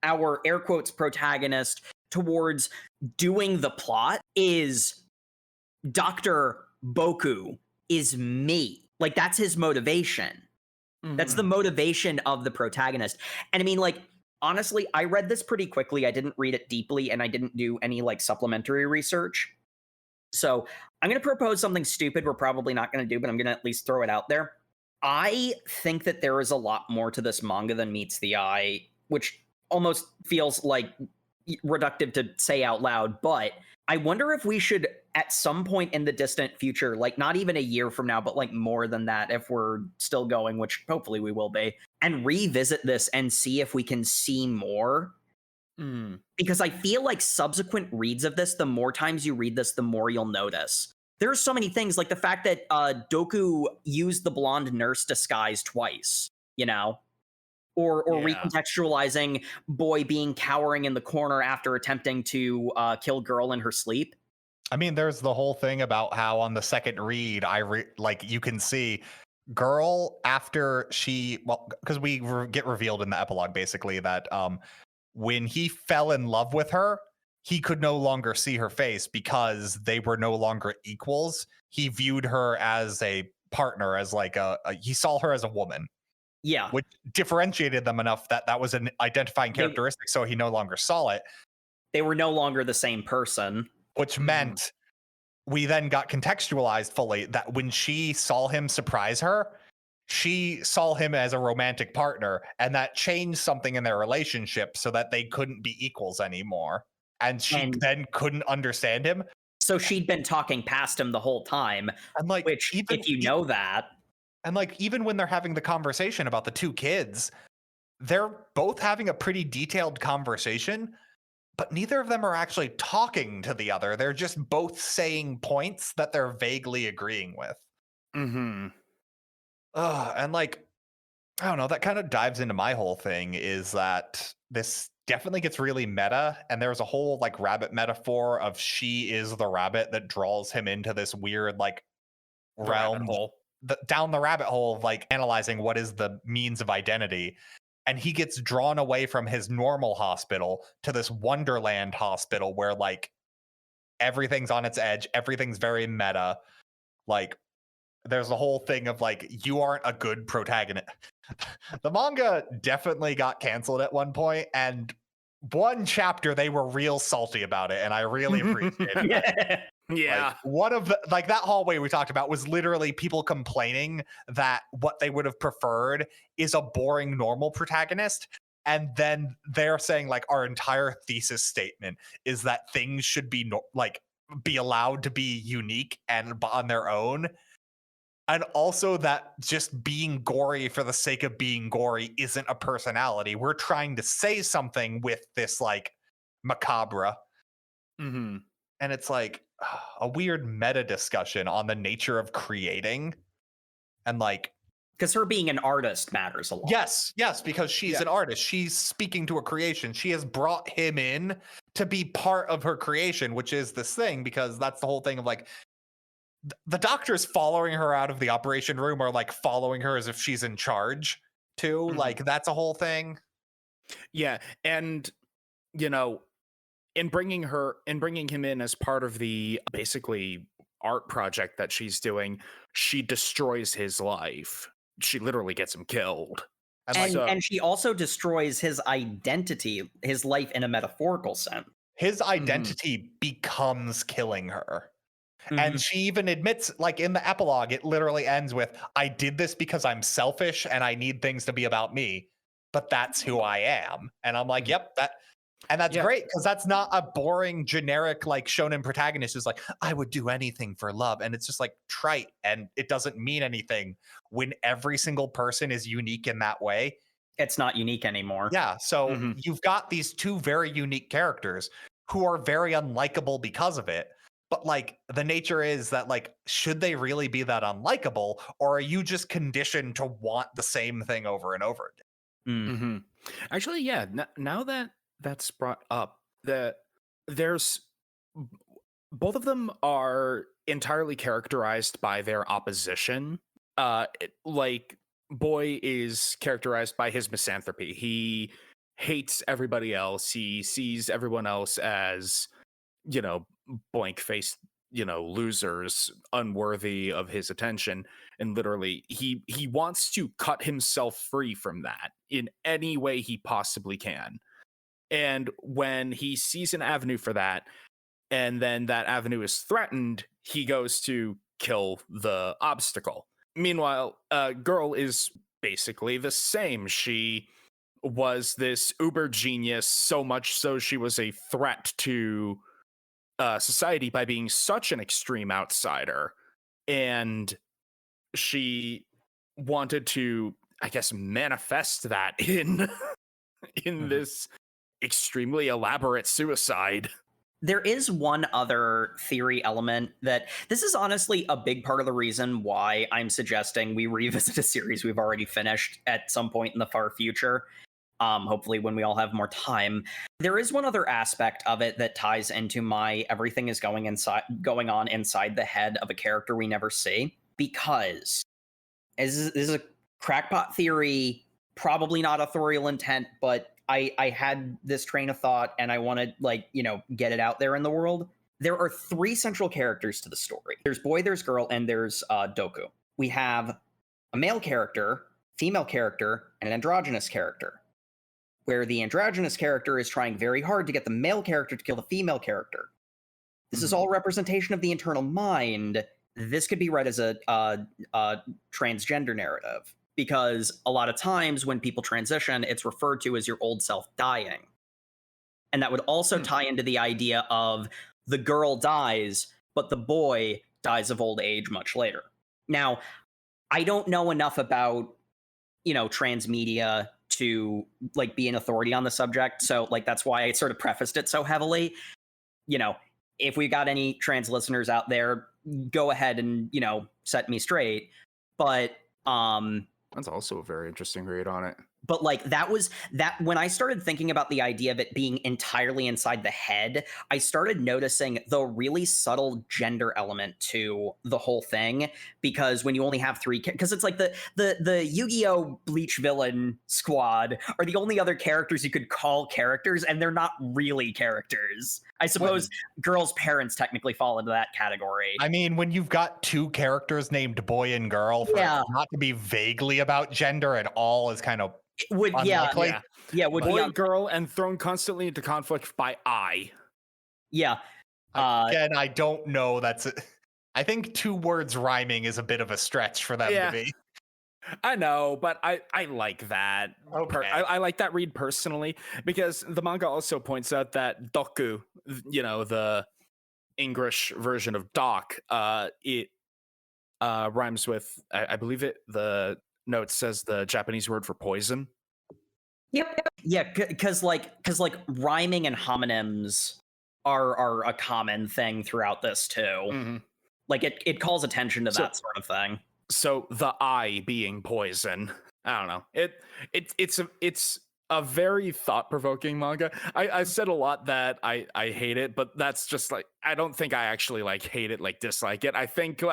our air quotes protagonist towards doing the plot, is Dr. Boku, is me. Like, that's his motivation. That's the motivation of the protagonist. And I mean, like, honestly, I read this pretty quickly. I didn't read it deeply, and I didn't do any like supplementary research. So I'm going to propose something stupid we're probably not going to do, but I'm going to at least throw it out there. I think that there is a lot more to this manga than meets the eye, which almost feels like reductive to say out loud, but I wonder if we should, at some point in the distant future, like not even a year from now, but like more than that, if we're still going, which hopefully we will be, and revisit this and see if we can see more. Because I feel like subsequent reads of this, the more times you read this, the more you'll notice. There's so many things, like the fact that Doku used the blonde nurse disguise twice, you know? Or recontextualizing Boy being cowering in the corner after attempting to kill girl in her sleep. I mean, there's the whole thing about how on the second read, like you can see girl after because get revealed in the epilogue basically that when he fell in love with her, he could no longer see her face because they were no longer equals. He viewed her as a partner, as like he saw her as a woman. Yeah. Which differentiated them enough that was an identifying characteristic, so he no longer saw it. They were no longer the same person. Which meant we then got contextualized fully that when she saw him surprise her, she saw him as a romantic partner, and that changed something in their relationship so that they couldn't be equals anymore. And she then couldn't understand him. So she'd been talking past him the whole time. And like, which, if you know that. And like, even when they're having the conversation about the two kids, they're both having a pretty detailed conversation, but neither of them are actually talking to the other. They're just both saying points that they're vaguely agreeing with. Mm-hmm. And like, I don't know, that kind of dives into my whole thing is that this definitely gets really meta, and there's a whole like rabbit metaphor of she is the rabbit that draws him into this weird like realm down the rabbit hole of like analyzing what is the means of identity. And he gets drawn away from his normal hospital to this wonderland hospital where like everything's on its edge, everything's very meta. Like there's the whole thing of like, you aren't a good protagonist. The manga definitely got canceled at one point, and one chapter they were real salty about it, and I really appreciated it. Yeah. Like, one of the, like that hallway we talked about was literally people complaining that what they would have preferred is a boring normal protagonist. And then they're saying like our entire thesis statement is that things should be be allowed to be unique and on their own. And also that just being gory for the sake of being gory isn't a personality. We're trying to say something with this like macabre. Mm-hmm. And it's like a weird meta discussion on the nature of creating. And like, because her being an artist matters a lot. Yes, because she's an artist. She's speaking to a creation. She has brought him in to be part of her creation, which is this thing, because that's the whole thing of like, the doctors following her out of the operation room are like following her as if she's in charge too. Mm-hmm. Like that's a whole thing. Yeah. And, you know, in bringing him in as part of the basically art project that she's doing, she destroys his life. She literally gets him killed. And she also destroys his identity, his life in a metaphorical sense. His identity becomes killing her. And she even admits, like in the epilogue, it literally ends with, I did this because I'm selfish and I need things to be about me, but that's who I am. And I'm like, yep, that's great, because that's not a boring, generic, like shonen protagonist who's like, I would do anything for love. And it's just like trite, and it doesn't mean anything when every single person is unique in that way. It's not unique anymore. Yeah, so you've got these two very unique characters who are very unlikable because of it. But like the nature is that like, should they really be that unlikable, or are you just conditioned to want the same thing over and over again? Actually, yeah. Now that that's brought up, that there's both of them are entirely characterized by their opposition. Like Boy is characterized by his misanthropy. He hates everybody else. He sees everyone else as, you know, blank-faced, you know, losers, unworthy of his attention, and literally he wants to cut himself free from that in any way he possibly can. And when he sees an avenue for that, and then that avenue is threatened, he goes to kill the obstacle. Meanwhile, Girl is basically the same. She was this uber genius, so much so she was a threat to society by being such an extreme outsider, and she wanted to, I guess, manifest that in this extremely elaborate suicide. There is one other theory element that this is honestly a big part of the reason why I'm suggesting we revisit a series we've already finished at some point in the far future. hopefully when we all have more time. There is one other aspect of it that ties into my everything is going on inside the head of a character we never see, because this is a crackpot theory, probably not authorial intent, but I had this train of thought and I want to get it out there in the world. There are 3 central characters to the story. There's boy, there's girl, and there's Doku. We have a male character, female character, and an androgynous character, where the androgynous character is trying very hard to get the male character to kill the female character. This is all representation of the internal mind. This could be read as a transgender narrative, because a lot of times when people transition, it's referred to as your old self dying. And that would also tie into the idea of the girl dies, but the boy dies of old age much later. Now, I don't know enough about, transmedia to be an authority on the subject. So that's why I sort of prefaced it so heavily. If we got any trans listeners out there, go ahead and, set me straight. But that's also a very interesting read on it. But that was that when I started thinking about the idea of it being entirely inside the head, I started noticing the really subtle gender element to the whole thing. Because when you only have 3, because it's like the Yu-Gi-Oh! Bleach villain squad are the only other characters you could call characters, and they're not really characters. I suppose girls' parents technically fall into that category. I mean, when you've got 2 characters named boy and girl, for it not to be vaguely about gender at all is kind of unlikely. Would boy, girl, and thrown constantly into conflict by I. Yeah. Again, I don't know. I think 2 words rhyming is a bit of a stretch for them to be. I know, but I like that. Okay. I like that read personally, because the manga also points out that doku, the English version of doc, it rhymes with, I believe the note says the Japanese word for poison. Yep. Yeah, because rhyming and homonyms are a common thing throughout this too. Mm-hmm. It calls attention to that sort of thing. So the I being poison, I don't know. It's a very thought-provoking manga. I said a lot that I hate it, but that's just I don't think I actually hate it, dislike it. I think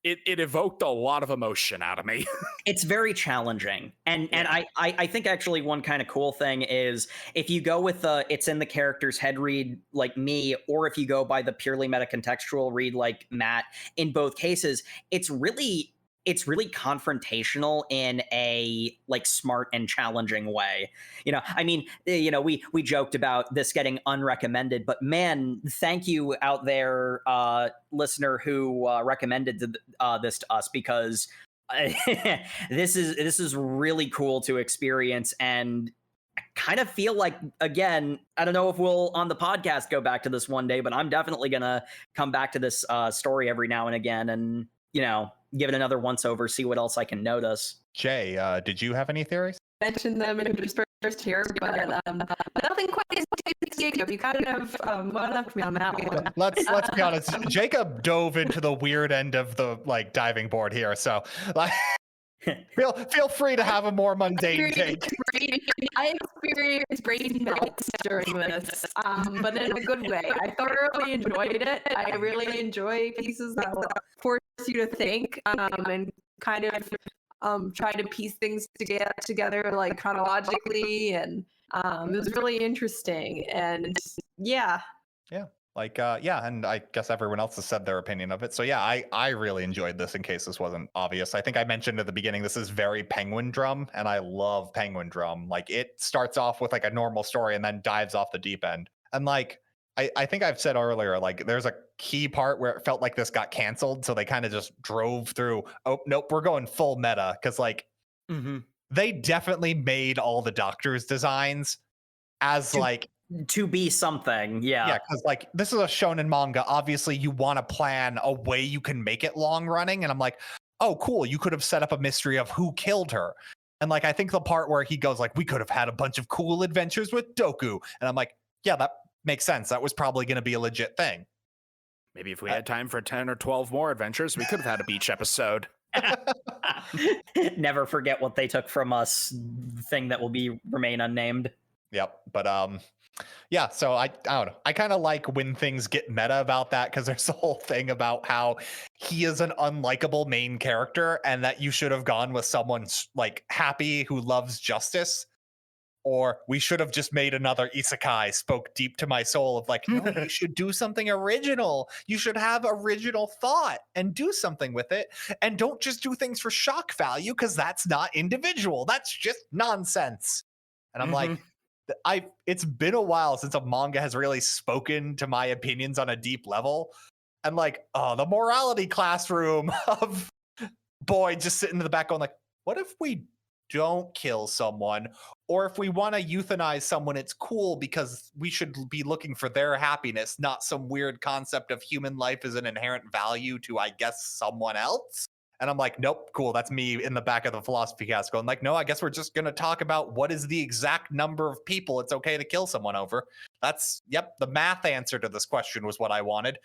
it evoked a lot of emotion out of me. It's very challenging. And I think actually one kind of cool thing is if you go with it's in the character's head read like me, or if you go by the purely meta-contextual read like Matt, in both cases, it's really confrontational in a smart and challenging way. We joked about this getting unrecommended, but man, thank you out there, listener who recommended this to us, because this is really cool to experience. And I kind of feel like, again, I don't know if we'll on the podcast go back to this one day, but I'm definitely gonna come back to this story every now and again, and give it another once over, see what else I can notice. Jay, did you have any theories? Mention them in first here, but nothing quite as deep as Jacob. You kind of left me on that one. Let's be honest. Jacob dove into the weird end of the diving board here, so feel free to have a more mundane take. I experienced brain melts during this, but in a good way. I thoroughly enjoyed it. I really enjoy pieces that will force you to think and kind of try to piece things together chronologically, and it was really interesting. And and I guess everyone else has said their opinion of it. So I really enjoyed this, in case this wasn't obvious. I think I mentioned at the beginning, this is very Penguin Drum, and I love Penguin Drum. It starts off with a normal story and then dives off the deep end. And I think I've said earlier, there's a key part where it felt like this got canceled, so they kind of just drove through, oh nope, we're going full meta, because they definitely made all the doctors' designs as to be something. Yeah, because this is a shonen manga. Obviously you want to plan a way you can make it long running, and I'm like, oh cool, you could have set up a mystery of who killed her. And I think the part where he goes we could have had a bunch of cool adventures with Doku, and I'm like, yeah, that makes sense. That was probably going to be a legit thing. Maybe if we had time for 10 or 12 more adventures, we could have had a beach episode. Never forget what they took from us. Thing that will remain unnamed. Yep. But yeah, so I don't know. I kind of like when things get meta about that, because there's a whole thing about how he is an unlikable main character and that you should have gone with someone like happy who loves justice. Or we should have just made another isekai. Spoke deep to my soul of like, no, you should do something original. You should have original thought and do something with it. And don't just do things for shock value, because that's not individual. That's just nonsense. And I'm like, it's been a while since a manga has really spoken to my opinions on a deep level. And like, oh, the morality classroom of boy just sitting in the back going like, what if we don't kill someone? Or if we want to euthanize someone, it's cool because we should be looking for their happiness, not some weird concept of human life as an inherent value to, I guess, someone else. And I'm like, nope, cool. That's me in the back of the philosophy cast going like, no, I guess we're just going to talk about what is the exact number of people it's okay to kill someone over. That's, yep, the math answer to this question was what I wanted.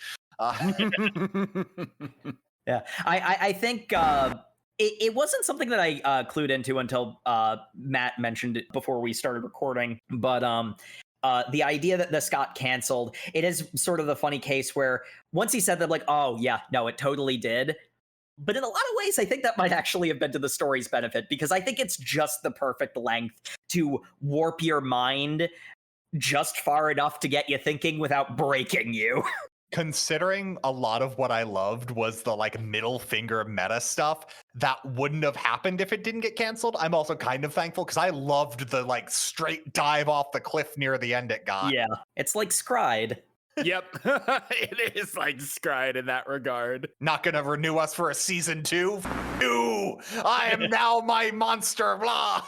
Yeah, I think it wasn't something that I clued into until Matt mentioned it before we started recording. But the idea that this got canceled, it is sort of the funny case where once he said that, like, oh yeah, no, it totally did. But in a lot of ways, I think that might actually have been to the story's benefit, because I think it's just the perfect length to warp your mind just far enough to get you thinking without breaking you. Considering a lot of what I loved was the like middle finger meta stuff that wouldn't have happened if it didn't get canceled, I'm also kind of thankful because I loved the like straight dive off the cliff near the end it got. Yeah, it's like Scried. Yep. It is like Scried in that regard. Not gonna renew us for a season 2? No! I am now my monster, blah!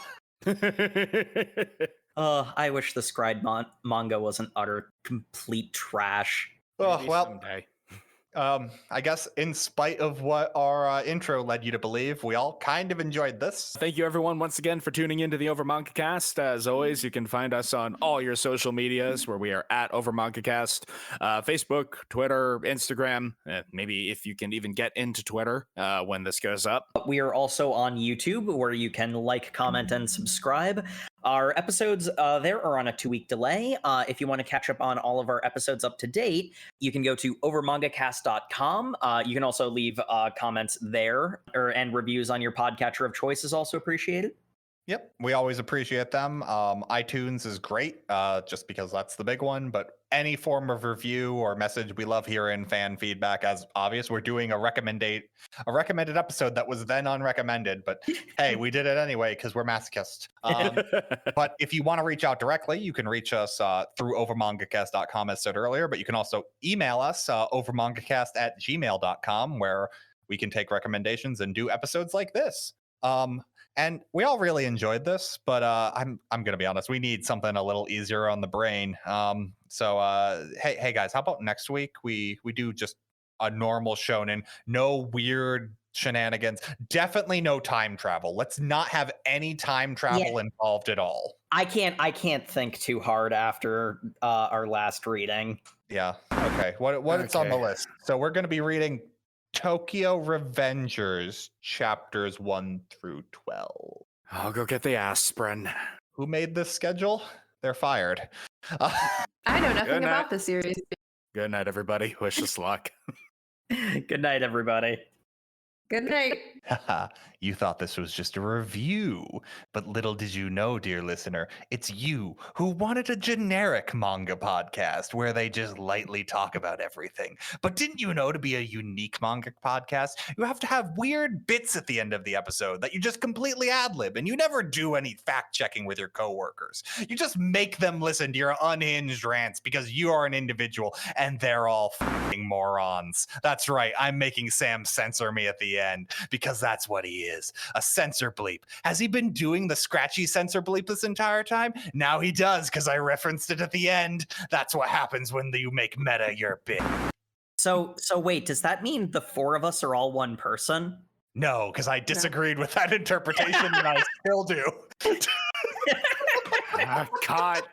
I wish the Scried manga wasn't utter complete trash. Oh, well, someday. I guess in spite of what our intro led you to believe, we all kind of enjoyed this. Thank you, everyone, once again for tuning into the Over Manga Cast. As always, you can find us on all your social medias where we are at Over Manga Cast, Facebook, Twitter, Instagram. Maybe if you can even get into Twitter when this goes up. We are also on YouTube, where you can like, comment, and subscribe. Our episodes there are on a 2-week delay. If you want to catch up on all of our episodes up to date, you can go to overmangacast.com. You can also leave comments there, and reviews on your podcatcher of choice is also appreciated. Yep, we always appreciate them. iTunes is great, just because that's the big one, but any form of review or message, we love hearing fan feedback. As obvious, we're doing a recommended episode that was then unrecommended, but hey, we did it anyway because we're masochists. But if you want to reach out directly, you can reach us through overmangacast.com, as said earlier, but you can also email us overmangacast@gmail.com, where we can take recommendations and do episodes like this. And we all really enjoyed this, but I'm gonna be honest, we need something a little easier on the brain. So hey guys, how about next week we do just a normal shonen, no weird shenanigans, definitely no time travel. Let's not have any time travel involved at all. I can't think too hard after our last reading. Yeah. Okay. What it's on the list? So we're gonna be reading Tokyo Revengers chapters 1 through 12. I'll go get the aspirin. Who made this schedule? They're fired. I know nothing about this series. Good night, everybody. Wish us luck. Good night, everybody. Good night. You thought this was just a review, but little did you know, dear listener, it's you who wanted a generic manga podcast where they just lightly talk about everything. But didn't you know, to be a unique manga podcast, you have to have weird bits at the end of the episode that you just completely ad-lib, and you never do any fact-checking with your coworkers. You just make them listen to your unhinged rants because you are an individual and they're all f***ing morons. That's right, I'm making Sam censor me at the end because that's what he is, a censor bleep. Has he been doing the scratchy censor bleep this entire time? Now he does, because I referenced it at the end. That's what happens when you make meta your bit. So wait, does that mean the 4 of us are all one person? No, because I disagreed with that interpretation and I still do. Cut.